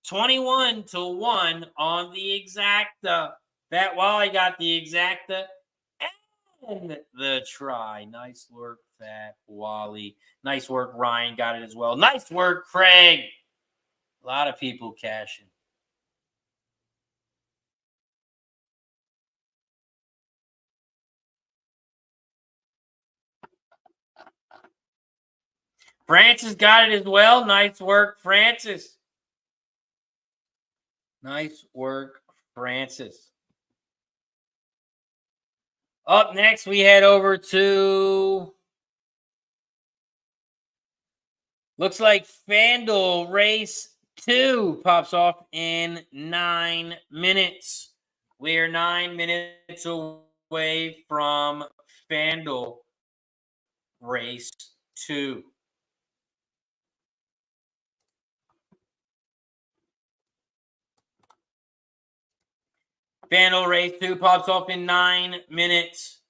21-1 on the exacta. That Wally got the exacta and the try. Nice work, Fat Wally. Nice work, Ryan got it as well. Nice work, Craig. A lot of people cashing. Francis got it as well. Nice work, Francis. Nice work, Francis. Up next, we head over to, looks like Fanduel Race 2 pops off in 9 minutes. We are 9 minutes away from Fanduel Race 2. Fanduel Race 2 pops off in 9 minutes.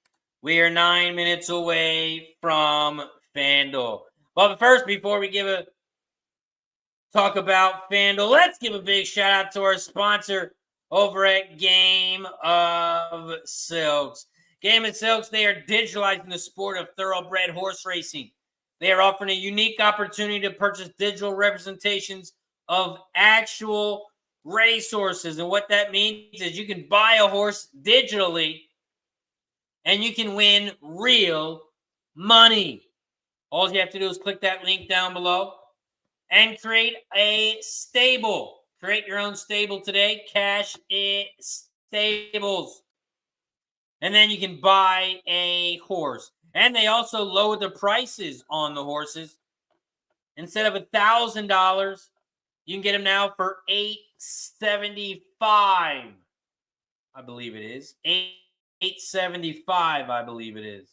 We are 9 minutes away from Fanduel. But first, before we talk about Fanduel, let's give a big shout out to our sponsor over at Game of Silks. Game of Silks, they are digitalizing the sport of thoroughbred horse racing. They are offering a unique opportunity to purchase digital representations of actual racehorses. And what that means is you can buy a horse digitally and you can win real money. All you have to do is click that link down below and create a stable. Create your own stable today. Cash it stables. And then you can buy a horse. And they also lowered the prices on the horses. Instead of $1,000, you can get them now for $875. I believe it is. $875, I believe it is.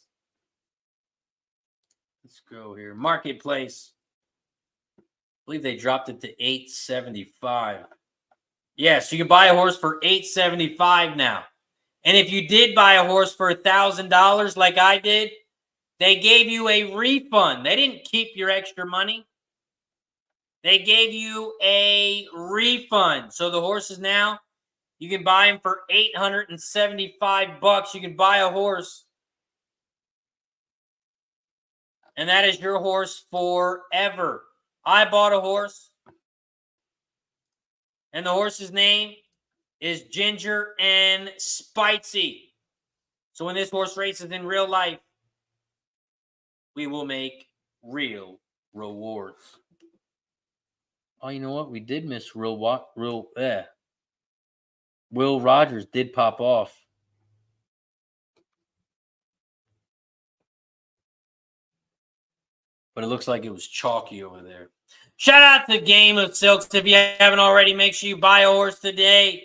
Let's go here. Marketplace. I believe they dropped it to $875. Yes, you can buy a horse for $875 now. And if you did buy a horse for $1,000 like I did, they gave you a refund. They didn't keep your extra money. They gave you a refund. So the horses now, you can buy them for $875. You can buy a horse. And that is your horse forever. I bought a horse. And the horse's name is Ginger and Spicy. So when this horse races in real life, we will make real rewards. Oh, you know what? We did miss Will Rogers did pop off. But it looks like it was chalky over there. Shout out to Game of Silks. If you haven't already, make sure you buy a horse today.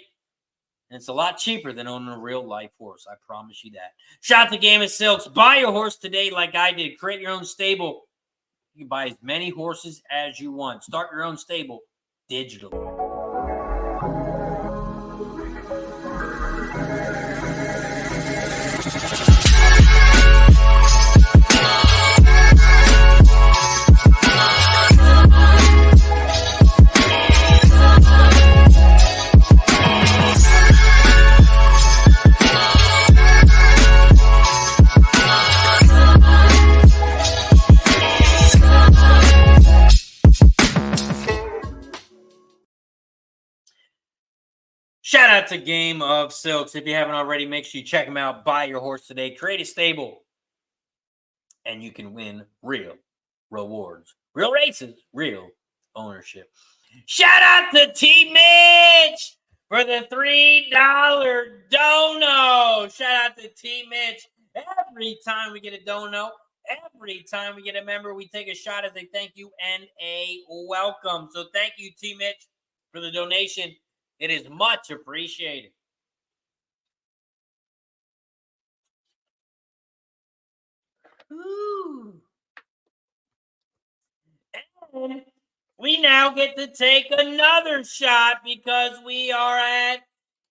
And it's a lot cheaper than owning a real life horse. I promise you that. Shout out to Game of Silks. Buy a horse today like I did. Create your own stable. You can buy as many horses as you want. Start your own stable digitally. Shout out to Game of Silks. If you haven't already, make sure you check them out. Buy your horse today. Create a stable. And you can win real rewards. Real races. Real ownership. Shout out to T. Mitch for the $3 dono. Shout out to T. Mitch. Every time we get a dono, every time we get a member, we take a shot as a thank you and a welcome. So thank you, T. Mitch, for the donation. It is much appreciated. Ooh. And we now get to take another shot because we are at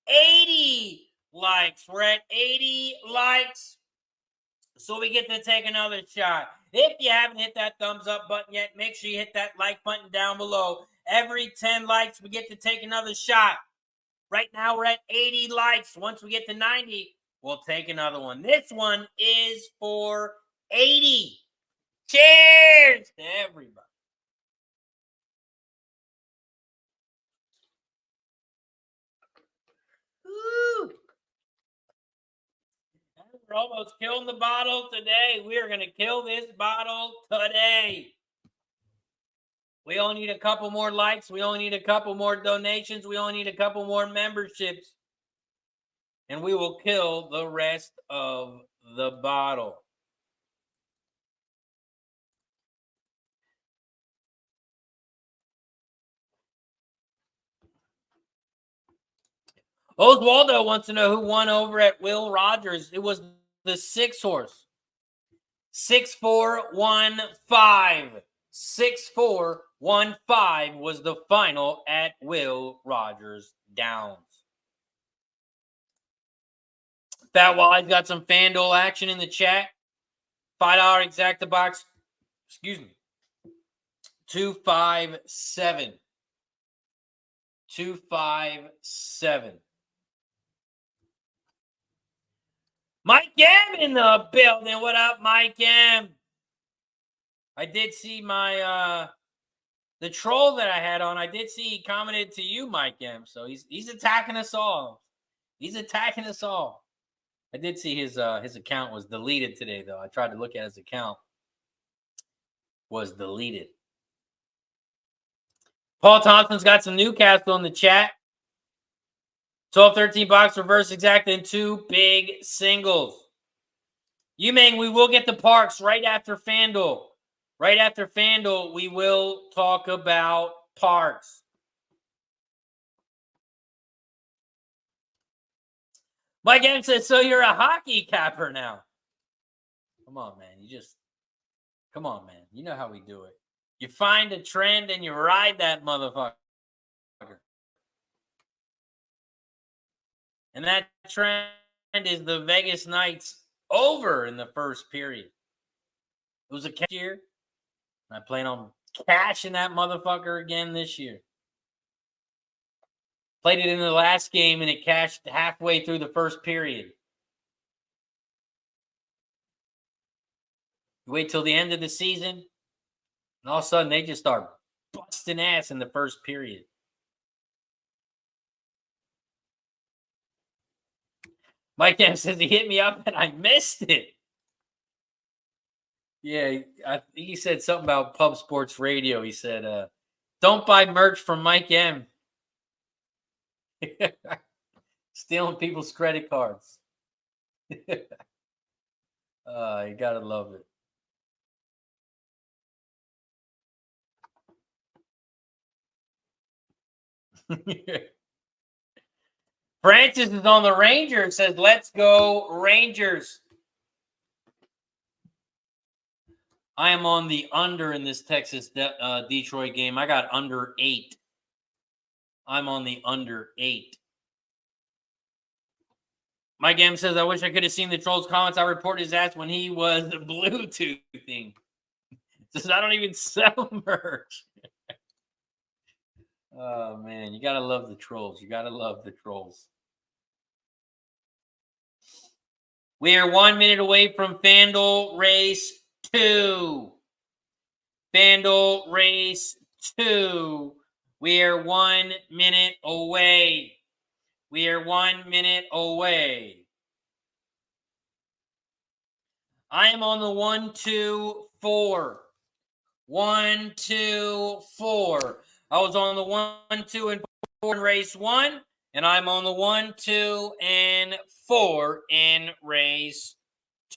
80 likes. We're at 80 likes. So we get to take another shot. If you haven't hit that thumbs up button yet, make sure you hit that like button down below. Every 10 likes, we get to take another shot. Right now, we're at 80 likes. Once we get to 90, we'll take another one. This one is for 80. Cheers to everybody. Woo. We're almost killing the bottle today. We are going to kill this bottle today. We only need a couple more likes. We only need a couple more donations. We only need a couple more memberships. And we will kill the rest of the bottle. Oswaldo wants to know who won over at Will Rogers. It was the 6 horse. 6415. 6415 was the final at Will Rogers Downs. Fat Wally's got some Fanduel action in the chat. $5 exacta box. Excuse me. 257. 257. Mike M in the building. What up, Mike M? I did see my the troll that I had on. I did see he commented to you, Mike M. So he's attacking us all. He's attacking us all. I did see his account was deleted today, though. I tried to look at his account. Was deleted. Paul Thompson's got some Newcastle in the chat. 12-13 box reverse exact and 2 big singles. Yumeng, we will get the Parx right after Fanduel. Right after Fanduel, we will talk about Parx. Mike M says, so you're a hockey capper now. Come on, man. Come on, man. You know how we do it. You find a trend and you ride that motherfucker. And that trend is the Vegas Knights over in the first period. It was a cash year. I plan on cashing that motherfucker again this year. Played it in the last game and it cashed halfway through the first period. You wait till the end of the season, and all of a sudden they just start busting ass in the first period. Mike M says he hit me up and I missed it. Yeah, he said something about Pub Sports Radio. He said, don't buy merch from Mike M. Stealing people's credit cards. You gotta love it. Francis is on the Rangers. Says, let's go Rangers. I am on the under in this Texas Detroit game. I got under 8. I'm on the under 8. Mike M says, I wish I could have seen the troll's comments. I reported his ass when he was Bluetoothing. Says, I don't even sell merch. Oh, man. You got to love the trolls. You got to love the trolls. We are 1 minute away from Fanduel Race 2. Fanduel Race 2. We are 1 minute away. We are 1 minute away. I am on the 1, 2, 4. 1, 2, 4. I was on the 1, 2, and 4 in race 1, and I'm on the 1, 2, and 4 in race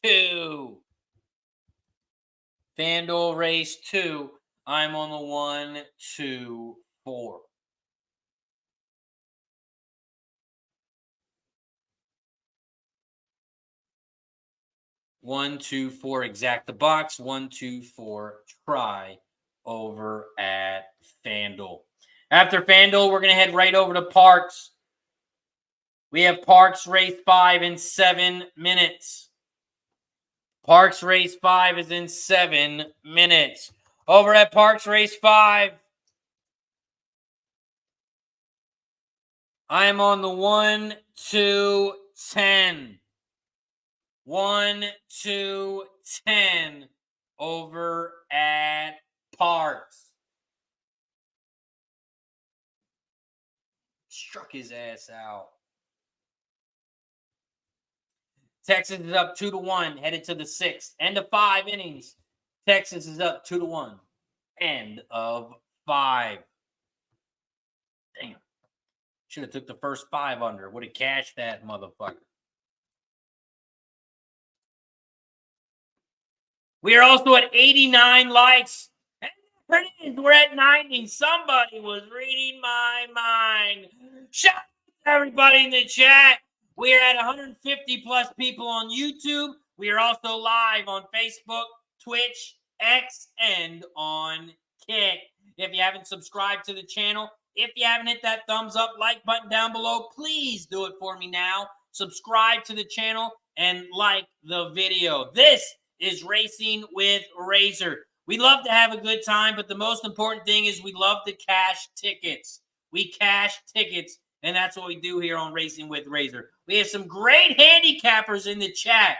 2. Fanduel race 2. I'm on the 1, 2, 4. One, 2, 4, exact the box. 1, 2, 4, try over at Fanduel. After Fanduel, we're going to head right over to Parx. We have Parx race 5 in 7 minutes. Parx race 5 is in 7 minutes. Over at Parx race 5, I am on the 1, 2, 10. 1, 2, 10 over at Parx. Struck his ass out. Texas is up 2-1, headed to the 6th. End of 5 innings. Texas is up 2-1. End of 5. Damn. Should have took the first 5 under. Would have cashed that motherfucker. We are also at 89 likes. We're at 90. Somebody was reading my mind. Shout out to everybody in the chat. We are at 150 plus people on YouTube. We are also live on Facebook, Twitch, X, and on Kick. If you haven't subscribed to the channel, if you haven't hit that thumbs up, like button down below, please do it for me now. Subscribe to the channel and like the video. This is Racing with Razor. We love to have a good time, but the most important thing is we love to cash tickets. We cash tickets, and that's what we do here on Racing with Razor. We have some great handicappers in the chat.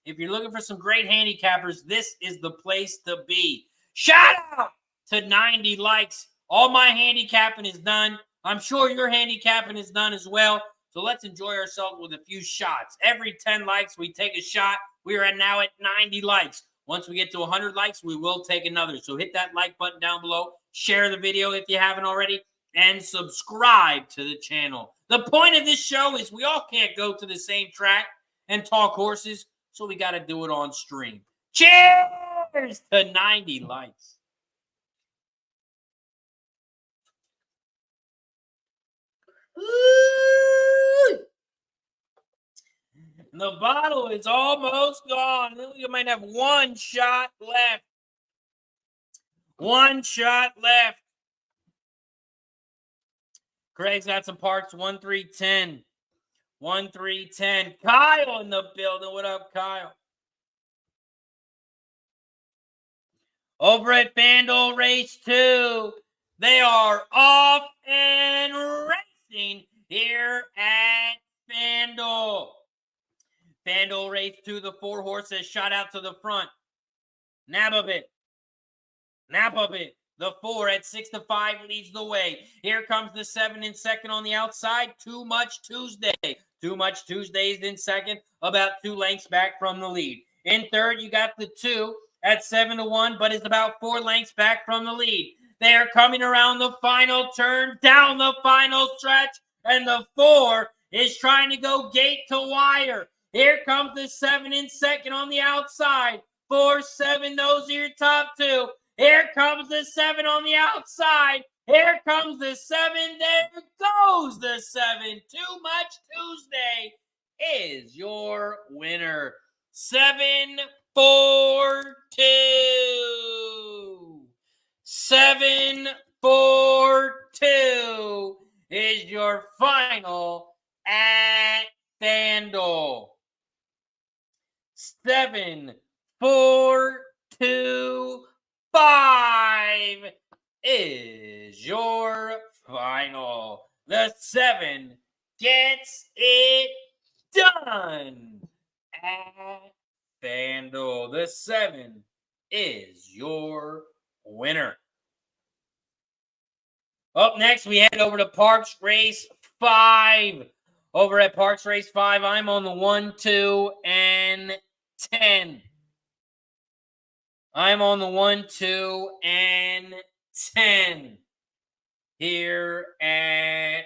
If you're looking for some great handicappers, this is the place to be. Shout out to 90 likes. All my handicapping is done. I'm sure your handicapping is done as well. So let's enjoy ourselves with a few shots. Every 10 likes, we take a shot. We are now at 90 likes. Once we get to 100 likes, we will take another. So hit that like button down below. Share the video if you haven't already. And subscribe to the channel. The point of this show is we all can't go to the same track and talk horses. So we got to do it on stream. Cheers to 90 likes. Ooh. The bottle is almost gone. You might have one shot left. One shot left. Craig's got some Parx 1-3-10. 1-3-10. Kyle in the building. What up, Kyle? Over at Fanduel Race 2, they are off and racing here at Fanduel. Fanduel Race 2, the 4 horses shot out to the front. Nababit. The 4 at 6-5 leads the way. Here comes the 7 in second on the outside. Too Much Tuesday. Too Much Tuesday is in second, about 2 lengths back from the lead. In third, you got the 2 at 7-1, but it's about 4 lengths back from the lead. They are coming around the final turn, down the final stretch, and the 4 is trying to go gate to wire. Here comes the 7 in second on the outside. 4, 7, those are your top 2. Here comes the 7 on the outside. Here comes the 7. There goes the 7. Too Much Tuesday is your winner. 7-4-2. 7-4-2 is your final at Fanduel. 7-4-2-5 is your final. The 7 gets it done at Fanduel. The 7 is your winner. Up next, we head over to Parx Race 5. Over at Parx Race 5, I'm on the 1, 2, and 10. I'm on the 1, 2, and 10 here at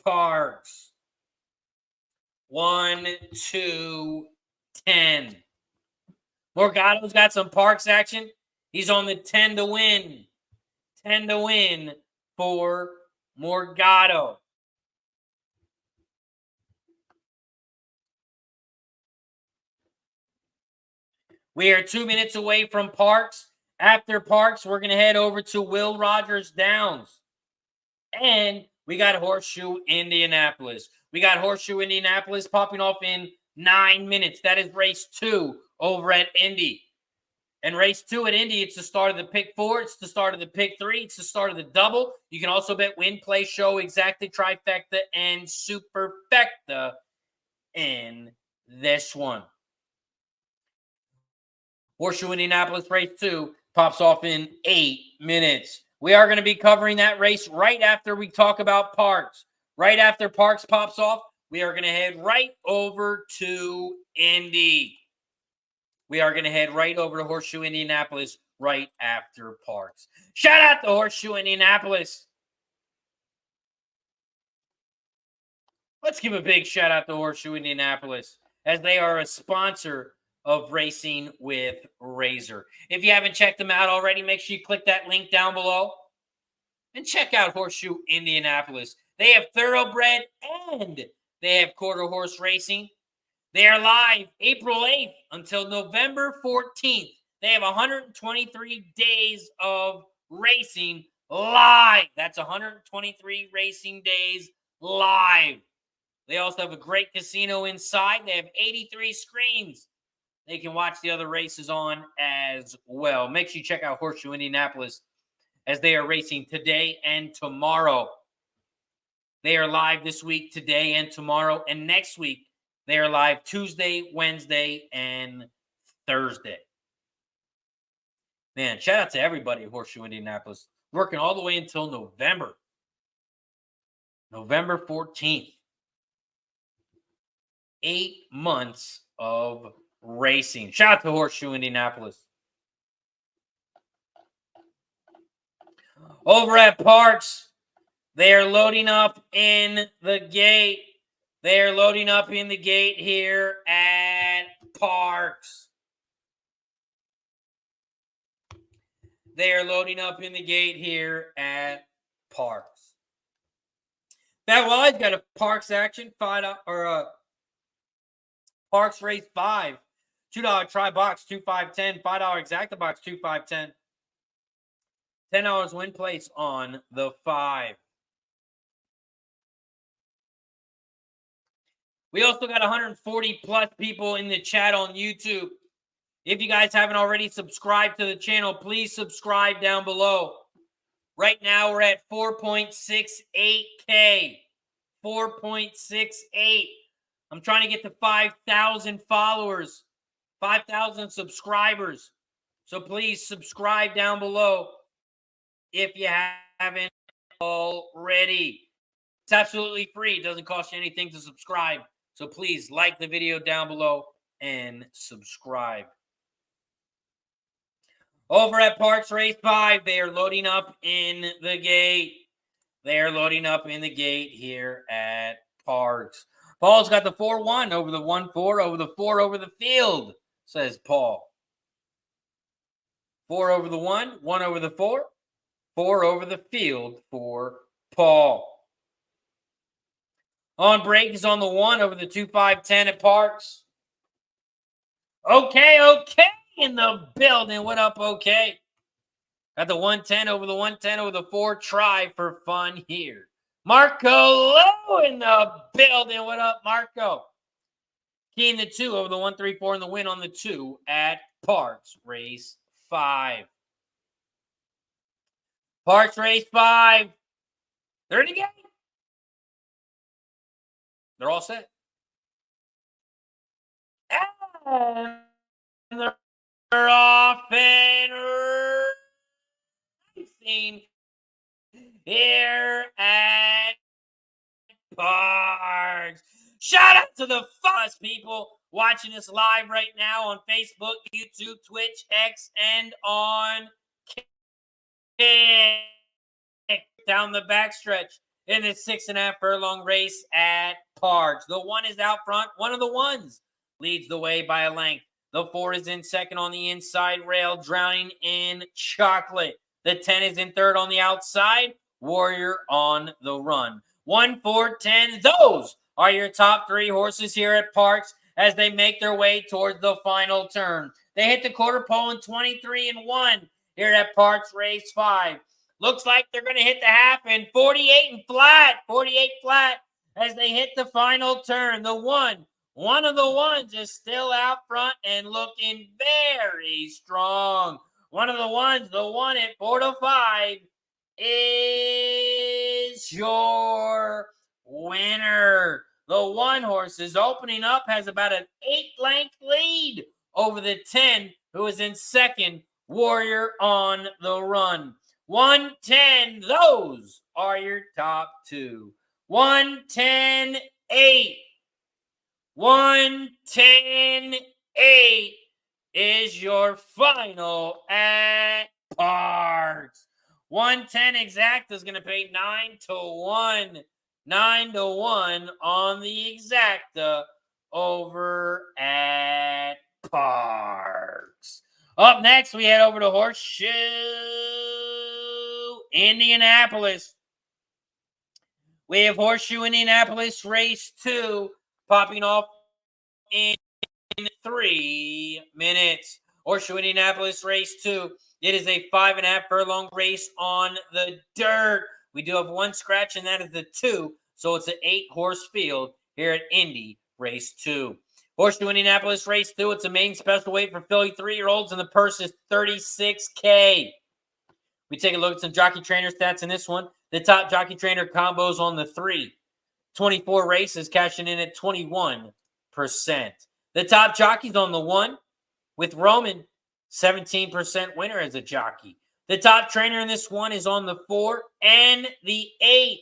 Parx. 1, 2, 10. Morgado's got some Parx action. He's on the 10 to win. 10 to win for Morgado. We are 2 minutes away from Parx. After Parx, we're going to head over to Will Rogers Downs. And we got Horseshoe Indianapolis. We got Horseshoe Indianapolis popping off in 9 minutes. That is race 2 over at Indy. And race 2 at Indy, it's the start of the pick 4. It's the start of the pick 3. It's the start of the double. You can also bet win, play, show, exactly, trifecta, and superfecta in this one. Horseshoe Indianapolis race 2 pops off in 8 minutes. We are going to be covering that race right after we talk about Parx. Right after Parx pops off, we are going to head right over to Indy. We are going to head right over to Horseshoe Indianapolis right after Parx. Shout out to Horseshoe Indianapolis. Let's give a big shout out to Horseshoe Indianapolis as they are a sponsor of Racing with Razor. If you haven't checked them out already, make sure you click that link down below and check out Horseshoe Indianapolis. They have thoroughbred and they have quarter horse racing. They are live April 8th until November 14th. They have 123 days of racing live. That's 123 racing days live. They also have a great casino inside. They have 83 screens they can watch the other races on as well. Make sure you check out Horseshoe Indianapolis as they are racing today and tomorrow. They are live this week, today and tomorrow. And next week, they are live Tuesday, Wednesday, and Thursday. Man, shout out to everybody at Horseshoe Indianapolis. Working all the way until November. November 14th. 8 months of racing. Shout out to Horseshoe Indianapolis. Over at Parx, they are loading up in the gate. They are loading up in the gate here at Parx. They are loading up in the gate here at Parx. That I've got a Parx action, Parx race 5. $2 try box, $2.510. $5 exacta box, $2.510. $10 win place on the 5. We also got 140 plus people in the chat on YouTube. If you guys haven't already subscribed to the channel, please subscribe down below. Right now, we're at 4.68K. 4.68. I'm trying to get to 5,000 followers, 5,000 subscribers. So please subscribe down below if you haven't already. It's absolutely free. It doesn't cost you anything to subscribe. So please like the video down below and subscribe. Over at Parx Race 5, they are loading up in the gate. They are loading up in the gate here at Parx. Paul's got the 4-1 over the 1-4 over the 4 over the field, says Paul. 4 over the 1, 1 over the 4, 4 over the field for Paul. On break is on the 1 over the 2.510 at Parx. Okay in the building. What up, okay? Got the 110 over the 110 over the 4. Try for fun here. Marco Lowe in the building. What up, Marco? Key in the 2 over the 134 and the win on the 2 at Parx Race 5. Parx Race 5. They're in the game. They're all set. And they're off and racing here at Parx. Shout out to the fuss people watching us live right now on Facebook, YouTube, Twitch, X, and on Kick. Down the backstretch in this 6.5 furlong race at Parx. The 1 is out front. One of the ones leads the way by a length. The 4 is in second on the inside rail, drowning in chocolate. The 10 is in third on the outside, Warrior on the run. 1, 4, 10. Those are your top 3 horses here at Parx as they make their way towards the final turn. They hit the quarter pole in 23-1 here at Parx Race 5. Looks like they're going to hit the half in 48 flat as they hit the final turn. The one of the ones is still out front and looking very strong. One of the ones, the one at 4 to 5, is your winner. The 1 horse is opening up, has about an 8-length lead over the 10, who is in second, Warrior on the run. 110, those are your top 2. 110, 8. 110, 8 is your final at Parx. 110 exact is going to pay 9-1. 9-1 on the exacta over at Parx. Up next, we head over to Horseshoe Indianapolis. We have Horseshoe Indianapolis Race 2 popping off in 3 minutes. Horseshoe Indianapolis Race 2. It is a 5.5 furlong race on the dirt. We do have 1 scratch, and that is the 2. So it's an 8-horse field here at Indy Race 2. Horseshoe Indianapolis Race 2. It's a main special weight for filly 3-year-olds, and the purse is $36K. We take a look at some jockey trainer stats in this one. The top jockey trainer combos on the 3. 24 races, cashing in at 21%. The top jockeys on the 1, with Roman, 17% winner as a jockey. The top trainer in this one is on the 4 and the 8.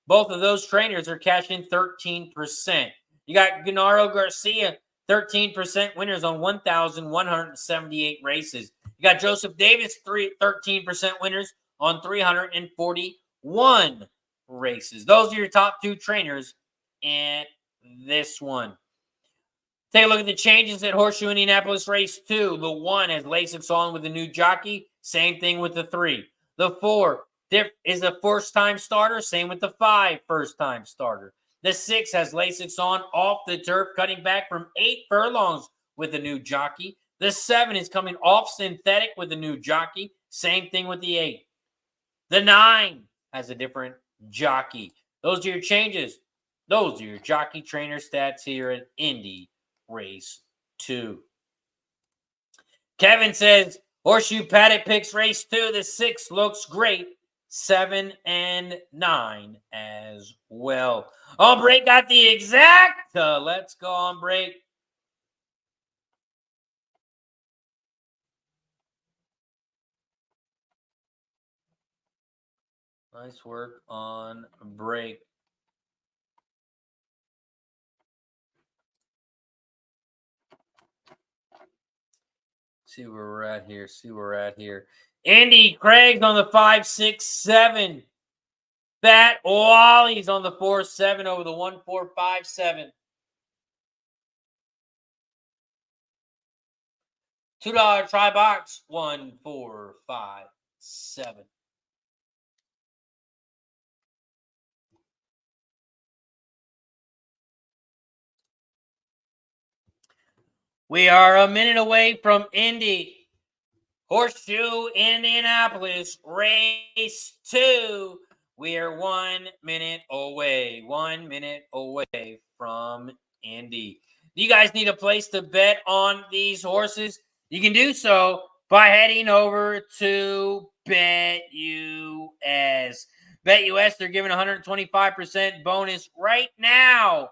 Both of those trainers are cashing 13%. You got Gennaro Garcia, 13% winners on 1,178 races. You got Joseph Davis, 13% winners on 341 races. Those are your top 2 trainers in this one. Take a look at the changes at Horseshoe Indianapolis Race 2. The 1 has Lasix on with the new jockey. Same thing with the 3. The 4 is a first-time starter. Same with the 5, first-time starter. The 6 has Lasix on off the turf, cutting back from 8 furlongs with the new jockey. The 7 is coming off synthetic with the new jockey. Same thing with the 8. The 9 has a different jockey. Those are your changes. Those are your jockey trainer stats here at Indy Race 2. Kevin says, Horseshoe Paddock picks Race 2. The 6 looks great. 7 and 9 as well. On break, got the exact. Let's go on break. Nice work on break. See where we're at here. Andy Craig's on the 5, 6, 7. Fat Wally's on the 4, 7 over the 1, 4, 5, 7. $2 try box, 1, 4, 5, 7. We are a minute away from Indy. Horseshoe Indianapolis Race 2. We are 1 minute away. 1 minute away from Indy. Do you guys need a place to bet on these horses? You can do so by heading over to BetUS. BetUS, they're giving 125% bonus right now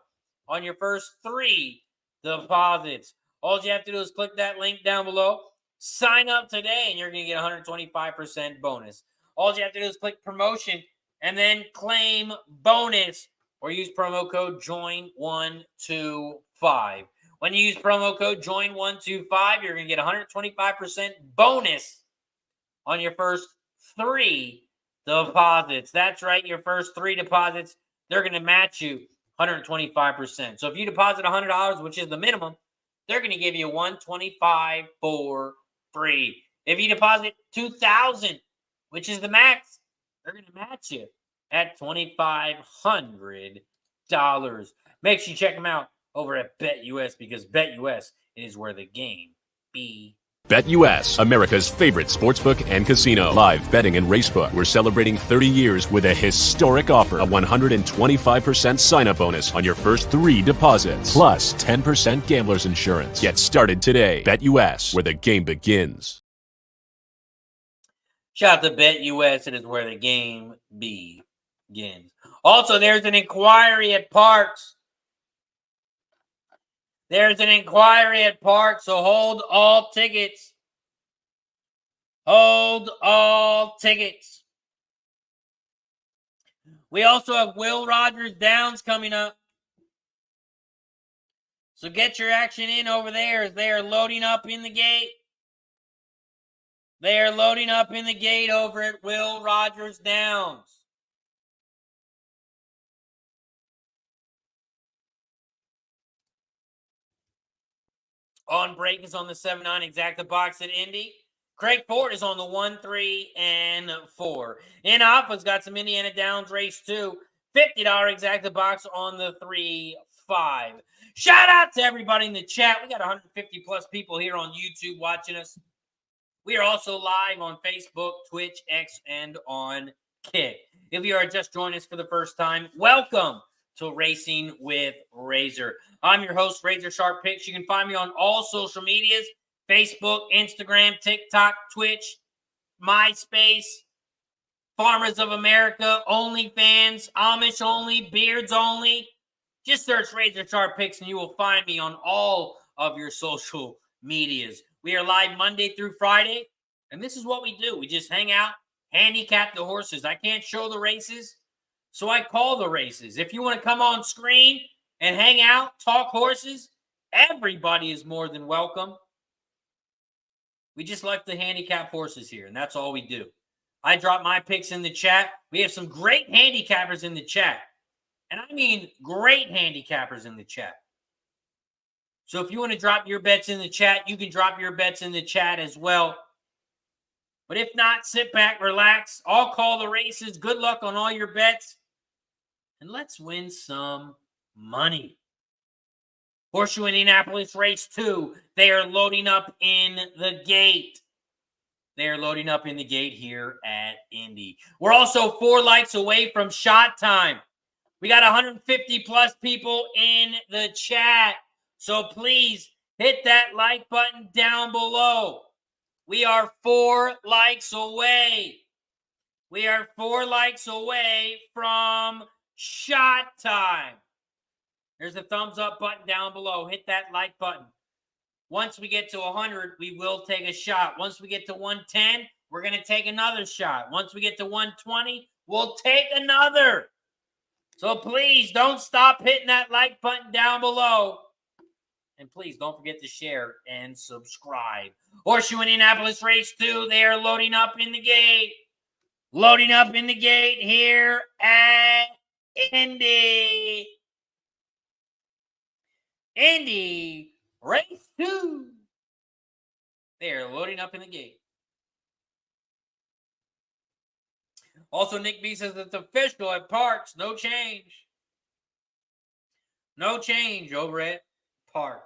on your first 3 deposits. All you have to do is click that link down below. Sign up today, and you're going to get 125% bonus. All you have to do is click promotion and then claim bonus or use promo code JOIN125. When you use promo code JOIN125, you're going to get 125% bonus on your first 3 deposits. That's right, your first 3 deposits, they're going to match you 125%. So if you deposit $100, which is the minimum, they're going to give you $125 for free. If you deposit $2,000, which is the max, they're going to match you at $2,500. Make sure you check them out over at BetUS, because BetUS is where the game begins. BetUS, America's favorite sportsbook and casino. Live betting and racebook. We're celebrating 30 years with a historic offer. A 125% sign-up bonus on your first 3 deposits. Plus 10% gambler's insurance. Get started today. BetUS, where the game begins. Shout out to BetUS. It is where the game begins. Also, there's an inquiry at Parx. There's an inquiry at Parx, so hold all tickets. Hold all tickets. We also have Will Rogers Downs coming up. So get your action in over there as they are loading up in the gate. They are loading up in the gate over at Will Rogers Downs. On break is on the 7-9 exacta box at Indy. Craig Ford is on the 1, 3, and 4. In Alpha's got some Indiana Downs race 2. $50 exacta box on the 3, 5. Shout out to everybody in the chat. We got 150 plus people here on YouTube watching us. We are also live on Facebook, Twitch, X, and on Kick. If you are just joining us for the first time, welcome to Racing with Razor. I'm your host, RazorSharpPicks. You can find me on all social medias, Facebook, Instagram, TikTok, Twitch, MySpace, Farmers of America, OnlyFans, Amish only, Beards only. Just search RazorSharpPicks and you will find me on all of your social medias. We are live Monday through Friday, and this is what we do. We just hang out, handicap the horses. I can't show the races, so I call the races. If you want to come on screen and hang out, talk horses, everybody is more than welcome. We just like to handicap horses here, and that's all we do. I drop my picks in the chat. We have some great handicappers in the chat, and I mean great handicappers in the chat. So if you want to drop your bets in the chat, you can drop your bets in the chat as well. But if not, sit back, relax. I'll call the races. Good luck on all your bets. And let's win some money. Horseshoe Indianapolis race 2. They are loading up in the gate. They are loading up in the gate here at Indy. We're also 4 likes away from shot time. We got 150 plus people in the chat. So please hit that like button down below. We are 4 likes away. We are 4 likes away from shot time. There's a thumbs up button down below. Hit that like button. Once we get to 100, we will take a shot. Once we get to 110, we're going to take another shot. Once we get to 120, we'll take another. So please don't stop hitting that like button down below. And please don't forget to share and subscribe. Horseshoe Indianapolis race 2. They are loading up in the gate. Loading up in the gate here at Indy. Indy race 2. They are loading up in the gate. Also, Nick B says it's official at Parx. No change. No change over at Parx.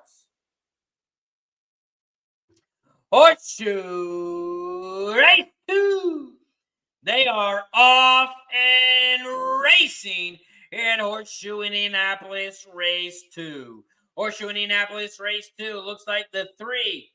Horseshoe race 2. They are off and racing here at Horseshoe Indianapolis race 2. Horseshoe Indianapolis race 2 looks like the 3,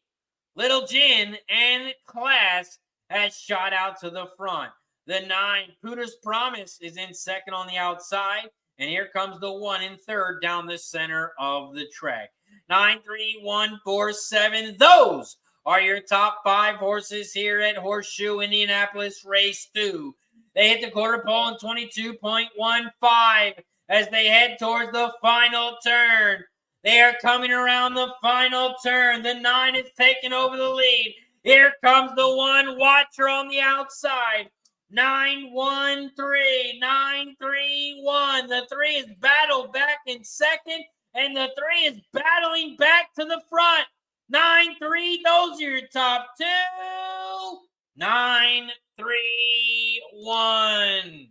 Little Gin and Class, has shot out to the front. The 9, Pooter's Promise, is in second on the outside. And here comes the 1 in third down the center of the track. 9, 3, 1, 4, 7. Those are your top 5 horses here at Horseshoe Indianapolis race 2. They hit the quarter pole in 22.15 as they head towards the final turn. They are coming around the final turn. The 9 is taking over the lead. Here comes the 1, Watcher on the outside. 9, 1, 3, 9, 3, 1. The 3 is battled back in second, And the 3 is battling back to the front. 9-3, those are your top 2. 9-3-1.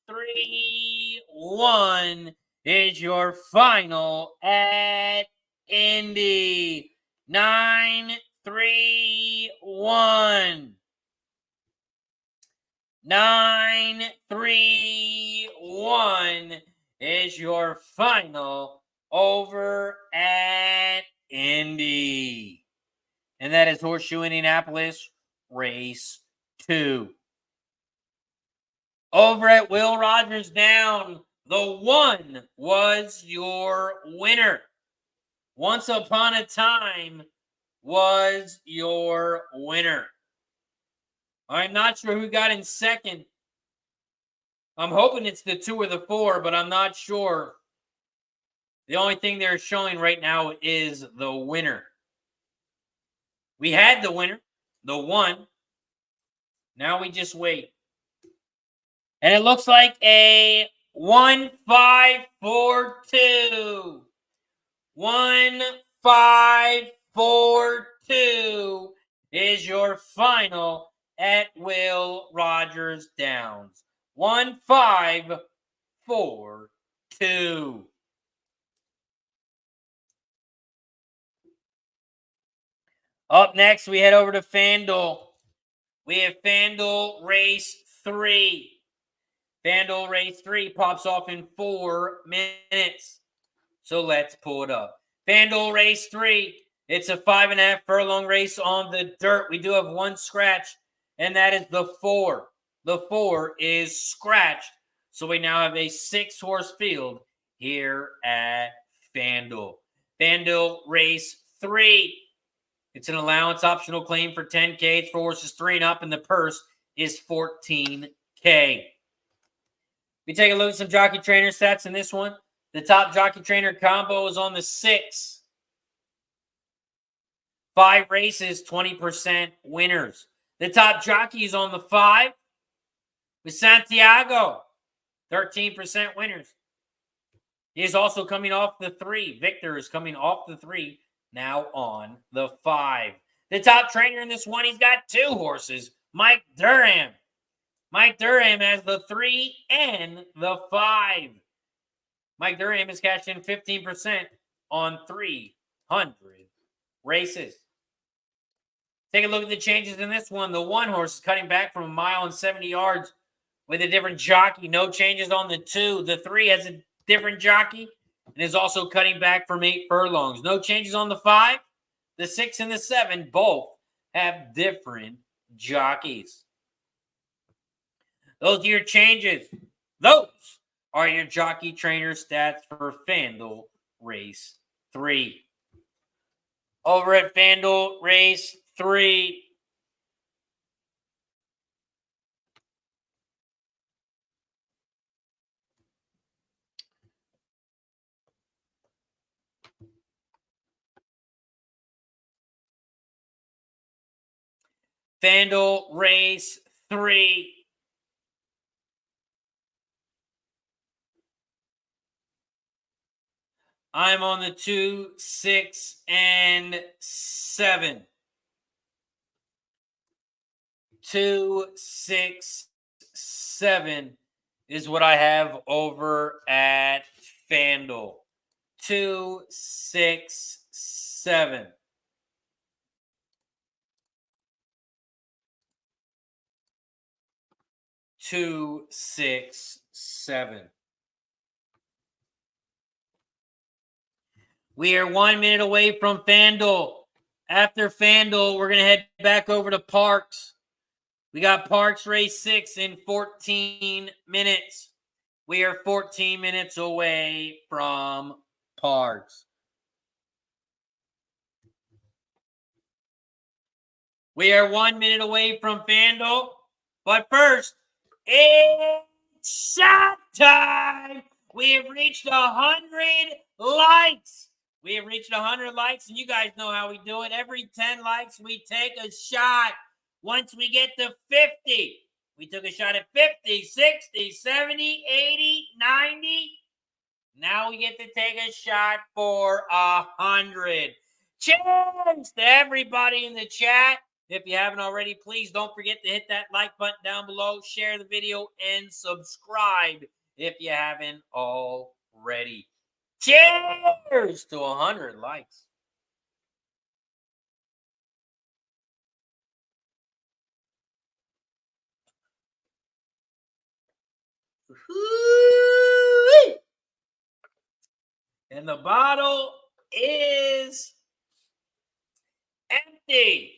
9-3-1 is your final at Indy. 9-3-1. 9-3-1 is your final over at Indy. And that is Horseshoe Indianapolis Race 2. Over at Will Rogers Down, the 1 was your winner. Once Upon a Time was your winner. I'm not sure who got in second. I'm hoping it's the 2 or the 4, but I'm not sure. The only thing they're showing right now is the winner. We had the winner, the 1. Now we just wait. And it looks like a 1-5-4-2. 1-5-4-2 is your final at Will Rogers Downs. 1-5-4-2. Up next, we head over to Fanduel. We have Fanduel Race 3. Fanduel Race 3 pops off in 4 minutes. So let's pull it up. Fanduel Race 3. It's a 5.5 furlong race on the dirt. We do have 1 scratch, and that is the 4. The 4 is scratched. So we now have a 6-horse field here at Fanduel. Fanduel Race 3. It's an allowance optional claim for $10K. It's for horses 3 and up, and the purse is $14K. We take a look at some jockey trainer stats in this one. The top jockey trainer combo is on the 6. 5 races, 20% winners. The top jockey is on the 5 with Santiago, 13% winners. He is also coming off the 3. Victor is coming off the 3, now on the 5. The top trainer in this one, he's got 2 horses. Mike Durham. Mike Durham has the 3 and the 5. Mike Durham has cashed in 15% on 300 races. Take a look at the changes in this one. The 1 horse is cutting back from 1 mile and 70 yards with a different jockey. No changes on the 2. The 3 has a different jockey and is also cutting back from 8 furlongs. No changes on the 5. The 6 and the 7 both have different jockeys. Those are your changes. Those are your jockey trainer stats for Fanduel Race 3. Over at Fanduel Race 3. Fanduel Race 3. I'm on the 2, 6, and 7. 2, 6, 7 is what I have over at Fanduel. 2, 6, 7. Two, 6, 7. We are 1 minute away from Fanduel. After Fanduel, we're going to head back over to Parx. We got Parx Race 6 in 14 minutes. We are 14 minutes away from Parx. We are 1 minute away from Fanduel. But first, it's shot time! We have reached 100 likes. We have reached 100 likes, and you guys know how we do it. Every 10 likes, we take a shot. Once we get to 50, we took a shot at 50, 60, 70, 80, 90. Now we get to take a shot for 100. Cheers to everybody in the chat. If you haven't already, please don't forget to hit that like button down below, share the video, and subscribe if you haven't already. Cheers to 100 likes. Woo-wee. And the bottle is empty.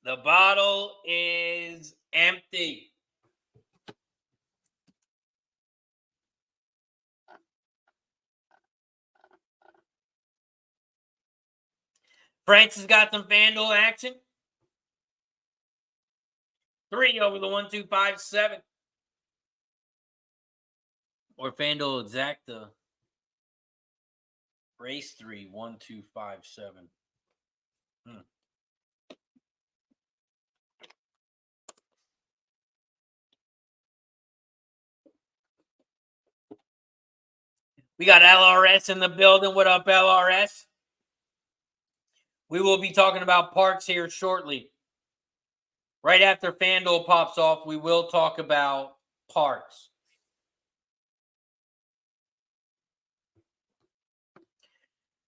The bottle is empty. Francis got some Fanduel action. 3 over the 1257. Or Fanduel Exacta. Race 3, 1257. We got LRS in the building. What up, LRS? We will be talking about Parx here shortly. Right after Fanduel pops off, we will talk about Parx.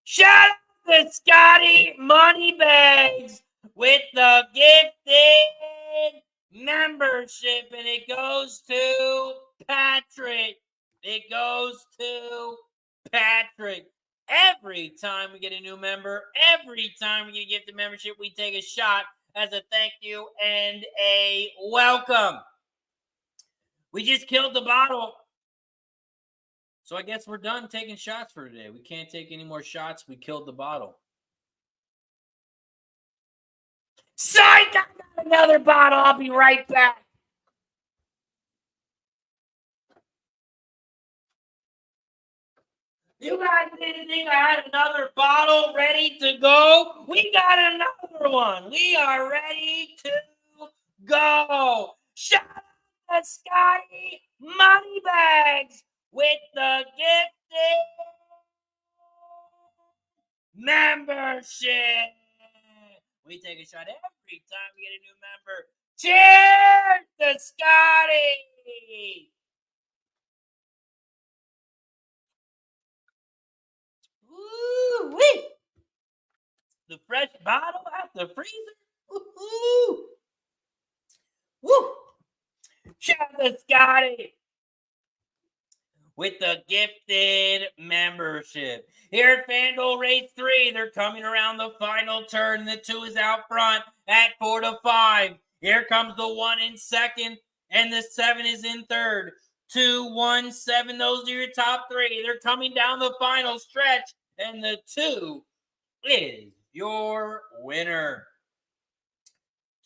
Shout out to Scotty Moneybags with the gifted membership, and it goes to Patrick. It goes to Patrick. Every time we get a new member, every time we get a gifted membership, we take a shot as a thank you and a welcome. We just killed the bottle. So I guess we're done taking shots for today. We can't take any more shots. We killed the bottle. Psych! I got another bottle. I'll be right back. You guys didn't think I had another bottle ready to go? We got another one. We are ready to go. Shout out to Scotty Moneybags with the gifted membership. We take a shot every time we get a new member. Cheers to Scotty. Woo-wee. The fresh bottle out the freezer. Woo-hoo. Woo. Shout out to Scotty with the gifted membership. Here at Fanduel Race 3, they're coming around the final turn. The 2 is out front at 4 to 5. Here comes the 1 in second, and the 7 is in third. 2, 1, 7, those are your top 3. They're coming down the final stretch, and the 2 is your winner.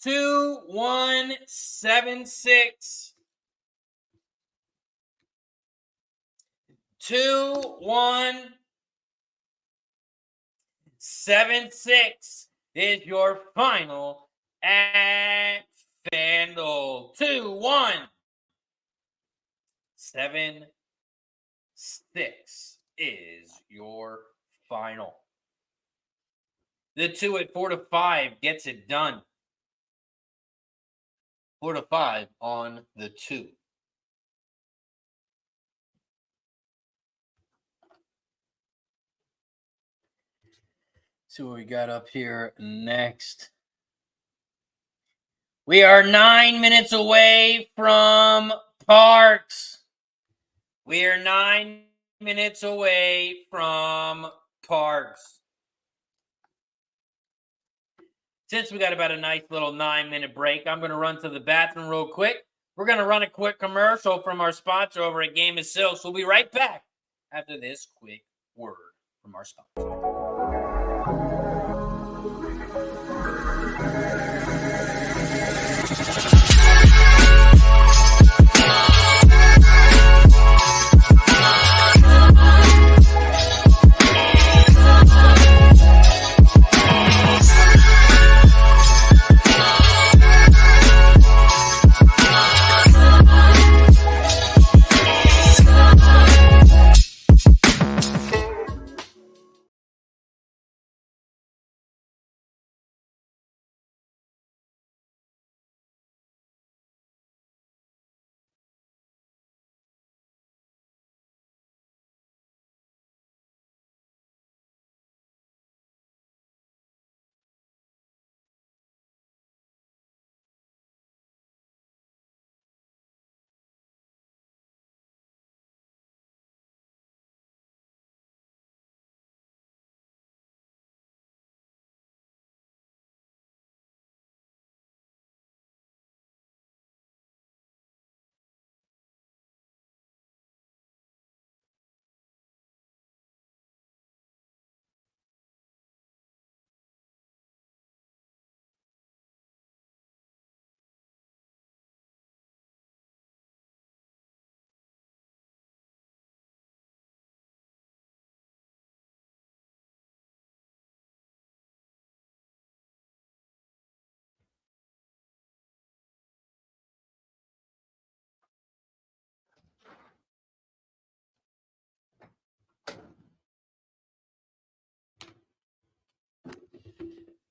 2, 1, 7, 6. 2, 1, 7, 6 is your final at Fanduel. 2, 1, 7, 6 is your final. The 2 at 4 to 5 gets it done. 4 to 5 on the 2. See what we got up here next. We are 9 minutes away from Parx. We are 9 minutes away from Parx. Since we got about a nice little 9-minute break, I'm going to run to the bathroom real quick. We're going to run a quick commercial from our sponsor over at Game of Silks. We'll be right back after this quick word from our sponsor.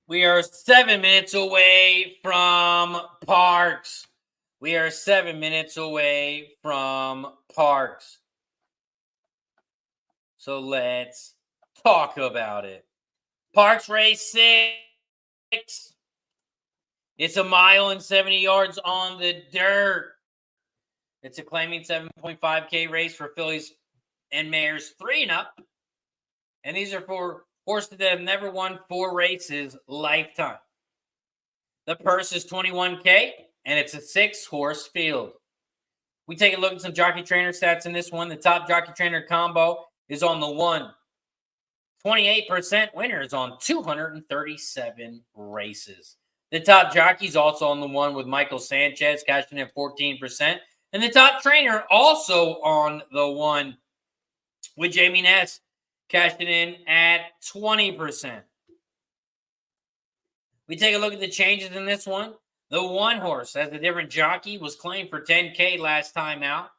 We are 7 minutes away from Parx. We are 7 minutes away from Parx. So let's talk about it. Parx Race 6. It's a mile and 70 yards on the dirt. It's a claiming 7.5K race for fillies and mares 3 and up. And these are for horses that have never won 4 races lifetime. The purse is $21K, and it's a 6-horse field. We take a look at some jockey trainer stats in this one. The top jockey trainer combo is on the 1. 28% winners on 237 races. The top jockey is also on the 1 with Michael Sanchez, cashing in 14%. And the top trainer also on the 1 with Jamie Ness, cashing in at 20%. We take a look at the changes in this one. The 1 horse has a different jockey, was claimed for $10K last time out.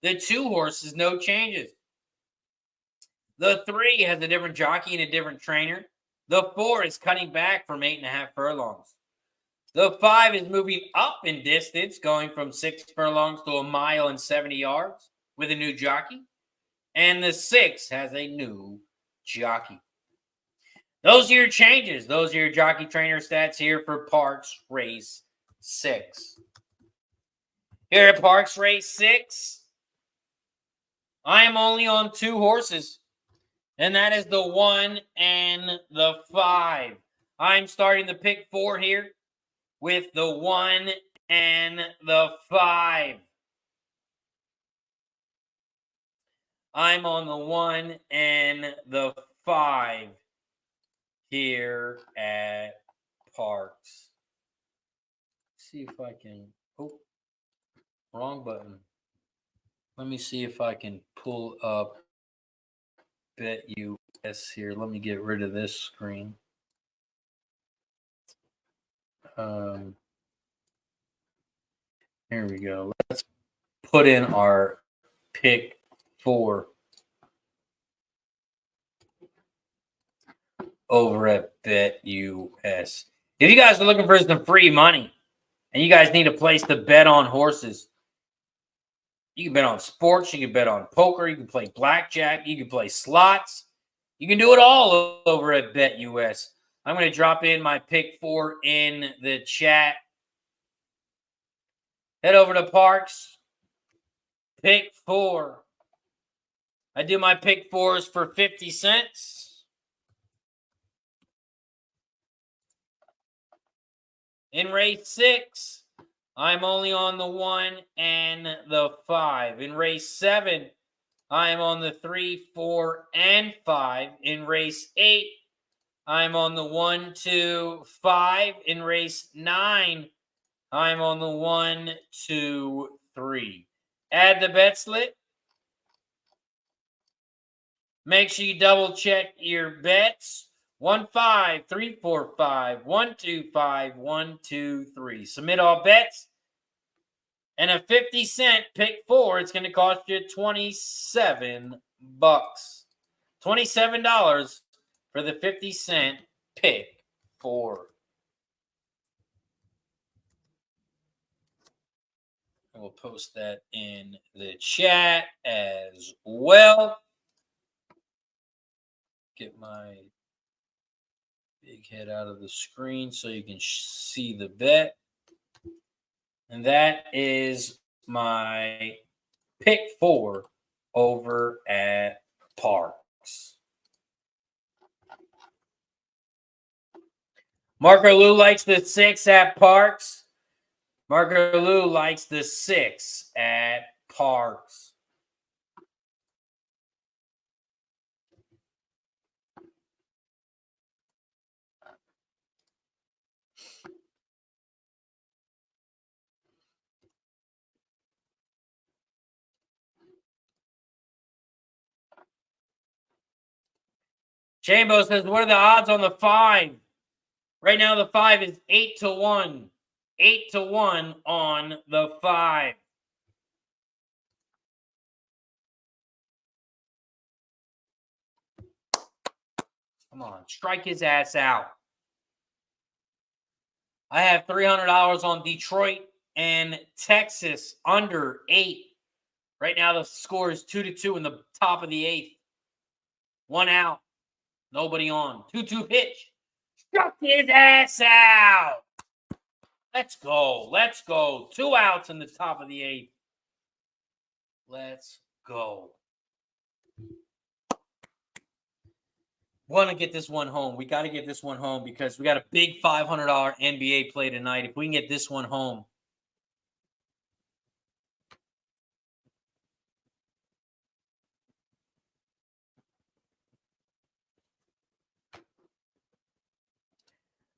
The 2 horses, no changes. The 3 has a different jockey and a different trainer. The 4 is cutting back from 8.5 furlongs. The 5 is moving up in distance, going from 6 furlongs to 1 mile and 70 yards with a new jockey. And the 6 has a new jockey. Those are your changes. Those are your jockey trainer stats here for Parx Race 6. Here at Parx Race 6, I am only on 2 horses, and that is the 1 and the 5. I'm starting the pick 4 here with the 1 and the 5. I'm on the 1 and the 5 here at Parx. See if I can. Oh, wrong button. Let me see if I can pull up BetUS here. Let me get rid of this screen. Here we go. Let's put in our pick 4 over at BetUS. If you guys are looking for some free money and you guys need a place to bet on horses, you can bet on sports, you can bet on poker, you can play blackjack, you can play slots. You can do it all over at BetUS. I'm going to drop in my pick 4 in the chat. Head over to Parx. Pick 4. I do my pick 4s for 50 cents. In race 6, I'm only on the 1 and the 5. In race 7, I'm on the 3, 4, and 5. In race 8, I'm on the 1, 2, 5. In race 9, I'm on the 1, 2, 3. Add the bet slip. Make sure you double check your bets. 1, 5, 3, 4, 5, 1, 2, 5, 1, 2, 3. Submit all bets. And a 50-cent pick 4, it's going to cost you $27. $27 for the 50-cent pick 4. I will post that in the chat as well. Get my big head out of the screen so you can see the bet. And that is my pick 4 over at Parx. Marco Lou likes the 6 at Parx. Marco Lou likes the 6 at Parx. Chambo says, what are the odds on the 5? Right now, the 5 is 8-1. 8-1 on the 5. Come on, strike his ass out. I have $300 on Detroit and Texas under 8. Right now, the score is 2-2 in the top of the 8th. 1 out. Nobody on. 2-2 pitch. Struck his ass out. Let's go. Let's go. 2 outs in the top of the 8th. Let's go. Want to get this one home. We got to get this one home because we got a big $500 NBA play tonight. If we can get this one home.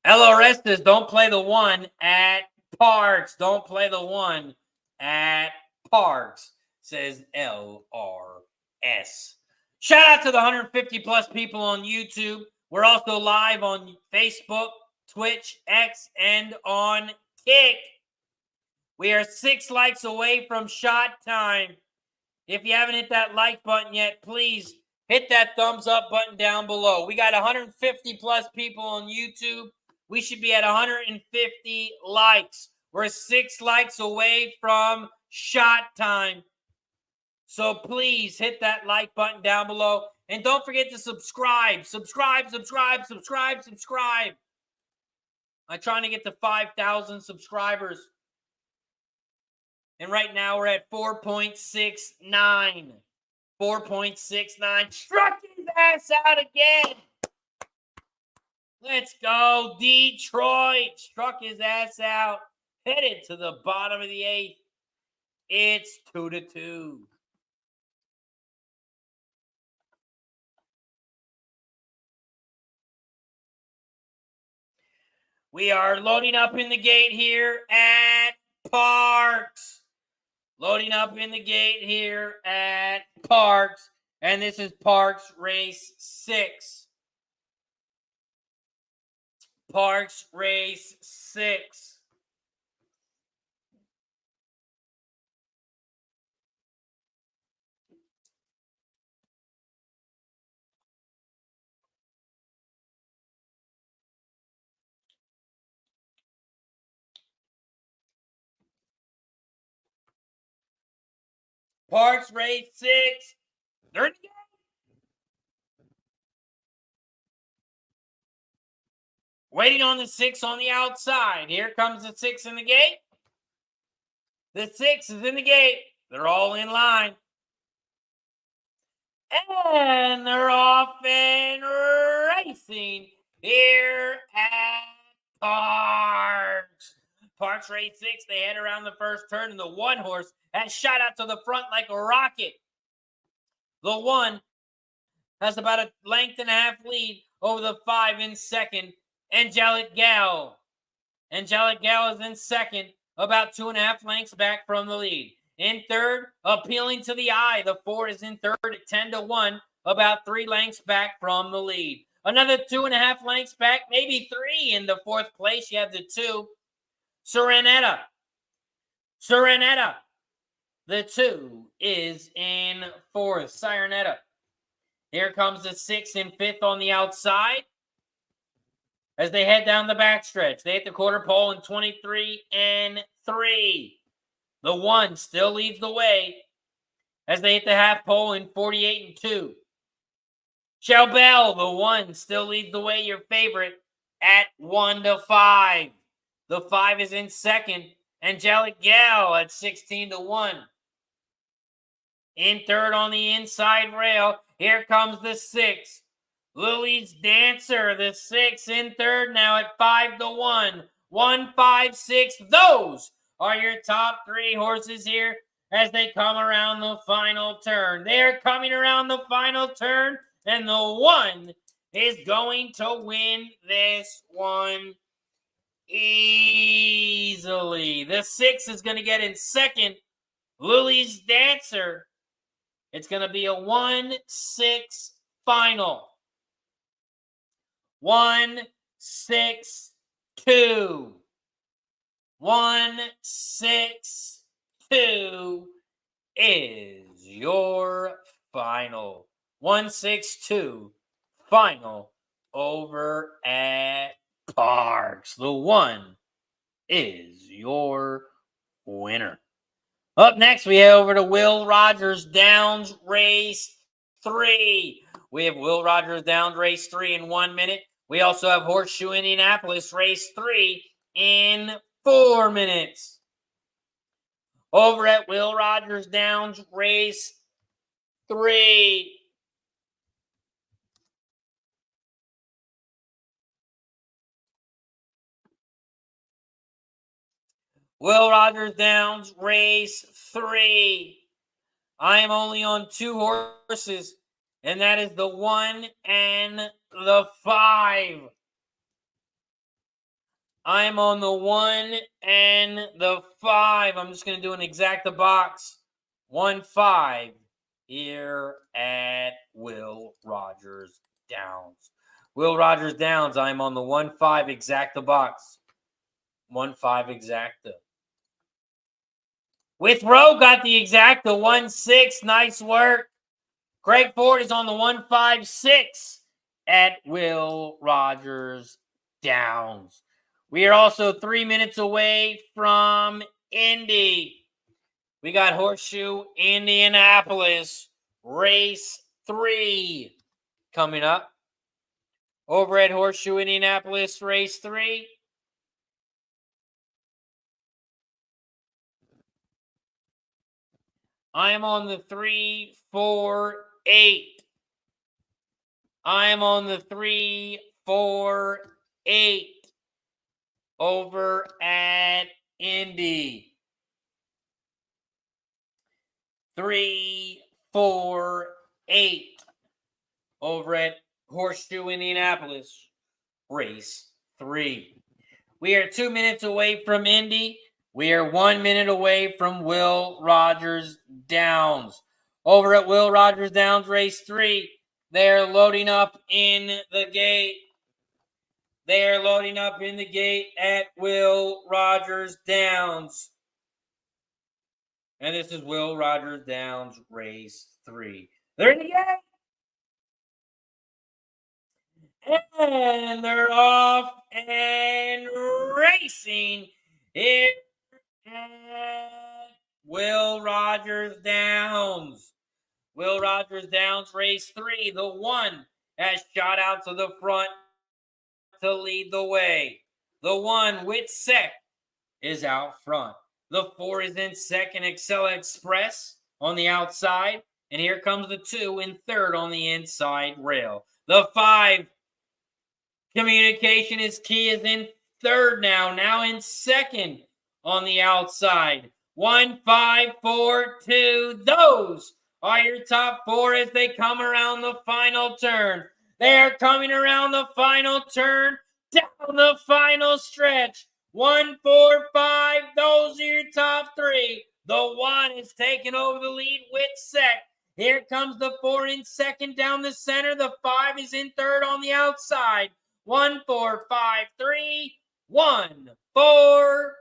LRS says, don't play the 1 at Parx. Don't play the 1 at Parx, says LRS. Shout out to the 150 plus people on YouTube. We're also live on Facebook, Twitch, X, and on Kick. We are 6 likes away from shot time. If you haven't hit that like button yet, please hit that thumbs up button down below. We got 150 plus people on YouTube. We should be at 150 likes. We're 6 likes away from shot time. So please hit that like button down below. And don't forget to subscribe. Subscribe. I'm trying to get to 5,000 subscribers. And right now we're at 4.69. 4.69. Struck his ass out again. Let's go, Detroit. Struck his ass out. Headed to the bottom of the 8th. It's 2-2. We are loading up in the gate here at Parx. Loading up in the gate here at Parx. And this is Parx Race 6. Parx Race 6. Parx Race 6. They're in the game. Waiting on the 6 on the outside. Here comes the 6 in the gate. The 6 is in the gate. They're all in line. And they're off and racing here at Parx. Parx Race 6, they head around the first turn, and the 1 horse has shot out to the front like a rocket. The 1 has about a length and a half lead over the 5 in second. Angelic Gal. Angelic Gal is in second, about 2.5 lengths back from the lead. In third, Appealing to the Eye. The 4 is in third at 10-1, about 3 lengths back from the lead. Another 2.5 lengths back, maybe 3 in the 4th place. You have the 2. Serenetta. The 2 is in 4th. Serenetta. Here comes the 6 in 5th on the outside. As they head down the backstretch, they hit the quarter pole in 23 and 3. The 1 still leads the way as they hit the half pole in 48 and 2. Bell, the 1 still leads the way, your favorite, at 1-5. The 5 is in second. Angelic Gal at 16-1. In third on the inside rail, here comes the 6. Lily's Dancer, the 6 in third now at 5-1. 1, 5, 6. Those are your top 3 horses here as they come around the final turn. They're coming around the final turn, and the 1 is going to win this one easily. The 6 is going to get in second. Lily's Dancer. It's going to be a 1-6 final. 1-6-2. 1-6-2 is your final. 1-6-2 final over at Parx. The 1 is your winner. Up next, we head over to Will Rogers Downs Race 3. We have Will Rogers Downs Race 3 in 1 minute. We also have Horseshoe Indianapolis Race 3 in 4 minutes. Over at Will Rogers Downs Race 3. Will Rogers Downs Race 3. I am only on 2 horses, and that is the 1 and the 5. I am on the 1 and the 5. I'm just going to do an exacta box. 1-5 here at Will Rogers Downs. Will Rogers Downs, I'm on the 1-5 exacta box. 1-5 exacta. With Rowe got the exacta 1-6. Nice work. Craig Ford is on the 1-5-6 at Will Rogers Downs. We are also 3 minutes away from Indy. We got Horseshoe Indianapolis Race 3 coming up. Over at Horseshoe Indianapolis Race 3. I am on the 3-4-8. I am on the 3-4-8 over at Indy. 3-4-8 over at Horseshoe Indianapolis Race 3. We are 2 minutes away from Indy. We are 1 minute away from Will Rogers Downs. Over at Will Rogers Downs Race 3, they are loading up in the gate. They are loading up in the gate at Will Rogers Downs. And this is Will Rogers Downs Race 3. They're in the gate. And they're off and racing here at Will Rogers Downs. Will Rogers Downs Race 3. The 1 has shot out to the front to lead the way. The 1 with Sec is out front. The 4 is in second, Excella Express on the outside. And here comes the 2 in third on the inside rail. The 5, Communication is Key, is in third now in second on the outside. 1, 5, 4, 2. Those are your top 4 as they come around the final turn. They are coming around the final turn, down the final stretch. 1, 4, 5. Those are your top 3. The 1 is taking over the lead with Sec. Here comes the 4 in second down the center. The 5 is in third on the outside. 1, 4, 5, 3. 1, 4.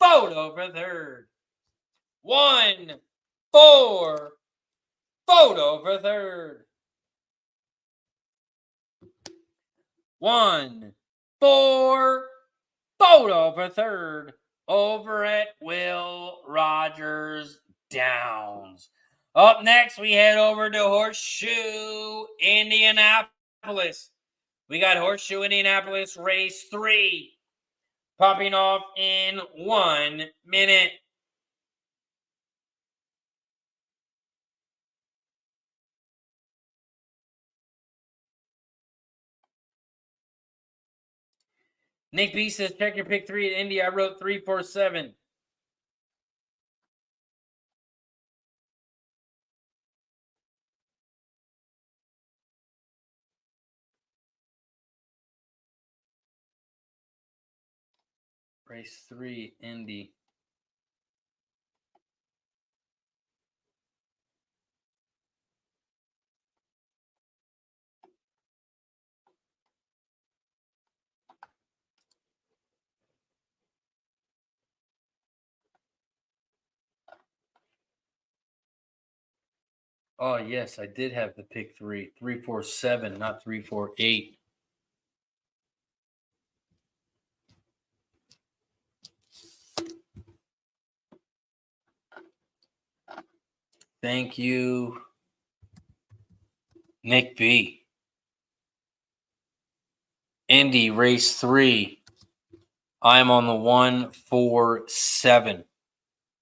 Photo for third. 1, 4. Photo for third. 1, 4. Photo for third over at Will Rogers Downs. Up next, we head over to Horseshoe Indianapolis. We got Horseshoe Indianapolis Race 3 popping off in 1 minute. Nick B says, check your pick 3 at Indy. I wrote 3-4-7. Race 3, Indy. Oh, yes, I did have the pick 3. 3-4-7, not 3-4-8. Thank you, Nick B. Indy race 3. I'm on the 147.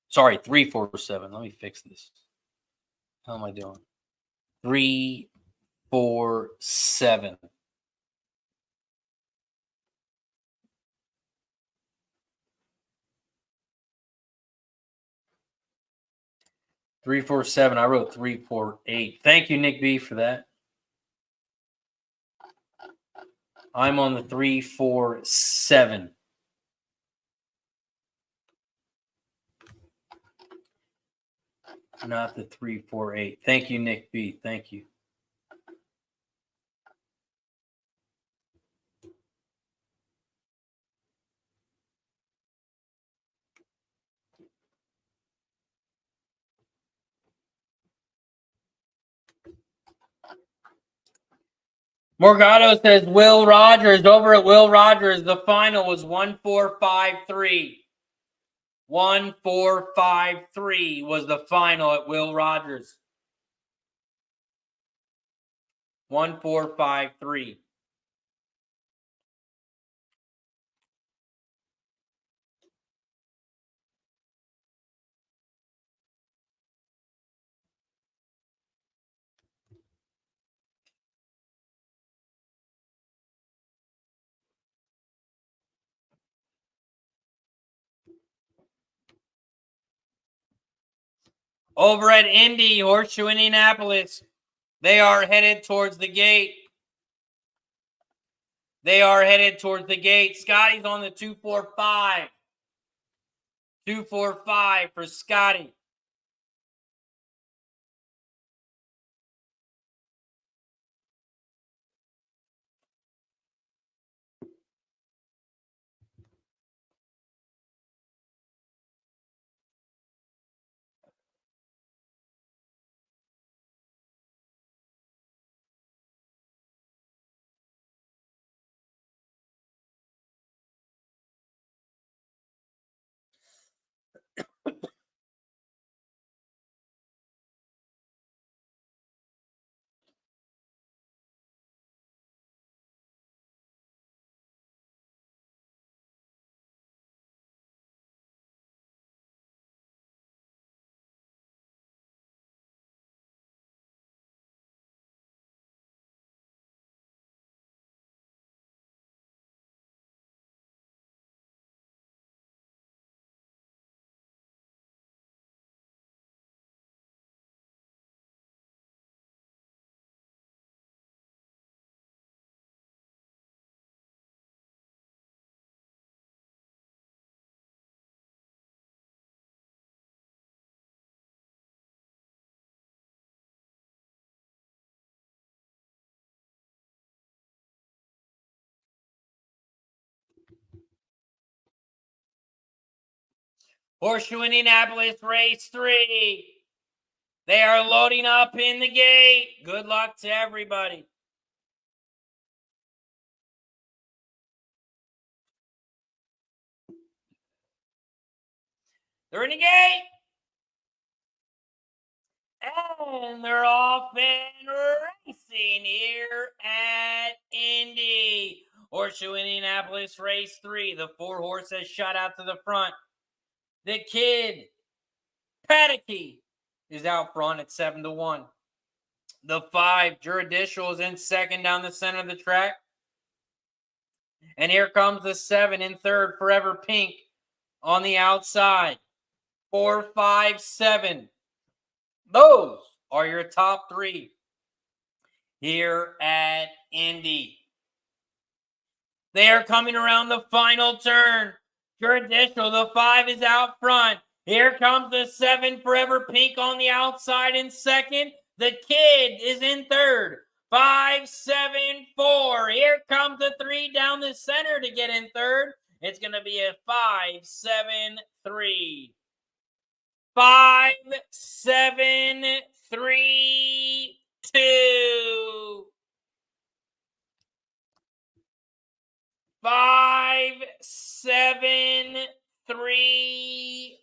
Sorry, 347. Let me fix this. How am I doing? 347. I wrote 348. Thank you, Nick B, for that. I'm on the 347. Not the 348. Thank you, Nick B. Thank you. Morgado says Will Rogers. Over at Will Rogers, the final was 1453. 1453 was the final at Will Rogers. 1453. Over at Indy, Horseshoe Indianapolis, they are headed towards the gate. Scotty's on the 245. 245 for Scotty. Horseshoe Indianapolis race 3. They are loading up in the gate. Good luck to everybody. They're in the gate. And they're off and racing here at Indy. Horseshoe Indianapolis race 3. The 4 horses shot out to the front. The Kid, Pataky, is out front at 7-1. The 5, Judicial, is in second down the center of the track. And here comes the 7 in third, Forever Pink, on the outside. 4, 5, 7. Those are your top 3 here at Indy. They are coming around the final turn. Judicial, the 5 is out front. Here comes the 7, Forever Pink, on the outside in second. The Kid is in third. 5, 7, 4. Here comes the 3 down the center to get in third. It's going to be a 5, 7, 3. 5, 7, 3, 2. 5, 7, 3,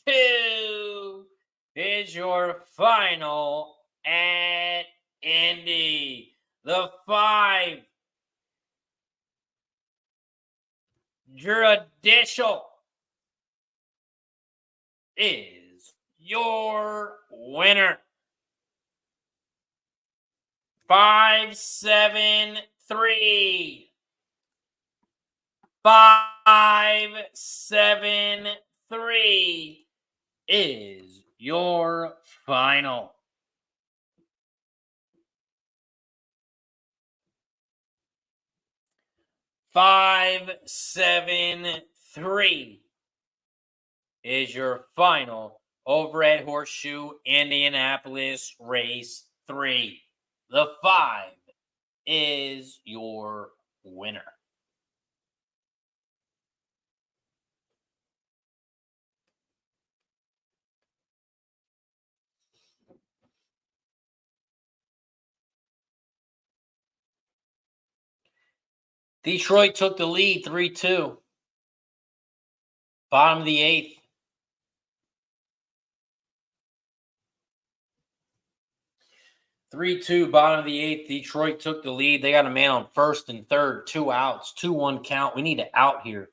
2. is your final at Indy. The 5 judicial is your winner. 573. 573 is your final. Five, 7, 3 is your final over at Horseshoe Indianapolis Race 3. The 5 is your winner. Detroit took the lead 3-2. Bottom of the 8th. Bottom of the 8th. Detroit took the lead. They got a man on first and third, 2 outs, 2-1 count. We need an out here.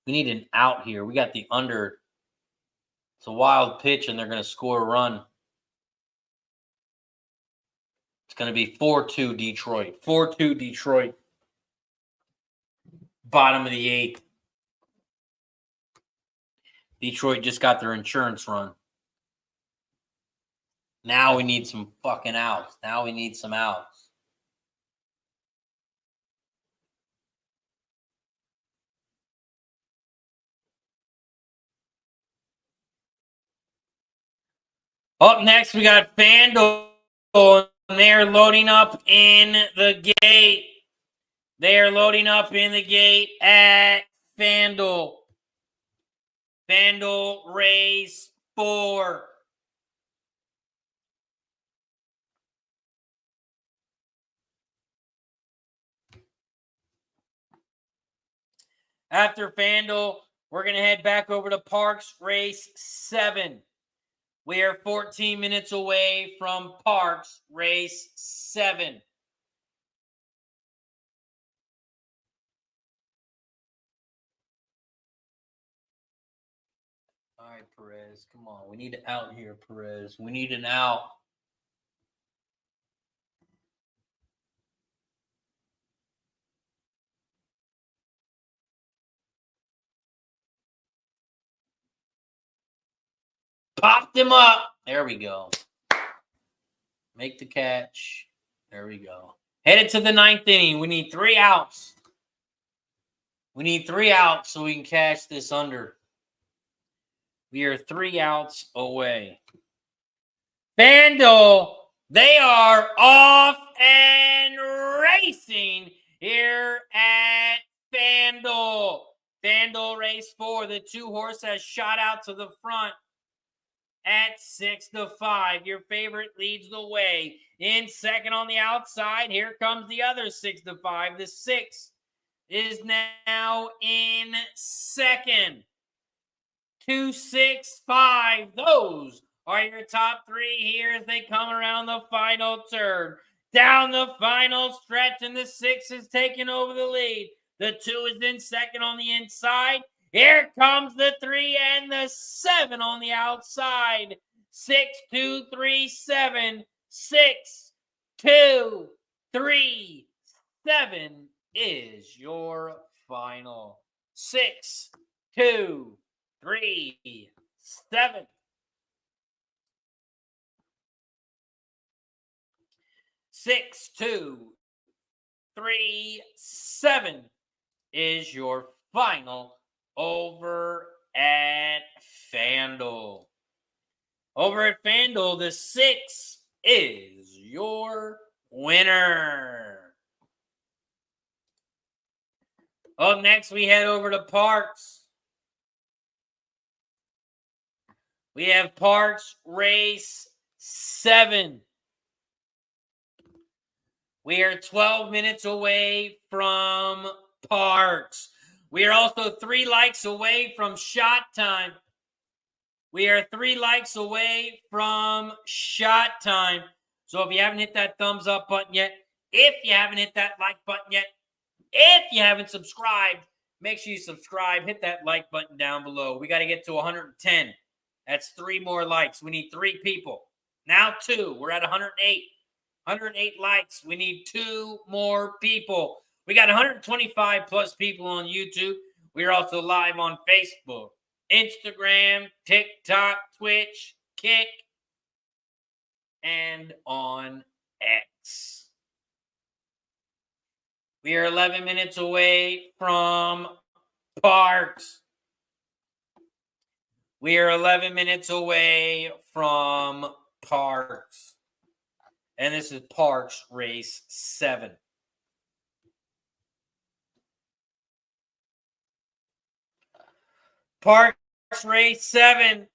We need an out here. We got the under. It's a wild pitch, and they're going to score a run. It's going to be 4-2 Detroit. 4-2 Detroit. Bottom of the 8th. Detroit just got their insurance run. Now we need some fucking outs. Now we need some outs. Up next, we got Fanduel, and they're loading up in the gate. They are loading up in the gate at Fanduel. Fanduel Race 4. After Fanduel, we're going to head back over to Parx Race 7. We are 14 minutes away from Parx Race 7. All right, Perez, come on. We need an out here, Perez. We need an out. Popped him up. There we go. Make the catch. There we go. Headed to the 9th inning. We need 3 outs. We need 3 outs so we can cash this under. We are 3 outs away. Fanduel, they are off and racing here at Fanduel. Fanduel Race 4. The 2-horse has shot out to the front at 6-5. Your favorite leads the way. In second on the outside, here comes the other 6-5. The 6 is now in second. 2, 6, 5. Those are your top 3 here as they come around the final turn. Down the final stretch, and the 6 is taking over the lead. The 2 is in second on the inside. Here comes the 3 and the 7 on the outside. 6, 2, 3, 7. 6, 2, 3, 7 is your final. 6, 2, 3, 7. 6, 2, 3, 7 is your final over at Fanduel. Over at Fanduel, the 6 is your winner. Up next, we head over to Parx. We have Parx Race 7. We are 12 minutes away from Parx. We are also 3 likes away from shot time. We are 3 likes away from shot time. So if you haven't hit that thumbs up button yet, if you haven't hit that like button yet, if you haven't subscribed, make sure you subscribe. Hit that like button down below. We got to get to 110. That's 3 more likes. We need 3 people. Now 2. We're at 108. 108 likes. We need 2 more people. We got 125 plus people on YouTube. We're also live on Facebook, Instagram, TikTok, Twitch, Kick, and on X. We are 11 minutes away from Parx. We are 11 minutes away from Parx. And this is Parx Race 7. Parx Race 7.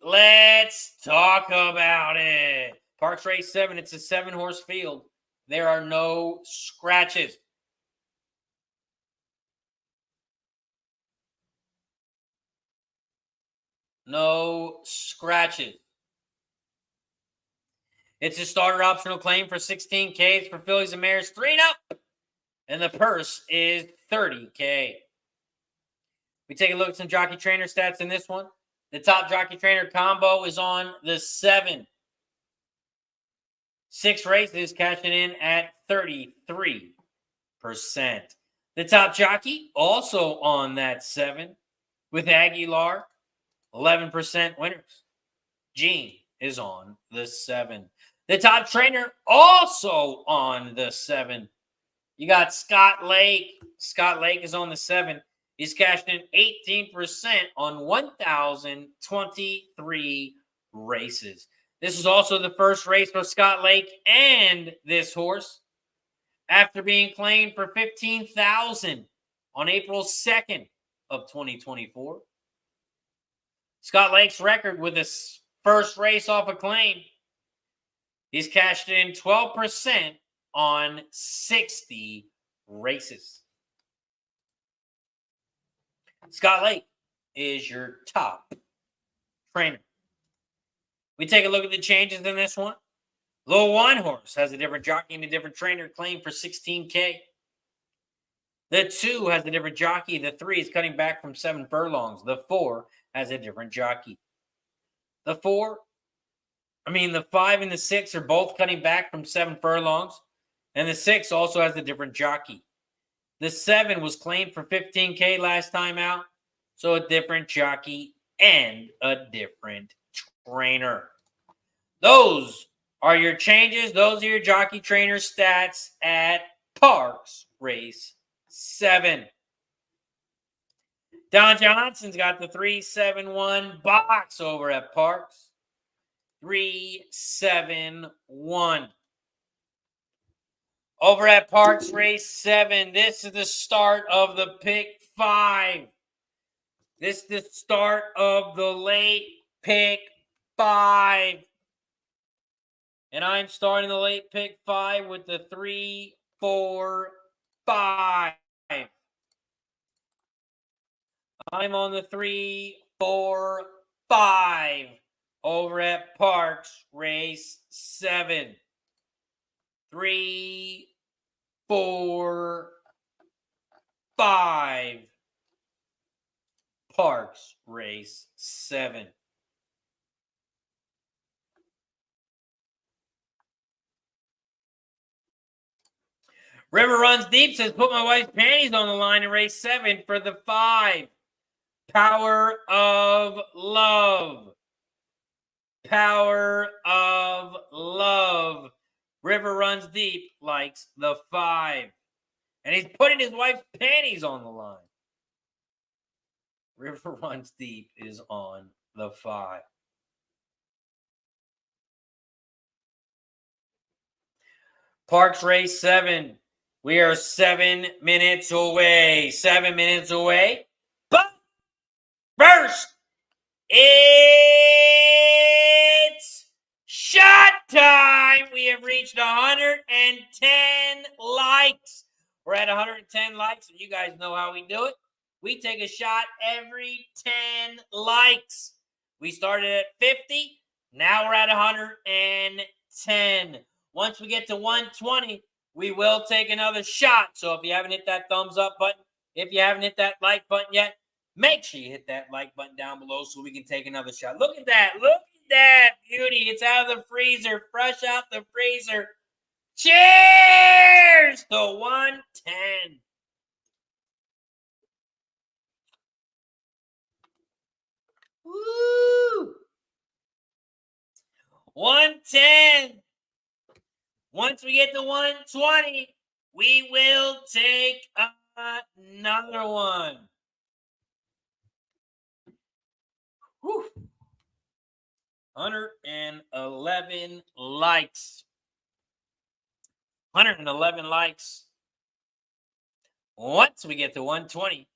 Let's talk about it. Parx Race 7, it's a 7-horse field. There are no scratches. No scratches. It's a starter optional claim for $16K for fillies and mares 3 and up. And the purse is $30K. We take a look at some jockey trainer stats in this one. The top jockey trainer combo is on the 7. 6 races cashing in at 33%. The top jockey also on that 7 with Aguilar, 11% winners. Gene is on the 7. The top trainer also on the 7. You got Scott Lake. Scott Lake is on the 7. He's cashed in 18% on 1,023 races. This is also the first race for Scott Lake and this horse after being claimed for $15,000 on April 2nd of 2024. Scott Lake's record with this first race off a claim, he's cashed in 12% on 60 races. Scott Lake is your top trainer. We take a look at the changes in this one. Little One Horse has a different jockey and a different trainer, claimed for $16K. The 2 has a different jockey. The 3 is cutting back from 7 furlongs. The 4 has a different jockey. The 5 and the 6 are both cutting back from 7 furlongs. And the 6 also has a different jockey. The 7 was claimed for $15K last time out. So a different jockey and a different trainer. Those are your changes. Those are your jockey trainer stats at Parx Race 7. Don Johnson's got the 371 box over at Parx. 371. Over at Parx Race 7, this is the start of the pick 5. This is the start of the late pick 5. And I'm starting the late pick 5 with the 3, 4, 5. I'm on the 3, 4, 5 over at Parx Race 7. 3, 4, 5. Parx Race 7. River Runs Deep says, put my wife's panties on the line in race 7 for the 5. Power of Love. Power of Love. River Runs Deep likes the 5. And he's putting his wife's panties on the line. River Runs Deep is on the 5. Parx Race 7. We are 7 minutes away. 7 minutes away. But first, it's shot time. We have reached 110 likes. We're at 110 likes, and you guys know how we do it. We take a shot every 10 likes. We started at 50. Now we're at 110. Once we get to 120, we will take another shot. So if you haven't hit that thumbs up button, if you haven't hit that like button yet, make sure you hit that like button down below so we can take another shot. Look at that. Look at that beauty. It's out of the freezer, fresh out the freezer. Cheers to 110. Woo! 110. Once we get to 120, we will take another one. Whew. 111 likes. 111 likes. Once we get to 120,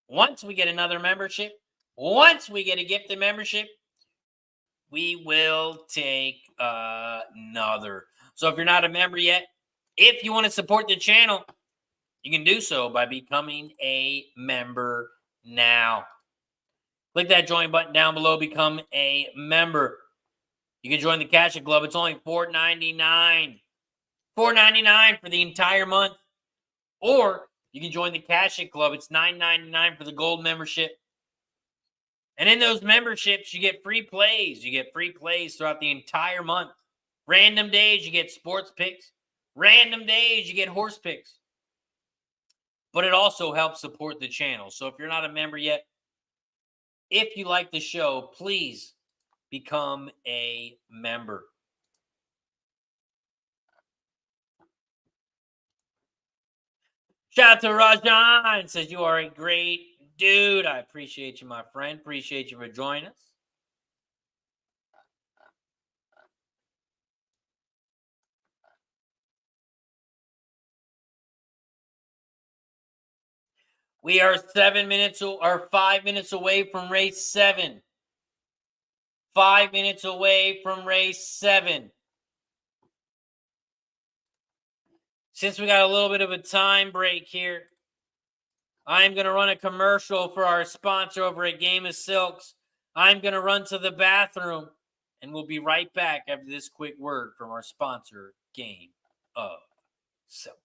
once we get another membership, once we get a gifted membership, we will take another. So if you're not a member yet, if you want to support the channel, you can do so by becoming a member now. Click that join button down below, become a member. You can join the Cash It Club. It's only $4.99. $4.99 for the entire month. Or you can join the Cash It Club. It's $9.99 for the gold membership. And in those memberships, you get free plays. You get free plays throughout the entire month. Random days, you get sports picks. Random days, you get horse picks. But it also helps support the channel. So if you're not a member yet, if you like the show, please become a member. Shout out to Rajan. Says you are a great dude. I appreciate you, my friend. Appreciate you for joining us. We are 5 minutes away from race 7. 5 minutes away from race 7. Since we got a little bit of a time break here, I'm going to run a commercial for our sponsor over at Game of Silks. I'm going to run to the bathroom, and we'll be right back after this quick word from our sponsor, Game of Silks.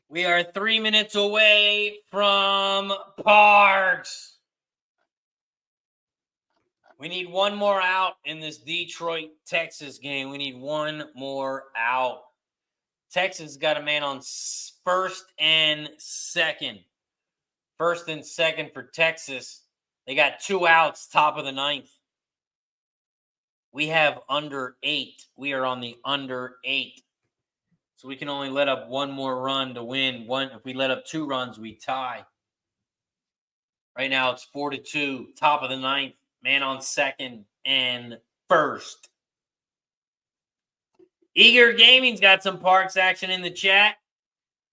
We are 3 minutes away from Parx. We need one more out in this Detroit-Texas game. We need one more out. Texas got a man on first and second. First and second for Texas. They got 2 outs, top of the 9th. We have under 8. We are on the under 8. So we can only let up one more run to win. If we let up 2 runs, we tie. Right now it's 4-2, top of the 9th, man on second and first. Eager Gaming's got some Parx action in the chat.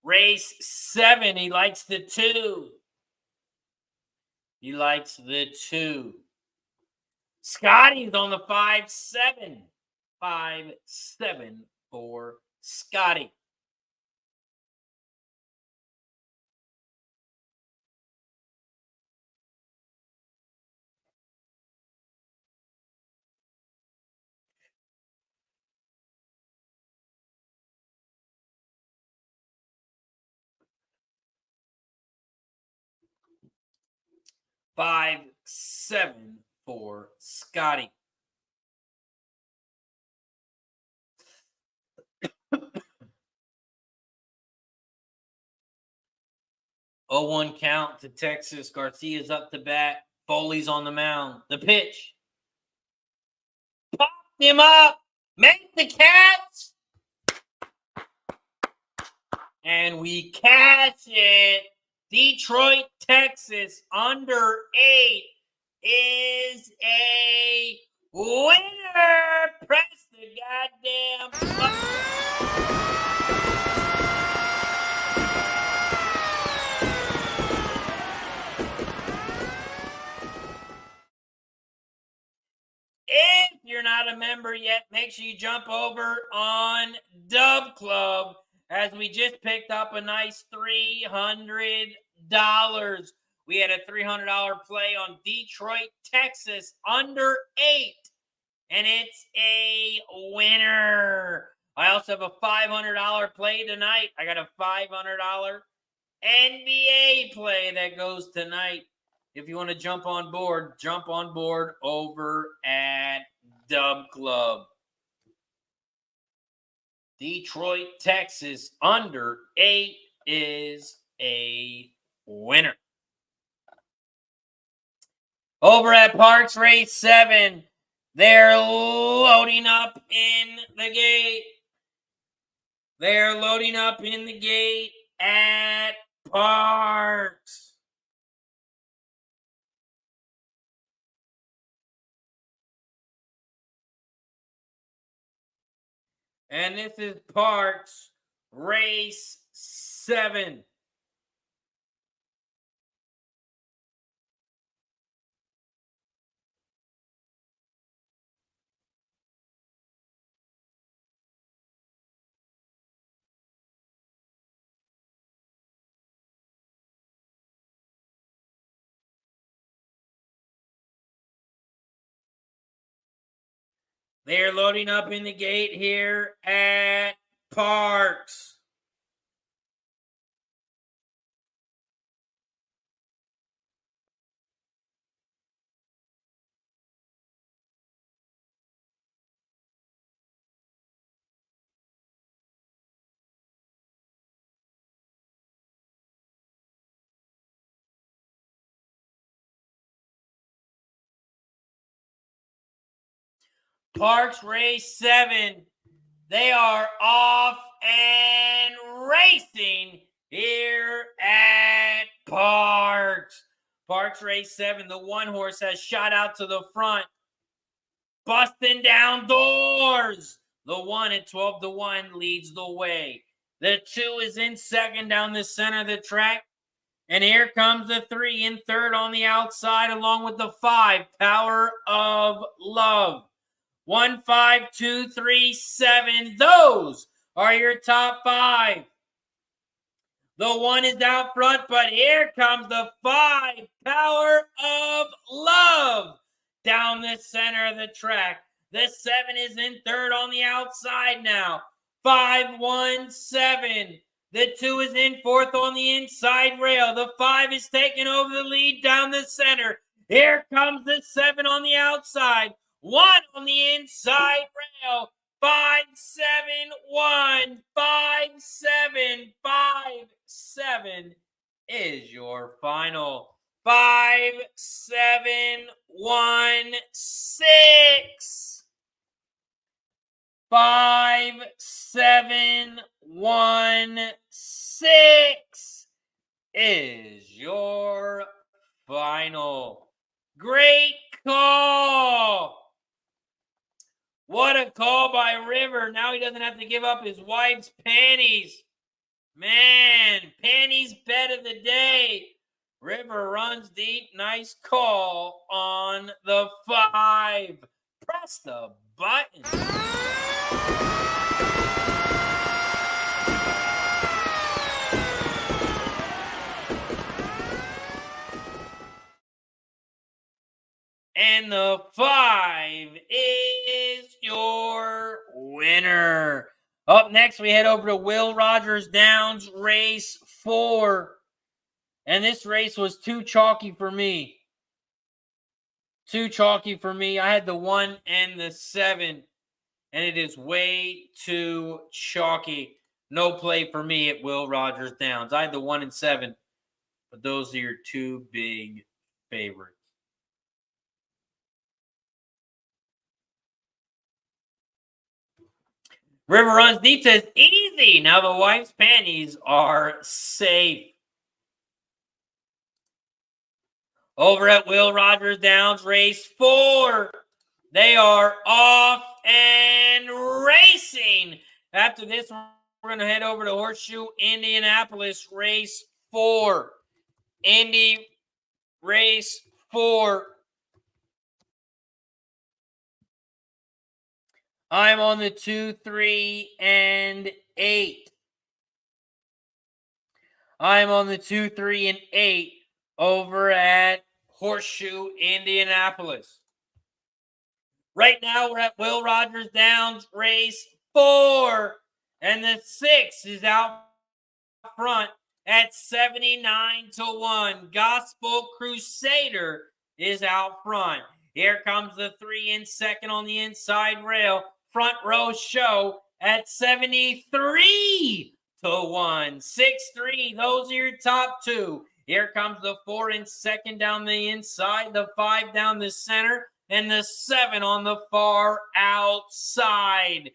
Race 7, he likes the 2. He likes the 2. Scotty's on the 5-7. 5-7 for Scotty. Five, 7 for Scotty. Oh, 1 count to Texas. Garcia's up to bat. Foley's on the mound. The pitch. Popped him up. Make the catch. And we catch it. Detroit, Texas, under 8 is a winner. Press the goddamn button. If you're not a member yet, make sure you jump over on Dub Club, as we just picked up a nice $300. We had a $300 play on Detroit, Texas, under 8, and it's a winner. I also have a $500 play tonight. I got a $500 NBA play that goes tonight. If you want to jump on board over at Dub Club. Detroit, Texas, under 8 is a winner. Over at Parx Racing, they're loading up in the gate. They're loading up in the gate at Parx. And this is Parx Racing. They're loading up in the gate here at Parx. Parx Racing, they are off and racing here at Parx. Parx Racing, the 1 horse has shot out to the front, busting down doors. The 1 at 12-1 leads the way. The 2 is in second down the center of the track. And here comes the 3 in third on the outside, along with the 5, Power of Love. 1, 5, 2, 3, 7. Those are your top 5. The 1 is out front, but here comes the 5, Power of Love, down the center of the track. The 7 is in third on the outside now. 5, 1, 7. The 2 is in fourth on the inside rail. The 5 is taking over the lead down the center. Here comes the 7 on the outside. 1 on the inside rail. 5, 7, 1. 5, 7, 5, 7 is your final. 5, 7, 1, 6. 5, 7, 1, 6 is your final. Great call. What a call by River. Now he doesn't have to give up his wife's panties. Man, panties bet of the day. River runs deep. Nice call on the 5. Press the button. And the 5 is your winner. Up next, we head over to Will Rogers Downs, race 4. And this race was too chalky for me. Too chalky for me. I had the 1 and the 7. And it is way too chalky. No play for me at Will Rogers Downs. I had the 1 and 7. But those are your 2 big favorites. River runs deep, says easy. Now the wife's panties are safe. Over at Will Rogers Downs, race 4. They are off and racing. After this, we're going to head over to Horseshoe Indianapolis, race 4. Indy, race 4. I'm on the 2, 3, and 8. I'm on the 2, 3, and 8 over at Horseshoe Indianapolis. Right now, we're at Will Rogers Downs, race 4. And the 6 is out front at 79-1. Gospel Crusader is out front. Here comes the 3 in second on the inside rail. Front row show at 73-1. 6-3. Those are your top 2. Here comes the 4 in second down the inside, the 5 down the center, and the 7 on the far outside.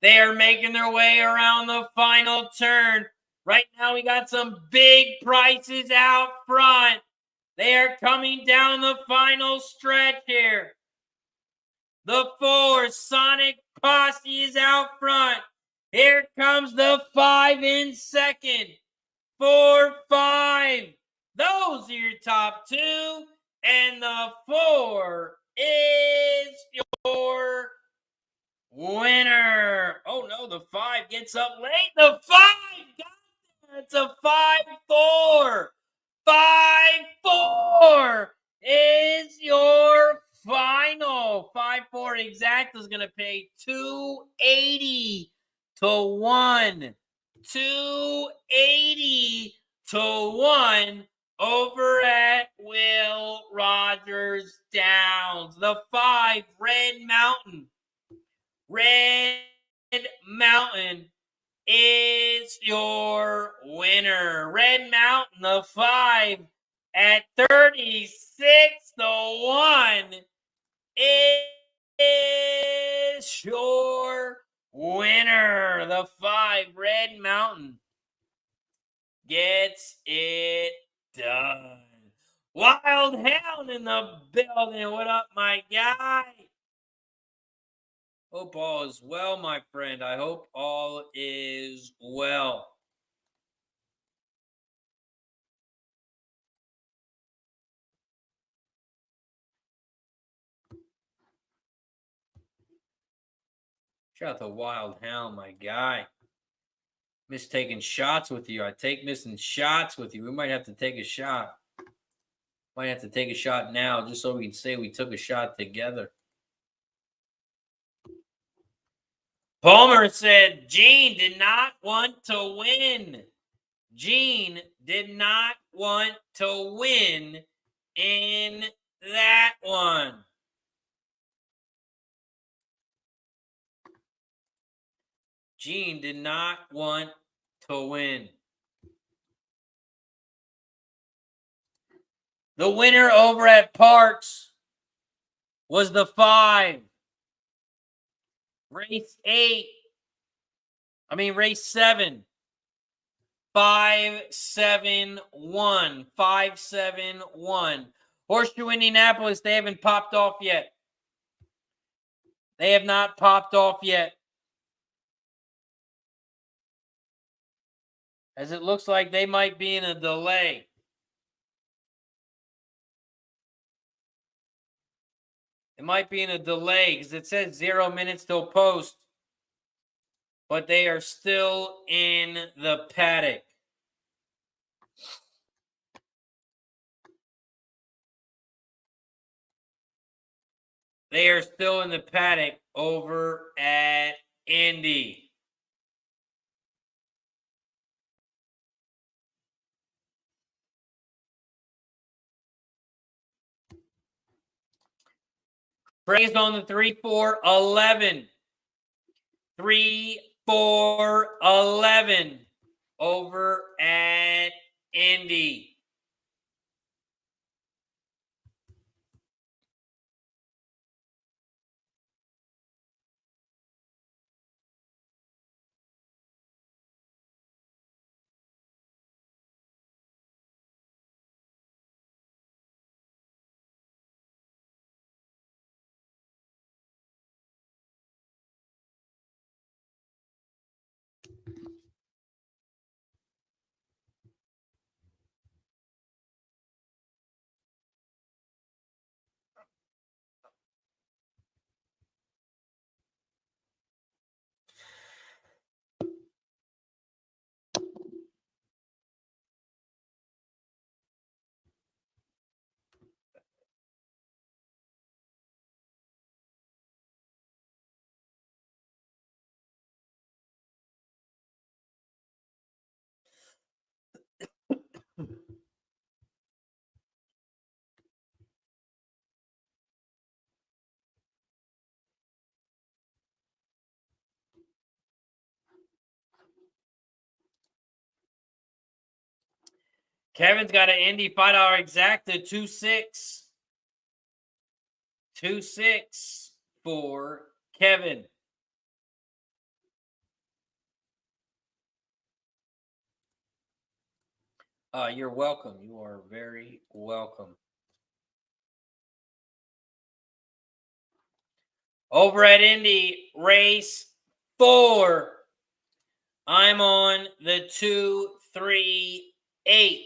They are making their way around the final turn. Right now, we got some big prices out front. They are coming down the final stretch here. The 4, Sonic Posse, is out front. Here comes the 5 in second. 4, 5. Those are your top 2. And the 4 is your winner. Oh, no, the 5 gets up late. The 5 got there. It's a 5-4. 5-4 is your final. 5-4 exact is going to pay $280-1. $280-1 over at Will Rogers Downs. The 5, Red Mountain. Red Mountain is your winner. Red Mountain, the 5, at 36-1 is your winner. The 5, Red Mountain, gets it done. Wild Hound in the building. What up, my guy? Hope all is well, my friend. I hope all is well. Shout out to Wild Hound, my guy. Miss taking shots with you. I take missing shots with you. We might have to take a shot. Might have to take a shot now just so we can say we took a shot together. Palmer said Gene did not want to win. Gene did not want to win in that one. Gene did not want to win. The winner over at Parx was the 5. Race 7. 5-7-1. 5-7-1. Horseshoe Indianapolis, they haven't popped off yet. They have not popped off yet. As it looks like they might be in a delay. It might be in a delay because it says 0 minutes till post, but they are still in the paddock. They are still in the paddock over at Indy. Praise on the 3-4-11. 3-4-11 over at Indy. Kevin's got an Indy $5 exacta 2-6. 2-6 for Kevin. You're welcome. You are very welcome. Over at Indy, race 4. I'm on the 2-3-8.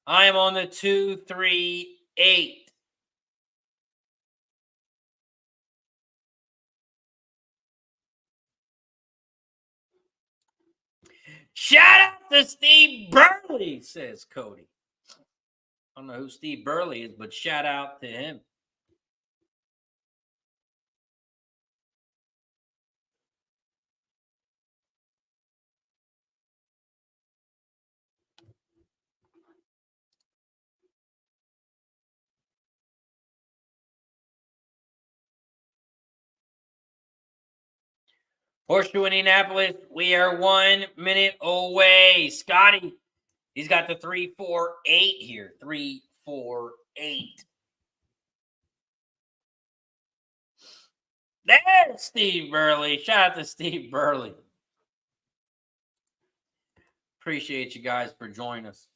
I'm on the 2-3-8. Shout out to Steve Burley, says Cody. I don't know who Steve Burley is, but shout out to him. Horseshoe Indianapolis, we are 1 minute away. Scotty, he's got the 3-4-8 here. 3-4-8. There's Steve Burley. Shout out to Steve Burley. Appreciate you guys for joining us.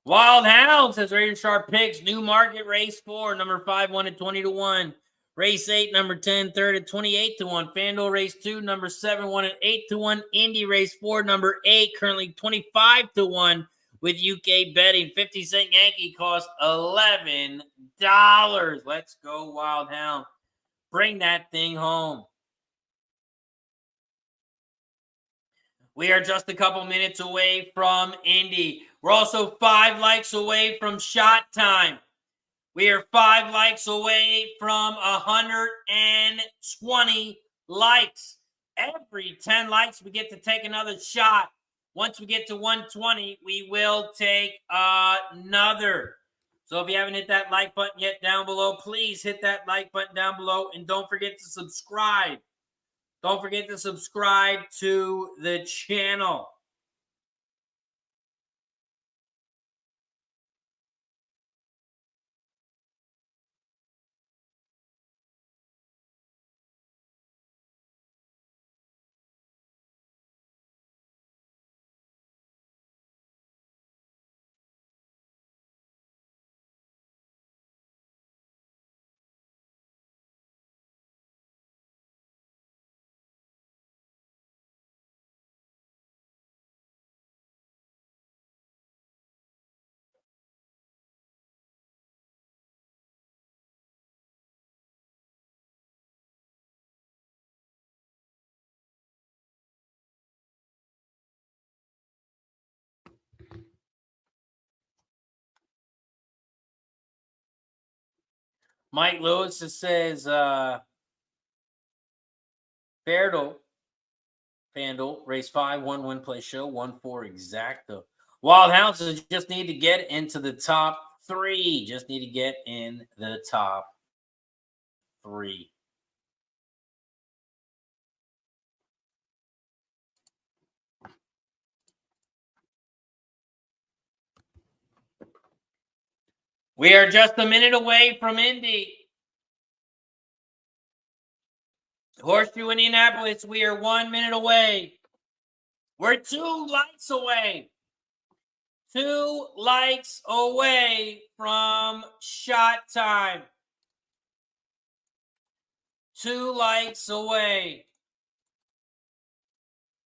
Wild Hound says RazorSharpPicks, new market, race 4, number 5 won at 20-1. Race 8, number 10, third at 28-1. Fanduel race 2, number 7 won at 8-1. Indy race 4, number 8, currently 25-1 with UK betting. 50-cent Yankee cost $11. Let's go, Wild Hound. Bring that thing home. We are just a couple minutes away from Indy. We're also 5 likes away from shot time. We are 5 likes away from 120 likes. Every 10 likes, we get to take another shot. Once we get to 120, we will take another. So if you haven't hit that like button yet down below, please hit that like button down below. And don't forget to subscribe. Don't forget to subscribe to the channel. Mike Lewis says, Fanduel, race 5, 1 win play show, 1-4 exacta. Wild Houses just need to get into the top 3. Just need to get in the top 3. We are just a minute away from Indy. Horseshoe Indianapolis, we are 1 minute away. We're 2 likes away. 2 likes away from shot time. 2 likes away.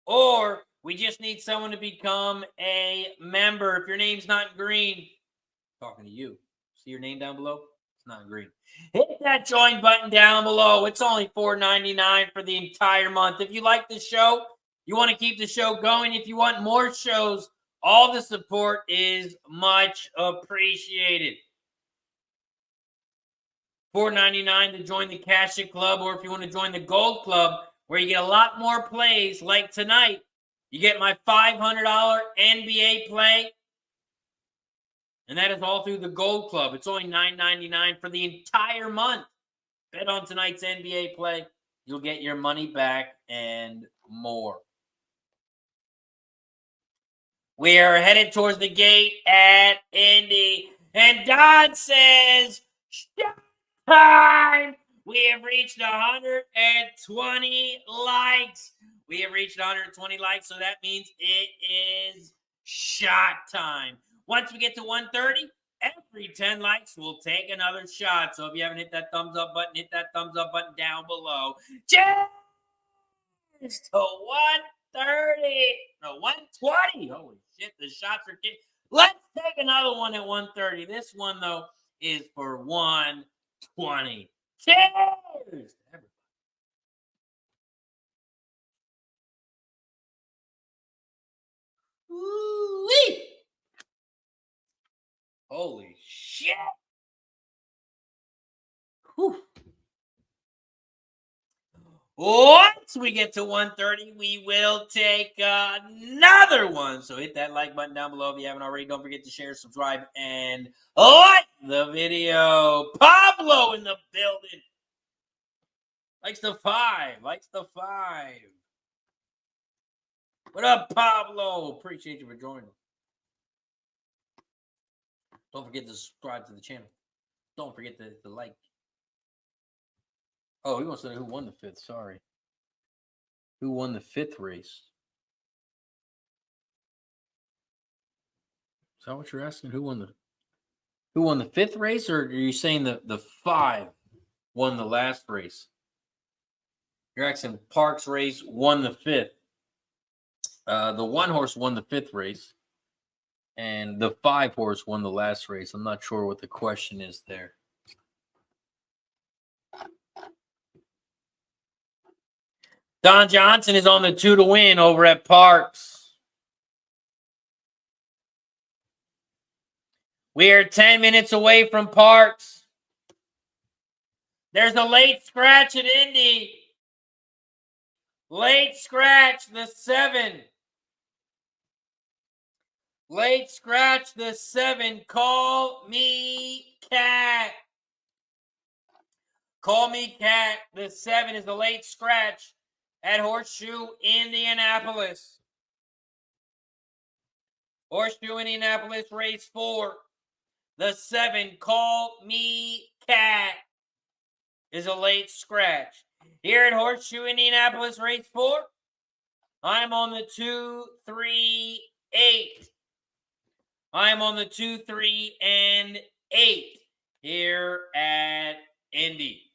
Or we just need someone to become a member. If your name's not green, talking to you. See your name down below? It's not green. Hit that join button down below. It's only $4.99 for the entire month. If you like the show, you want to keep the show going. If you want more shows, all the support is much appreciated. $4.99 to join the Cash It Club, or if you want to join the Gold Club, where you get a lot more plays like tonight. You get my $500 NBA play. And that is all through the Gold Club. It's only $9.99 for the entire month. Bet on tonight's NBA play. You'll get your money back and more. We are headed towards the gate at Indy. And Don says, shut time. We have reached 120 likes. We have reached 120 likes, so that means it is shot time. Once we get to 130, every 10 likes, we'll take another shot. So if you haven't hit that thumbs up button, hit that thumbs up button down below. Cheers to 130. No, 120. Holy shit, the shots are getting. Let's take another one at 130. This one, though, is for 120. Cheers! Woo-wee! Holy shit! Whew. Once we get to 130, we will take another one. So hit that like button down below if you haven't already. Don't forget to share, subscribe, and like the video. Pablo in the building. Likes the 5. Likes the 5. What up, Pablo? Appreciate you for joining. Don't forget to subscribe to the channel. Don't forget to like. Oh, he wants to know who won the 5th. Sorry. Who won the 5th race? Is that what you're asking? Who won the 5th race, or are you saying the 5 won the last race? You're asking Parx race won the 5th. The 1 horse won the 5th race, and the 5 horse won the last race. I'm not sure what the question is there. Don Johnson is on the 2 to win over at Parx. We are 10 minutes away from Parx. There's a late scratch at Indy. Late scratch, the 7. Late scratch, the 7. Call me Cat. Call me Cat. The 7 is a late scratch at Horseshoe Indianapolis. Horseshoe Indianapolis, race 4. The 7, Call Me Cat, is a late scratch. Here at Horseshoe Indianapolis, race 4, I'm on the 2, 3, 8. I'm on the 2, 3, and 8 here at Indy.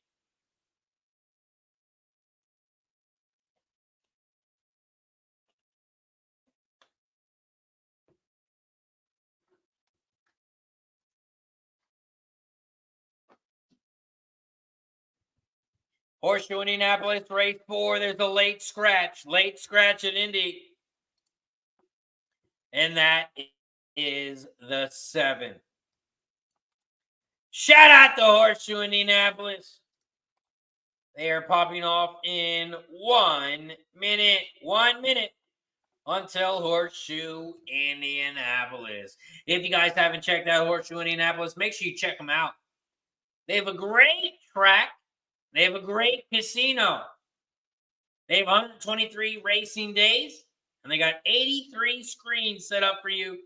Horseshoe Indianapolis, race 4, there's a late scratch. Late scratch at Indy. And that is the 7. Shout out to Horseshoe Indianapolis. They are popping off in 1 minute. 1 minute until Horseshoe Indianapolis. If you guys haven't checked out Horseshoe Indianapolis, make sure you check them out. They have a great track. They have a great casino. They have 123 racing days, and they got 83 screens set up for you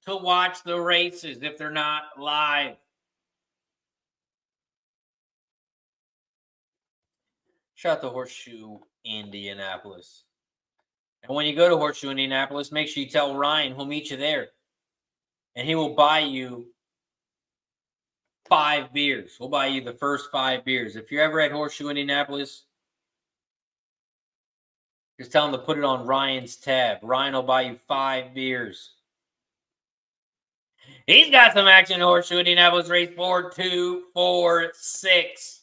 to watch the races if they're not live. Shout out to Horseshoe Indianapolis. And when you go to Horseshoe Indianapolis, make sure you tell Ryan he'll meet you there. And he will buy you 5 beers. We'll buy you the first 5 beers. If you're ever at Horseshoe Indianapolis, just tell him to put it on Ryan's tab. Ryan will buy you 5 beers. He's got some action in Horseshoe Indianapolis race 4, 2, 4, 6.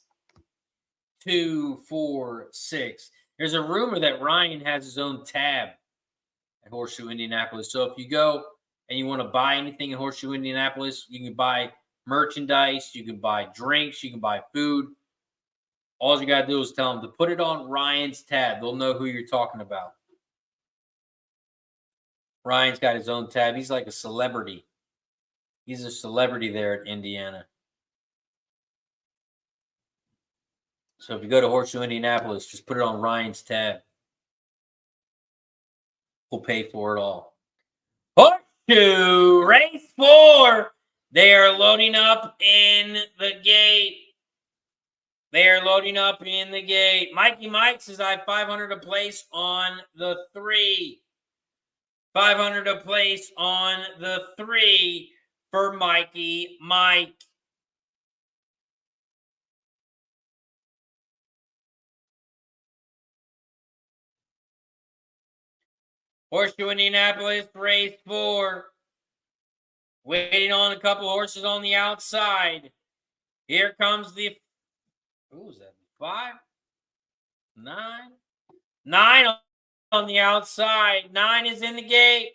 2, 4, 6. There's a rumor that Ryan has his own tab at Horseshoe Indianapolis. So if you go and you want to buy anything in Horseshoe Indianapolis, you can buy merchandise, you can buy drinks, you can buy food. All you got to do is tell them to put it on Ryan's tab. They'll know who you're talking about. Ryan's got his own tab. He's like a celebrity. He's a celebrity there at Indiana. So if you go to Horseshoe Indianapolis, just put it on Ryan's tab. We'll pay for it all. Horseshoe race 4. They are loading up in the gate. They are loading up in the gate. Mikey Mike says I have 500 a place on the 3. 500 a place on the 3 for Mikey Mike. Horseshoe Indianapolis, race 4. Waiting on a couple horses on the outside. Here comes the... Who was that? 5? 9? 9 on the outside. 9 is in the gate.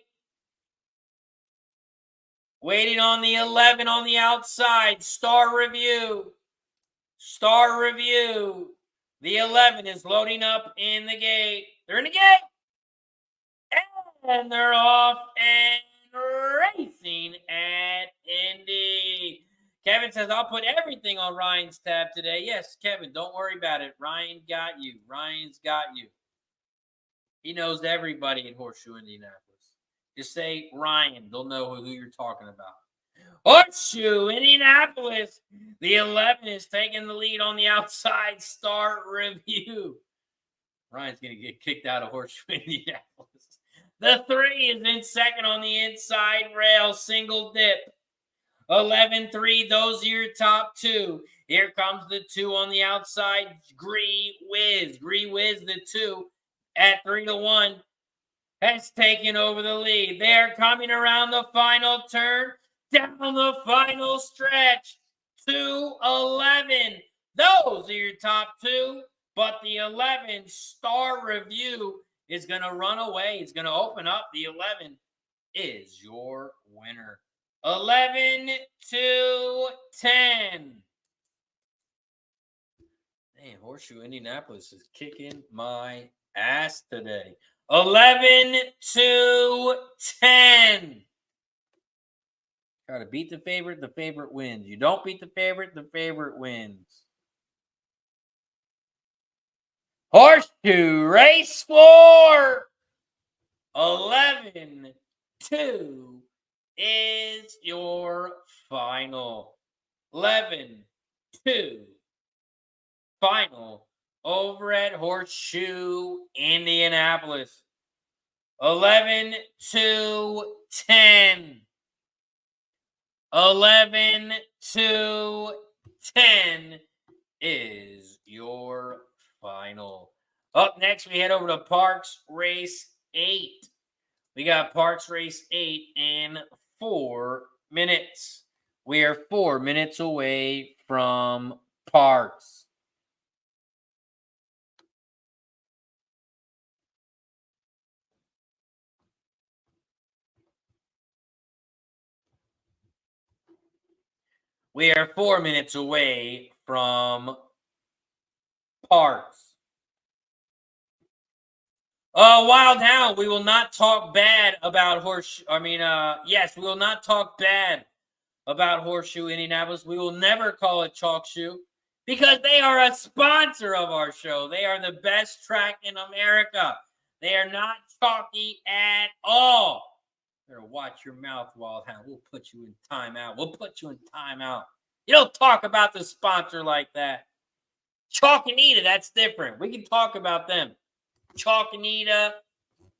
Waiting on the 11 on the outside. Star Review. Star Review. The 11 is loading up in the gate. They're in the gate. And they're off and racing at Indy. Kevin says, I'll put everything on Ryan's tab today. Yes, Kevin, don't worry about it. Ryan got you. Ryan's got you. He knows everybody in Horseshoe Indianapolis. Just say Ryan. They'll know who you're talking about. Horseshoe Indianapolis. The 11 is taking the lead on the outside. Start Review. Ryan's going to get kicked out of Horseshoe Indianapolis. The 3 is in second on the inside rail. Single dip. 11-3. Those are your top 2. Here comes the 2 on the outside. Gree Whiz. Gree Whiz, the 2 at 3-1. Has taken over the lead. They're coming around the final turn. Down the final stretch. 2-11. Those are your top 2. But the 11 Star Review is going to run away. It's going to open up. The 11 is your winner. 11-10. Man, Horseshoe Indianapolis is kicking my ass today. 11-10. Try to beat the favorite wins. You don't beat the favorite wins. Horseshoe race 4. 11-2 is your final. 11-2 final over at Horseshoe Indianapolis. 11-2-10. 11-2-10 is your final. Up next, we head over to Parx Race 8. We got Parx Race 8 in 4 minutes. We are 4 minutes away from Parx. We are 4 minutes away from Parx. Wild Hound, we will not talk bad about yes, we will not talk bad about Horseshoe Indianapolis. We will never call it Chalk Shoe because they are a sponsor of our show. They are the best track in America. They are not chalky at all. Better watch your mouth, Wild Hound. We'll put you in timeout. You don't talk about the sponsor like that. Chalkanita, that's different. We can talk about them. Chalkanita,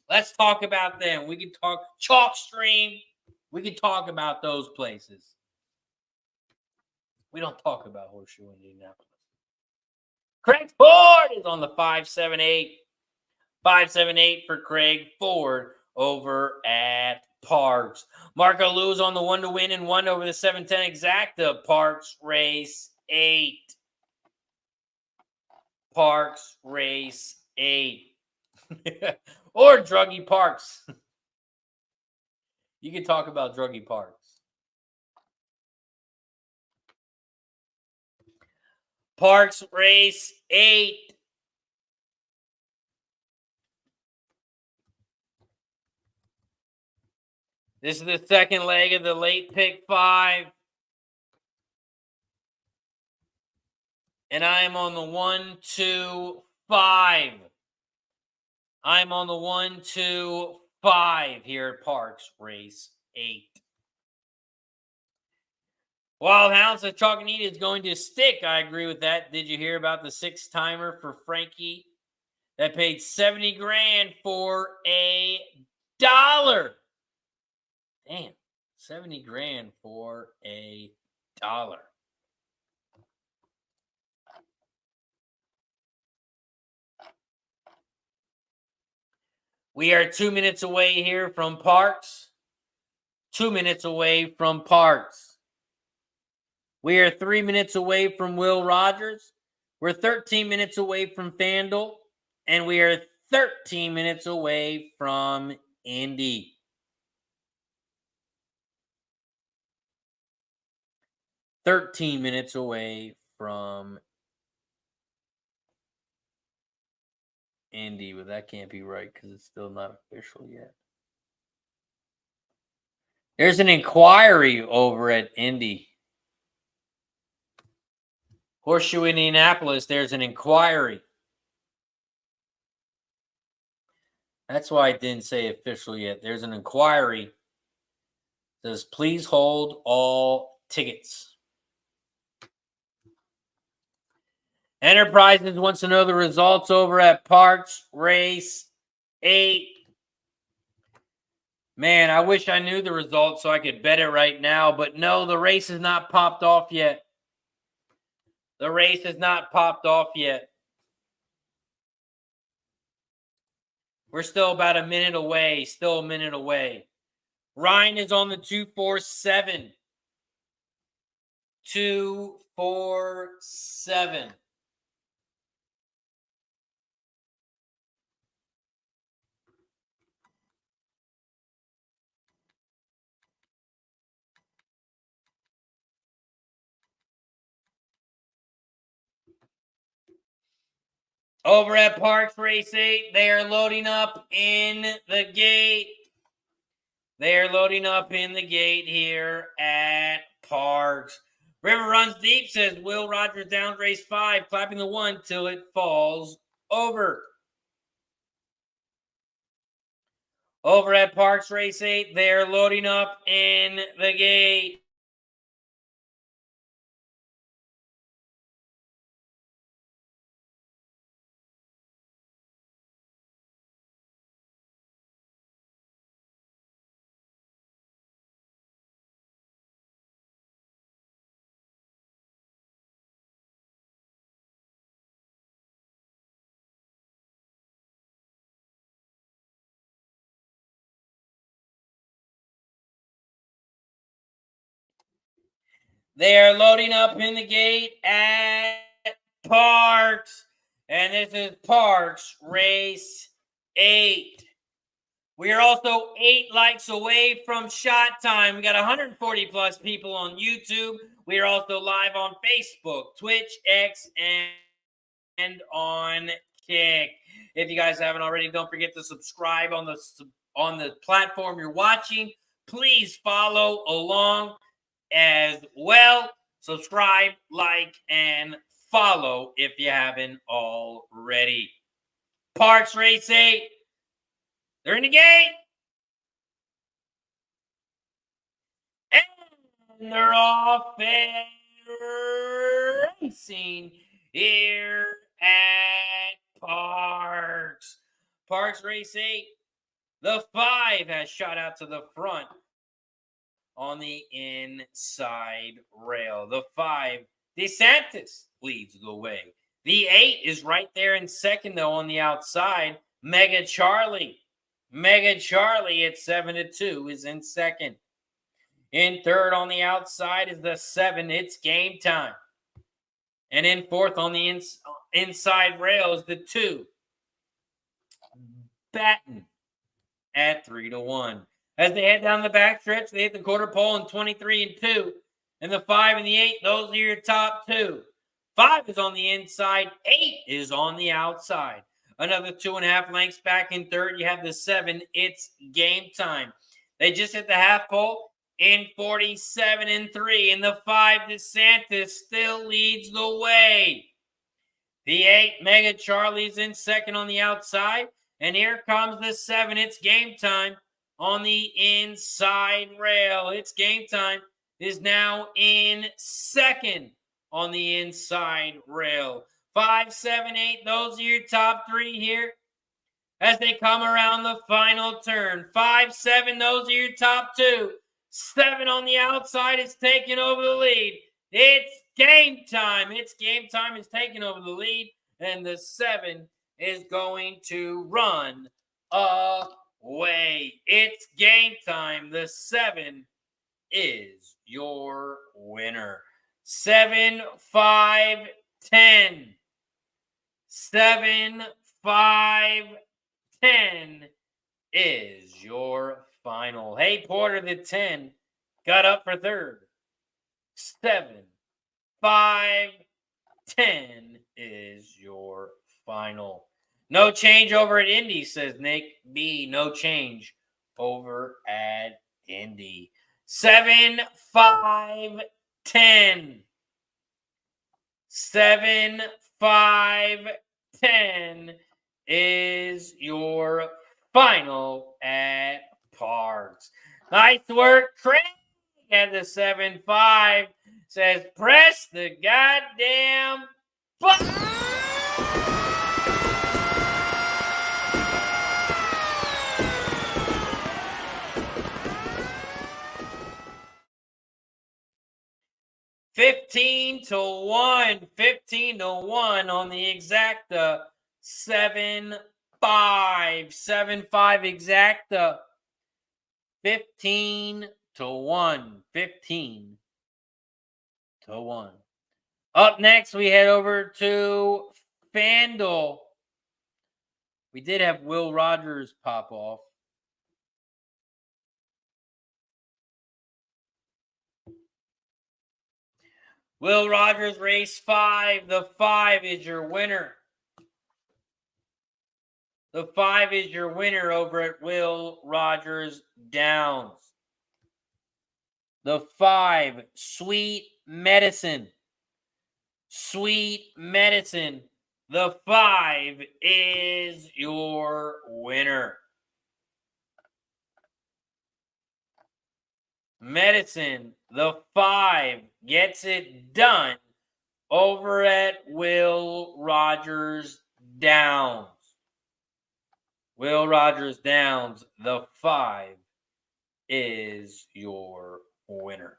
let's talk about them. We can talk Chalk Stream. We can talk about those places. We don't talk about Horseshoe Indianapolis. Craig Ford is on the 578. 578 for Craig Ford over at Parx. Marco Lewis on the 1 to win and 1 over the 710 exacta. Parx Race 8. Parx Race 8. Or Druggy Parks. You can talk about Druggy Parks. Parx Race 8. This is the second leg of the late pick 5. And I am on the 1, 2, 5. I'm on the 1, 2, 5 here at Parx Race 8. Wild Hound says Chalkanita is going to stick. I agree with that. Did you hear about the 6-timer for Frankie that paid 70 grand for $1? Damn, 70 grand for $1. We are 2 minutes away here from Parx. 2 minutes away from Parx. We are 3 minutes away from Will Rogers. We're 13 minutes away from Fanduel. And we are 13 minutes away from Indy. "13 minutes away from Indy," but that can't be right because it's still not official yet. There's an inquiry over at Indy. Horseshoe Indianapolis, there's an inquiry. That's why I didn't say official yet. There's an inquiry. It says, please hold all tickets. Enterprises wants to know the results over at Parx Race 8. Man, I wish I knew the results so I could bet it right now. But no, the race has not popped off yet. The race has not popped off yet. We're still about a minute away. Still a minute away. Ryan is on the 247. 247. Over at Parx Race 8, they are loading up in the gate. They are loading up in the gate here at Parx. River Runs Deep says, Will Rogers down race 5, clapping the 1 till it falls over. Over at Parx Race 8, they are loading up in the gate. They are loading up in the gate at Parx. And this is Parx Race 8. We are also 8 likes away from shot time. We got 140 plus people on YouTube. We are also live on Facebook, Twitch, X, and on Kick. If you guys haven't already, don't forget to subscribe on the platform you're watching. Please follow along as well. Subscribe, like, and follow if you haven't already. Parx Racing, they're in the gate. And they're off and racing here at Parx. Parx Racing, the 5 has shot out to the front on the inside rail. The 5, DeSantis, leads the way. The 8 is right there in second, though, on the outside. Mega Charlie at 7-2 is in second. In third on the outside is the 7. It's Game Time. And in fourth on the inside rail is the 2. Batten at 3-1. As they head down the backstretch, they hit the quarter pole in 23-2. And the 5 and the 8, those are your top 2. 5 is on the inside. 8 is on the outside. Another 2.5 lengths back in third. You have the 7. It's Game Time. They just hit the half pole in 47-3. And the 5, DeSantis, still leads the way. The 8, Mega Charlie's in second on the outside. And here comes the 7. It's Game Time on the inside rail. It's Game Time is now in second on the inside rail. 5, 7, 8, those are your top 3 here as they come around the final turn. 5, 7, those are your top 2. 7 on the outside is taking over the lead. It's Game Time. It's Game Time is taking over the lead, and the 7 is going to run away. It's Game Time. The 7 is your winner. 7, 5, 10. 7, 5, 10 is your final. Hey, Porter, the 10 got up for third. 7, 5, 10 is your final. No change over at Indy, says Nick B. No change over at Indy. 7, 5, 10. 7, 5, 10 is your final at Parx. Nice work, Craig at the 7-5. Says, press the goddamn button. $15 to 1. 15 to 1 on the exacta. 7-5. 7-5 exacta. 15 to 1. 15 to 1. Up next, we head over to Fanduel. We did have Will Rogers pop off. Will Rogers, race 5. The 5 is your winner. The 5 is your winner over at Will Rogers Downs. The 5, Sweet Medicine. Sweet Medicine. The 5 is your winner. Medicine, the 5, gets it done over at Will Rogers Downs. Will Rogers Downs, the 5 is your winner.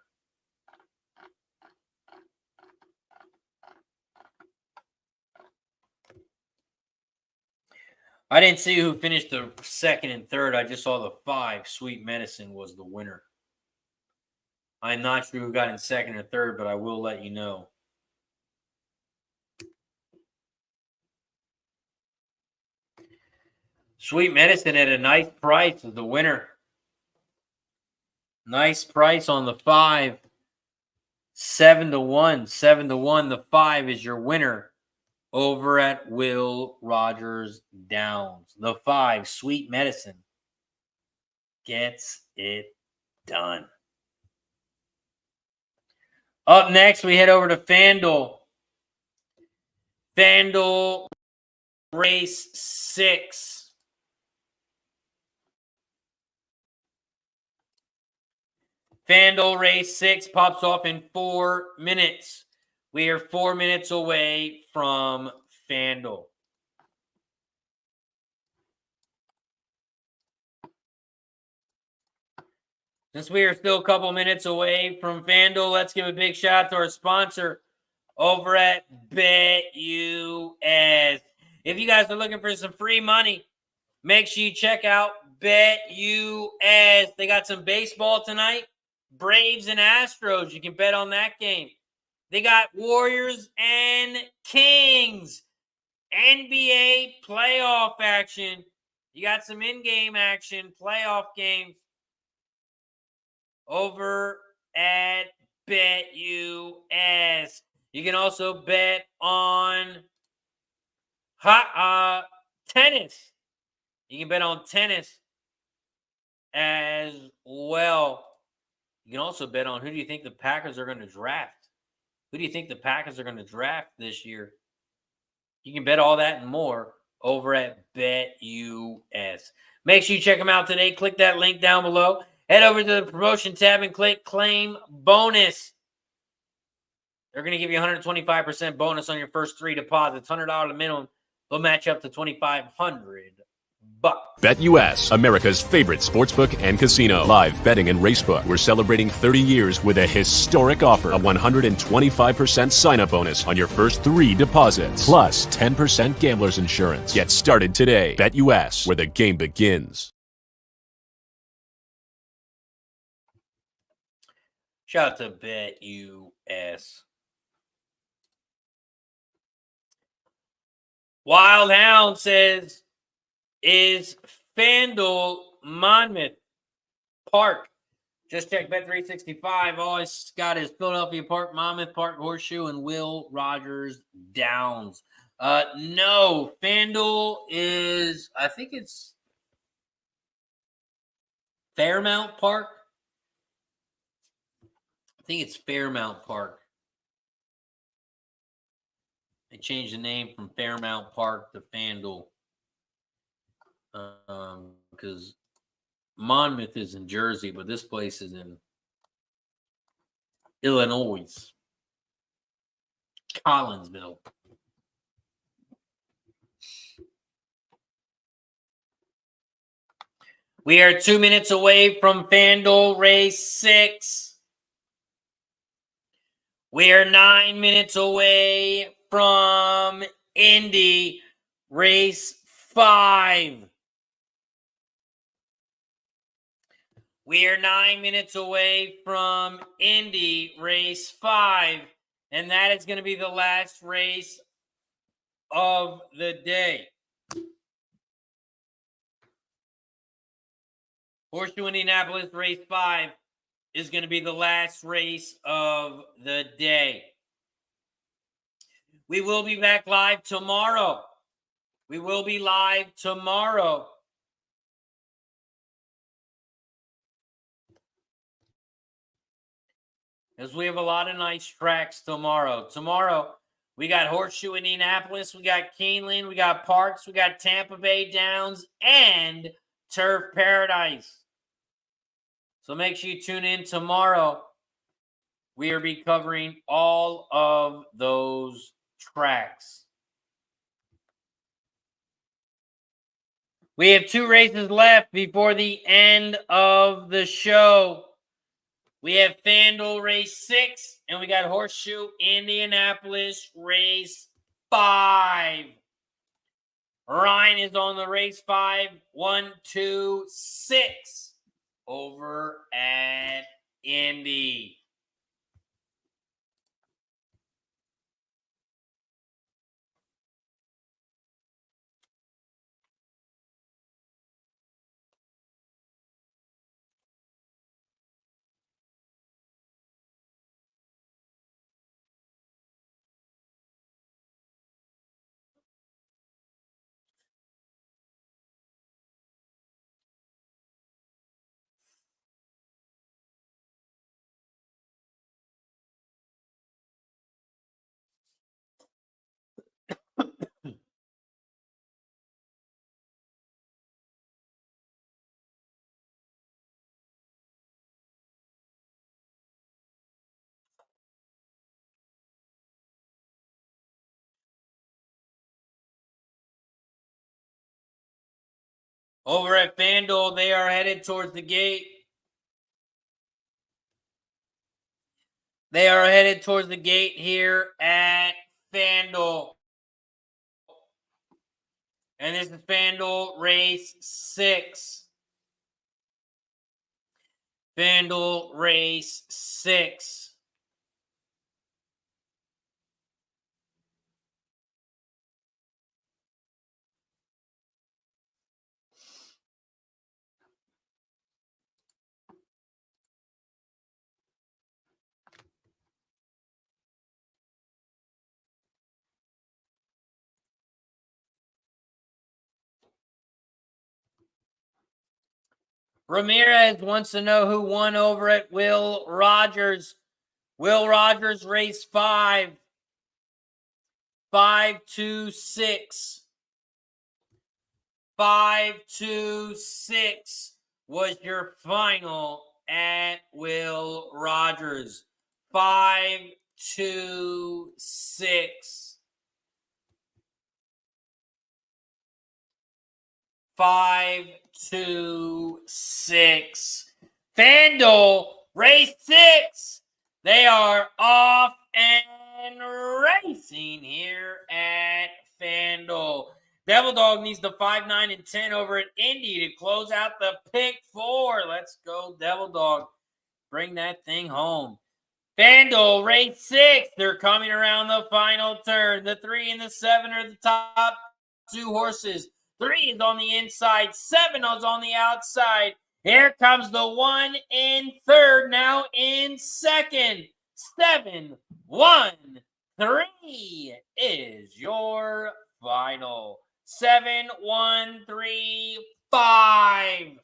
I didn't see who finished the second and third. I just saw the 5, Sweet Medicine, was the winner. I'm not sure who got in second or third, but I will let you know. Sweet Medicine at a nice price is the winner. Nice price on the 5. 7-1. 7-1. The 5 is your winner over at Will Rogers Downs. The 5, Sweet Medicine, gets it done. Up next, we head over to Fanduel. Fanduel Race 6. Fanduel Race 6 pops off in 4 minutes. We are 4 minutes away from Fanduel. Since we are still a couple minutes away from Fanduel, let's give a big shout out to our sponsor over at BetUS. If you guys are looking for some free money, make sure you check out BetUS. They got some baseball tonight. Braves and Astros. You can bet on that game. They got Warriors and Kings. NBA playoff action. You got some in-game action, playoff games over at BetUS. You can also bet on tennis. You can bet on tennis as well. You can also bet on who do you think the Packers are going to draft. Who do you think the Packers are going to draft this year? You can bet all that and more over at BetUS. Make sure you check them out today. Click that link down below. Head over to the promotion tab and click claim bonus. They're going to give you 125% bonus on your first 3 deposits. $100 minimum. They'll match up to $2,500. BetUS, America's favorite sportsbook and casino. Live betting and racebook. We're celebrating 30 years with a historic offer. A 125% sign-up bonus on your first 3 deposits. Plus 10% gambler's insurance. Get started today. BetUS, where the game begins. Shout out to BetUS. Wild Hound says, is Fanduel Monmouth Park? Just check Bet365. All it's got is Philadelphia Park, Monmouth Park, Horseshoe, and Will Rogers Downs. No, Fanduel is, I think it's Fairmount Park. I think it's Fairmount Park. They changed the name from Fairmount Park to Fanduel. Because Monmouth is in Jersey, but this place is in Illinois. Collinsville. We are 2 minutes away from Fanduel Race 6. We are 9 minutes away from Indy Race 5. We are 9 minutes away from Indy Race 5, and that is going to be the last race of the day. Horseshoe Indianapolis Race 5 is going to be the last race of the day. We will be back live tomorrow. We will be live tomorrow. Because we have a lot of nice tracks tomorrow. Tomorrow, we got Horseshoe Indianapolis, we got Keeneland, we got Parx, we got Tampa Bay Downs, and Turf Paradise. So make sure you tune in tomorrow. We will be covering all of those tracks. We have 2 races left before the end of the show. We have Fanduel Race 6, and we got Horseshoe Indianapolis Race 5. Ryan is on the Race 5, 1, 2, 6 over at Indy. Over at Fanduel, they are headed towards the gate. They are headed towards the gate here at Fanduel. And this is Fanduel Race 6. Fanduel Race 6. Ramirez wants to know who won over at Will Rogers. Will Rogers, race 5. 526. 526 was your final at Will Rogers. 526. 526. Fanduel, race 6. They are off and racing here at Fanduel. Devil Dog needs the 5, 9, and 10 over at Indy to close out the pick 4. Let's go, Devil Dog. Bring that thing home. Fanduel, race 6. They're coming around the final turn. The 3 and the 7 are the top 2 horses. 3 is on the inside. 7 is on the outside. Here comes the 1 in third. Now in second. 7, 1, 3 is your final. 7, 1, 3, 5.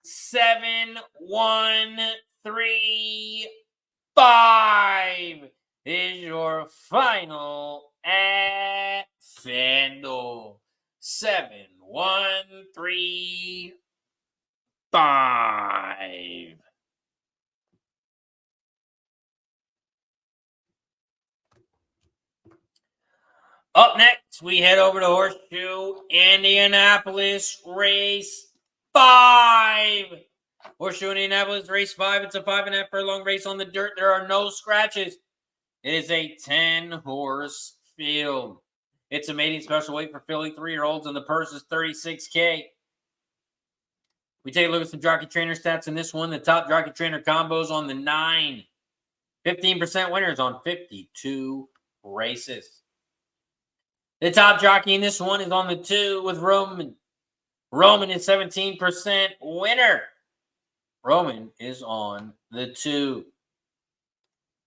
7, 1, 3, 5 is your final at Fanduel. 7, 1, 3, 5. Up next, we head over to Horseshoe Indianapolis, race 5. Horseshoe Indianapolis, race 5. It's a 5.5 furlong race on the dirt. There are no scratches. It is a 10-horse field. It's a mating special weight for filly 3-year-olds, and the purse is $36K. We take a look at some jockey trainer stats in this one. The top jockey trainer combos on the 9. 15% winners on 52 races. The top jockey in this one is on the 2 with Roman. Roman is 17% winner. Roman is on the 2.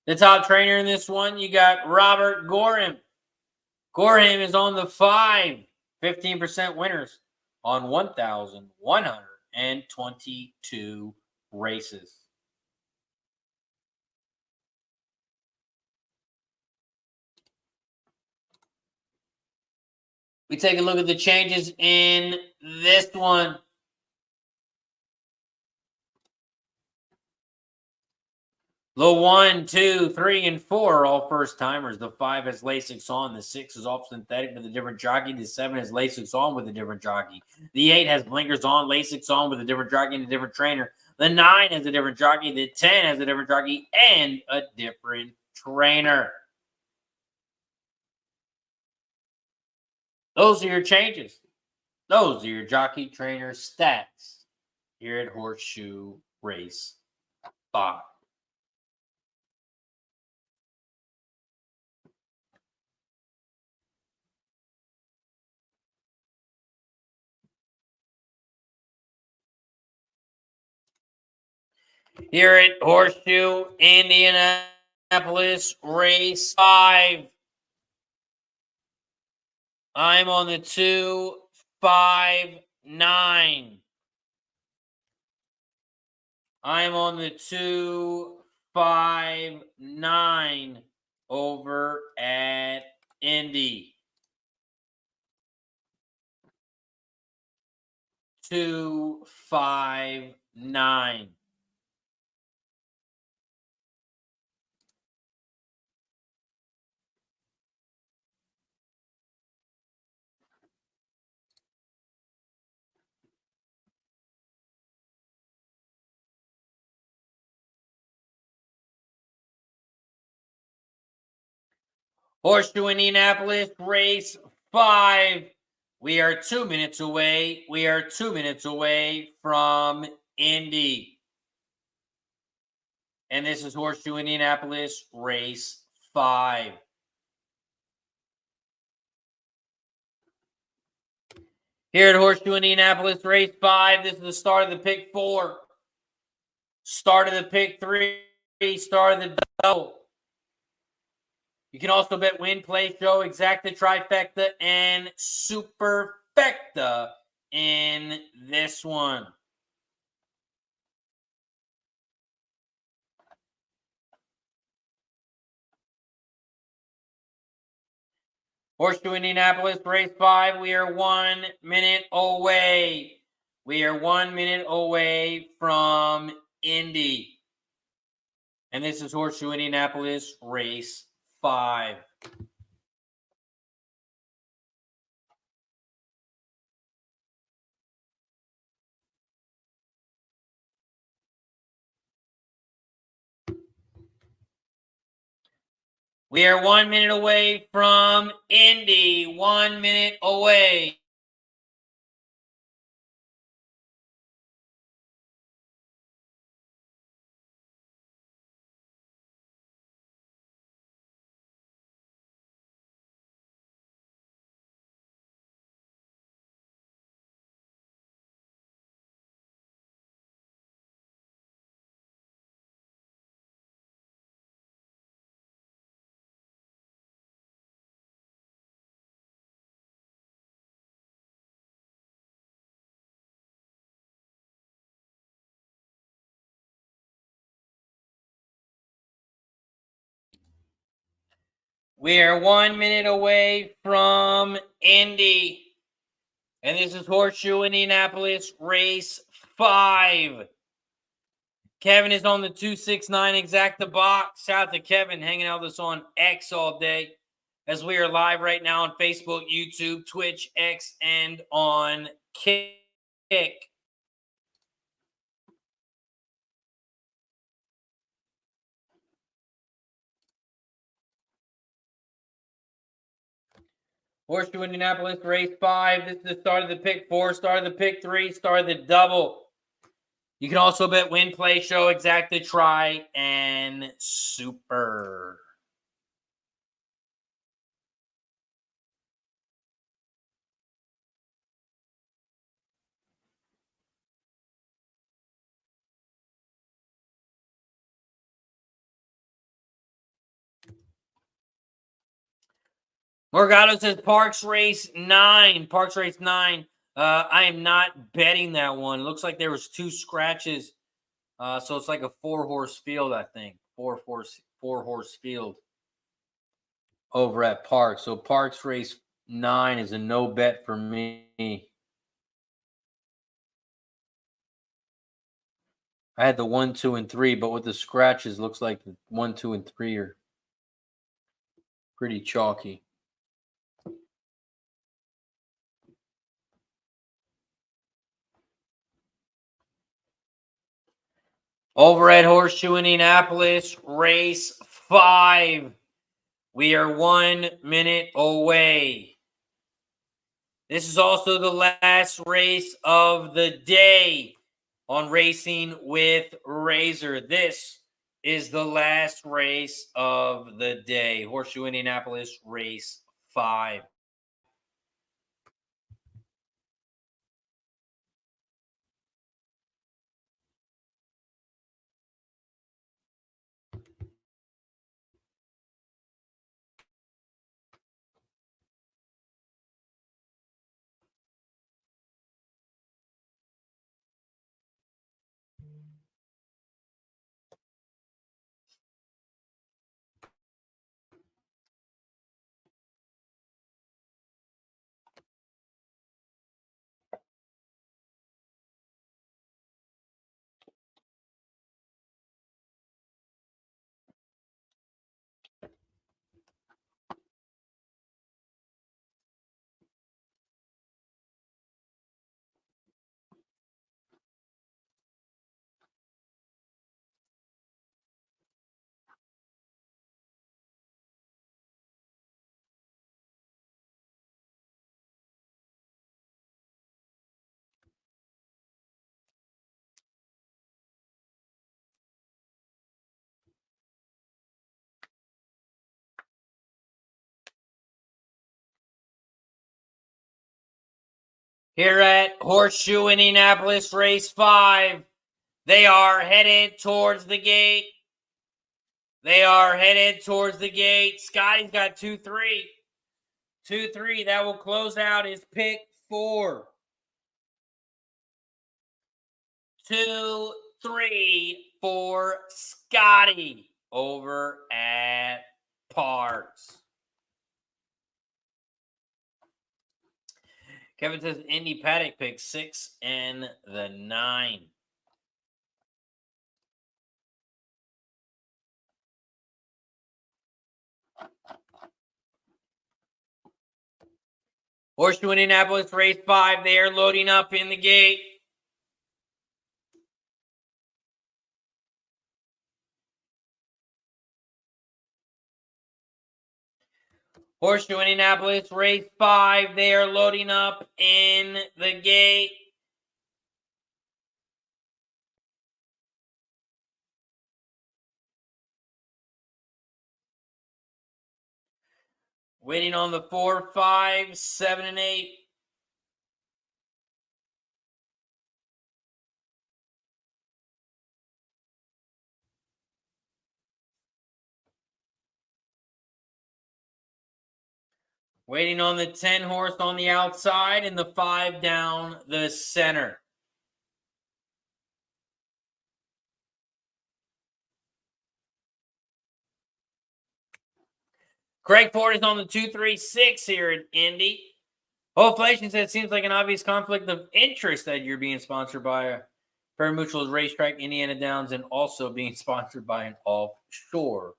The top trainer in this one, you got Robert Gorham. Gorham is on the 5. 15% winners on 1,122 races. We take a look at the changes in this one. The 1, 2, 3, and 4 are all first-timers. The 5 has Lasix on. The 6 is off synthetic with a different jockey. The 7 has Lasix on with a different jockey. The 8 has blinkers on, Lasix on with a different jockey and a different trainer. The 9 has a different jockey. The 10 has a different jockey and a different trainer. Those are your changes. Those are your jockey trainer stats here at Horseshoe Race 5. Here at Horseshoe Indianapolis, race 5. I'm on the 2, 5, 9. I'm on the 2, 5, 9 over at Indy. 2, 5, 9. Horseshoe Indianapolis, race 5. We are 2 minutes away. We are 2 minutes away from Indy. And this is Horseshoe Indianapolis, race 5. Here at Horseshoe Indianapolis, race 5, this is the start of the pick 4. Start of the pick 3. Start of the double. You can also bet win, play, show, exacta, trifecta, and superfecta in this one. Horseshoe Indianapolis, race 5. We are 1 minute away. We are 1 minute away from Indy. And this is Horseshoe Indianapolis, race 5. We are 1 minute away from Indy. 1 minute away. We are 1 minute away from Indy. And this is Horseshoe Indianapolis, race 5. Kevin is on the 269 exacta box. Shout out to Kevin hanging out with us on X all day as we are live right now on Facebook, YouTube, Twitch, X, and on Kick. Horseshoe Indianapolis, race 5. This is the start of the pick 4, start of the pick 3, start of the double. You can also bet win, play, show, exacta, try, and super. Morgado says Parx Race 9. Parx Race 9. I am not betting that one. It looks like there was 2 scratches. So it's like a 4-horse field, I think. 4-horse field over at Parx. So Parx Race 9 is a no bet for me. I had the 1, 2, and 3, but with the scratches, looks like the 1, 2, and 3 are pretty chalky. Over at Horseshoe Indianapolis, race 5. We are 1 minute away. This is also the last race of the day on Racing with Razor. This is the last race of the day. Horseshoe Indianapolis, race 5. Here at Horseshoe Indianapolis, race 5. They are headed towards the gate. Scotty's got 2-3. 2-3. That will close out his pick 4. 2-3 for Scotty over at Parx. Kevin says Indy Paddock pick 6 and the 9. Horseshoe Indianapolis, race 5. They are loading up in the gate. Horseshoe Indianapolis, race 5. They are loading up in the gate. Waiting on the 4, 5, 7, and 8. Waiting on the 10 horse on the outside and the 5 down the center. Craig Ford is on the 236 here at Indy. Inflation said it seems like an obvious conflict of interest that you're being sponsored by a Parimutual's racetrack, Indiana Downs, and also being sponsored by an offshore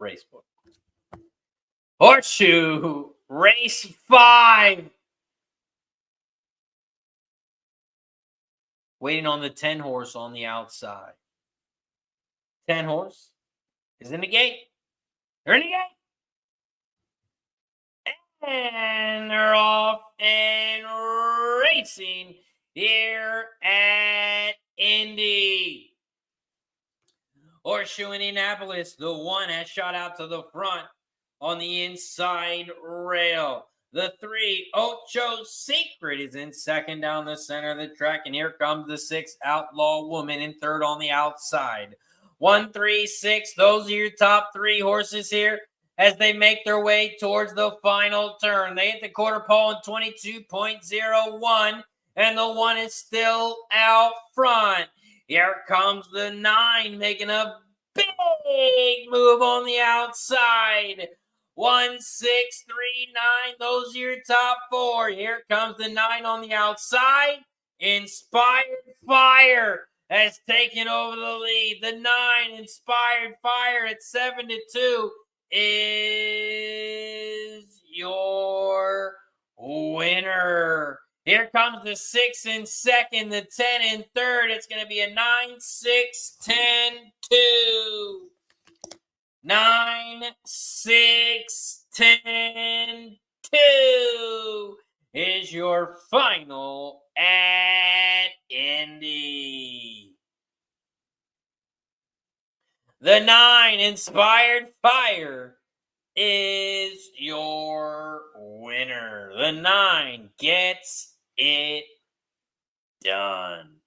racebook. Horseshoe, race 5. Waiting on the 10 horse on the outside. 10 horse is in the gate. They're in the gate. And they're off and racing here at Indy. Horseshoe Indianapolis, the 1 has shot out to the front on the inside rail. The 3, Ocho Secret, is in second down the center of the track. And here comes the 6, Outlaw Woman, in third on the outside. 1, 3, 6. Those are your top 3 horses here as they make their way towards the final turn. They hit the quarter pole in 22.01, and the 1 is still out front. Here comes the 9, making a big move on the outside. 1, 6, 3, 9. Those are your top 4. Here comes the 9 on the outside. Inspired Fire has taken over the lead. The 9, Inspired Fire, at 7-2, is your winner. Here comes the 6 in second, the 10 in third. It's going to be a 9, 6, 10, 2. 9, 6, 10, 2 is your final at Indy. The 9, Inspired Fire, is your winner. The 9 gets it done.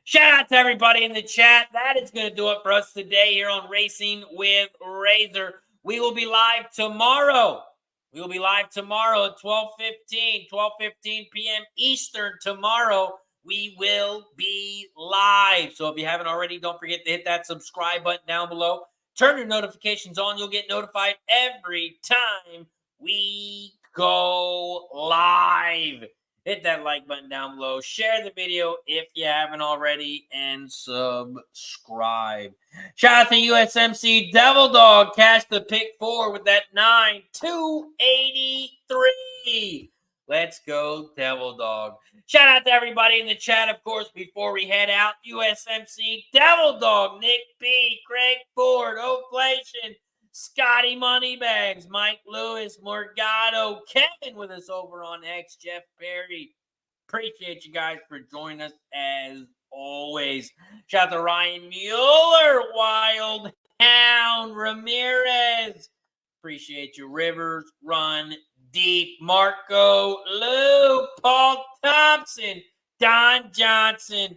Shout out to everybody in the chat. That is going to do it for us today here on Racing with Razor. We will be live tomorrow. We will be live tomorrow at 12:15 p.m. Eastern. Tomorrow we will be live. So if you haven't already, don't forget to hit that subscribe button down below. Turn your notifications on. You'll get notified every time we go live. Hit that like button down below. Share the video if you haven't already. And subscribe. Shout out to USMC Devil Dog. Cashed the pick 4 with that 9. 283. Let's go, Devil Dog. Shout out to everybody in the chat, of course, before we head out. USMC Devil Dog, Nick B, Craig Ford, Oflation, Scotty Moneybags, Mike Lewis, Morgado, Kevin with us over on X, Jeff Perry. Appreciate you guys for joining us as always. Shout out to Ryan Mueller, Wild Hound, Ramirez. Appreciate you, Rivers Run Deep, Marco, Lou, Paul Thompson, Don Johnson.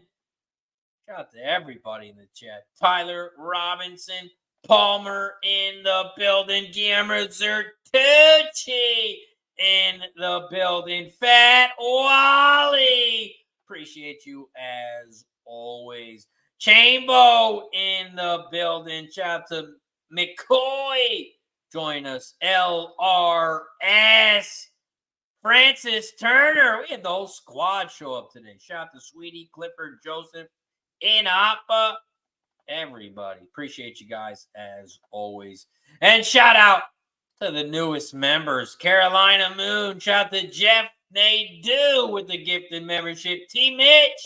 Shout out to everybody in the chat. Tyler Robinson, Palmer in the building. Guillermo Zertucci in the building. Fat Wally. Appreciate you as always. Chambo in the building. Shout out to McCoy. Join us. LRS. Francis Turner. We had the whole squad show up today. Shout out to Sweetie, Clifford, Joseph, Inapa. Everybody. Appreciate you guys as always. And shout out to the newest members. Carolina Moon. Shout out to Jeff Nadeau with the gifted membership. T. Mitch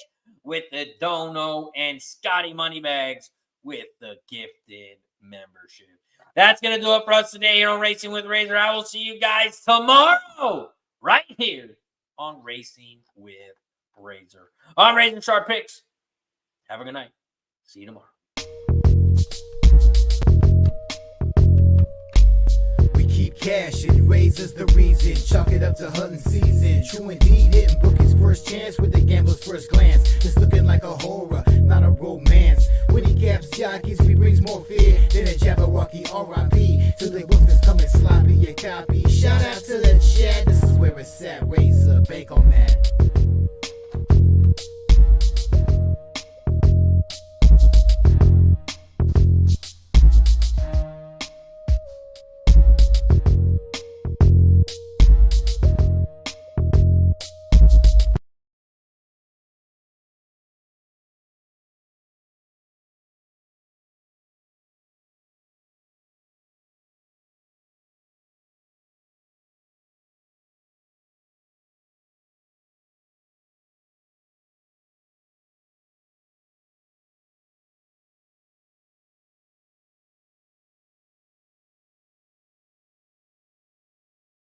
with the dono. And Scotty Moneybags with the gifted membership. That's going to do it for us today here on Racing with Razor. I will see you guys tomorrow right here on Racing with Razor. I'm RazorSharpPicks. Have a good night. See you tomorrow. We keep cashing, Razor's the reason. Chalk it up to hunting season. True indeed, hitting bookie's first chance with the gambler's first glance. It's looking like a horror, not a romance. When he caps jockeys, he brings more fear than a Jabberwocky R.I.P. To the wolf that's coming sloppy and copy. Shout out to the chat, this is where it's at. Razor, bank on that.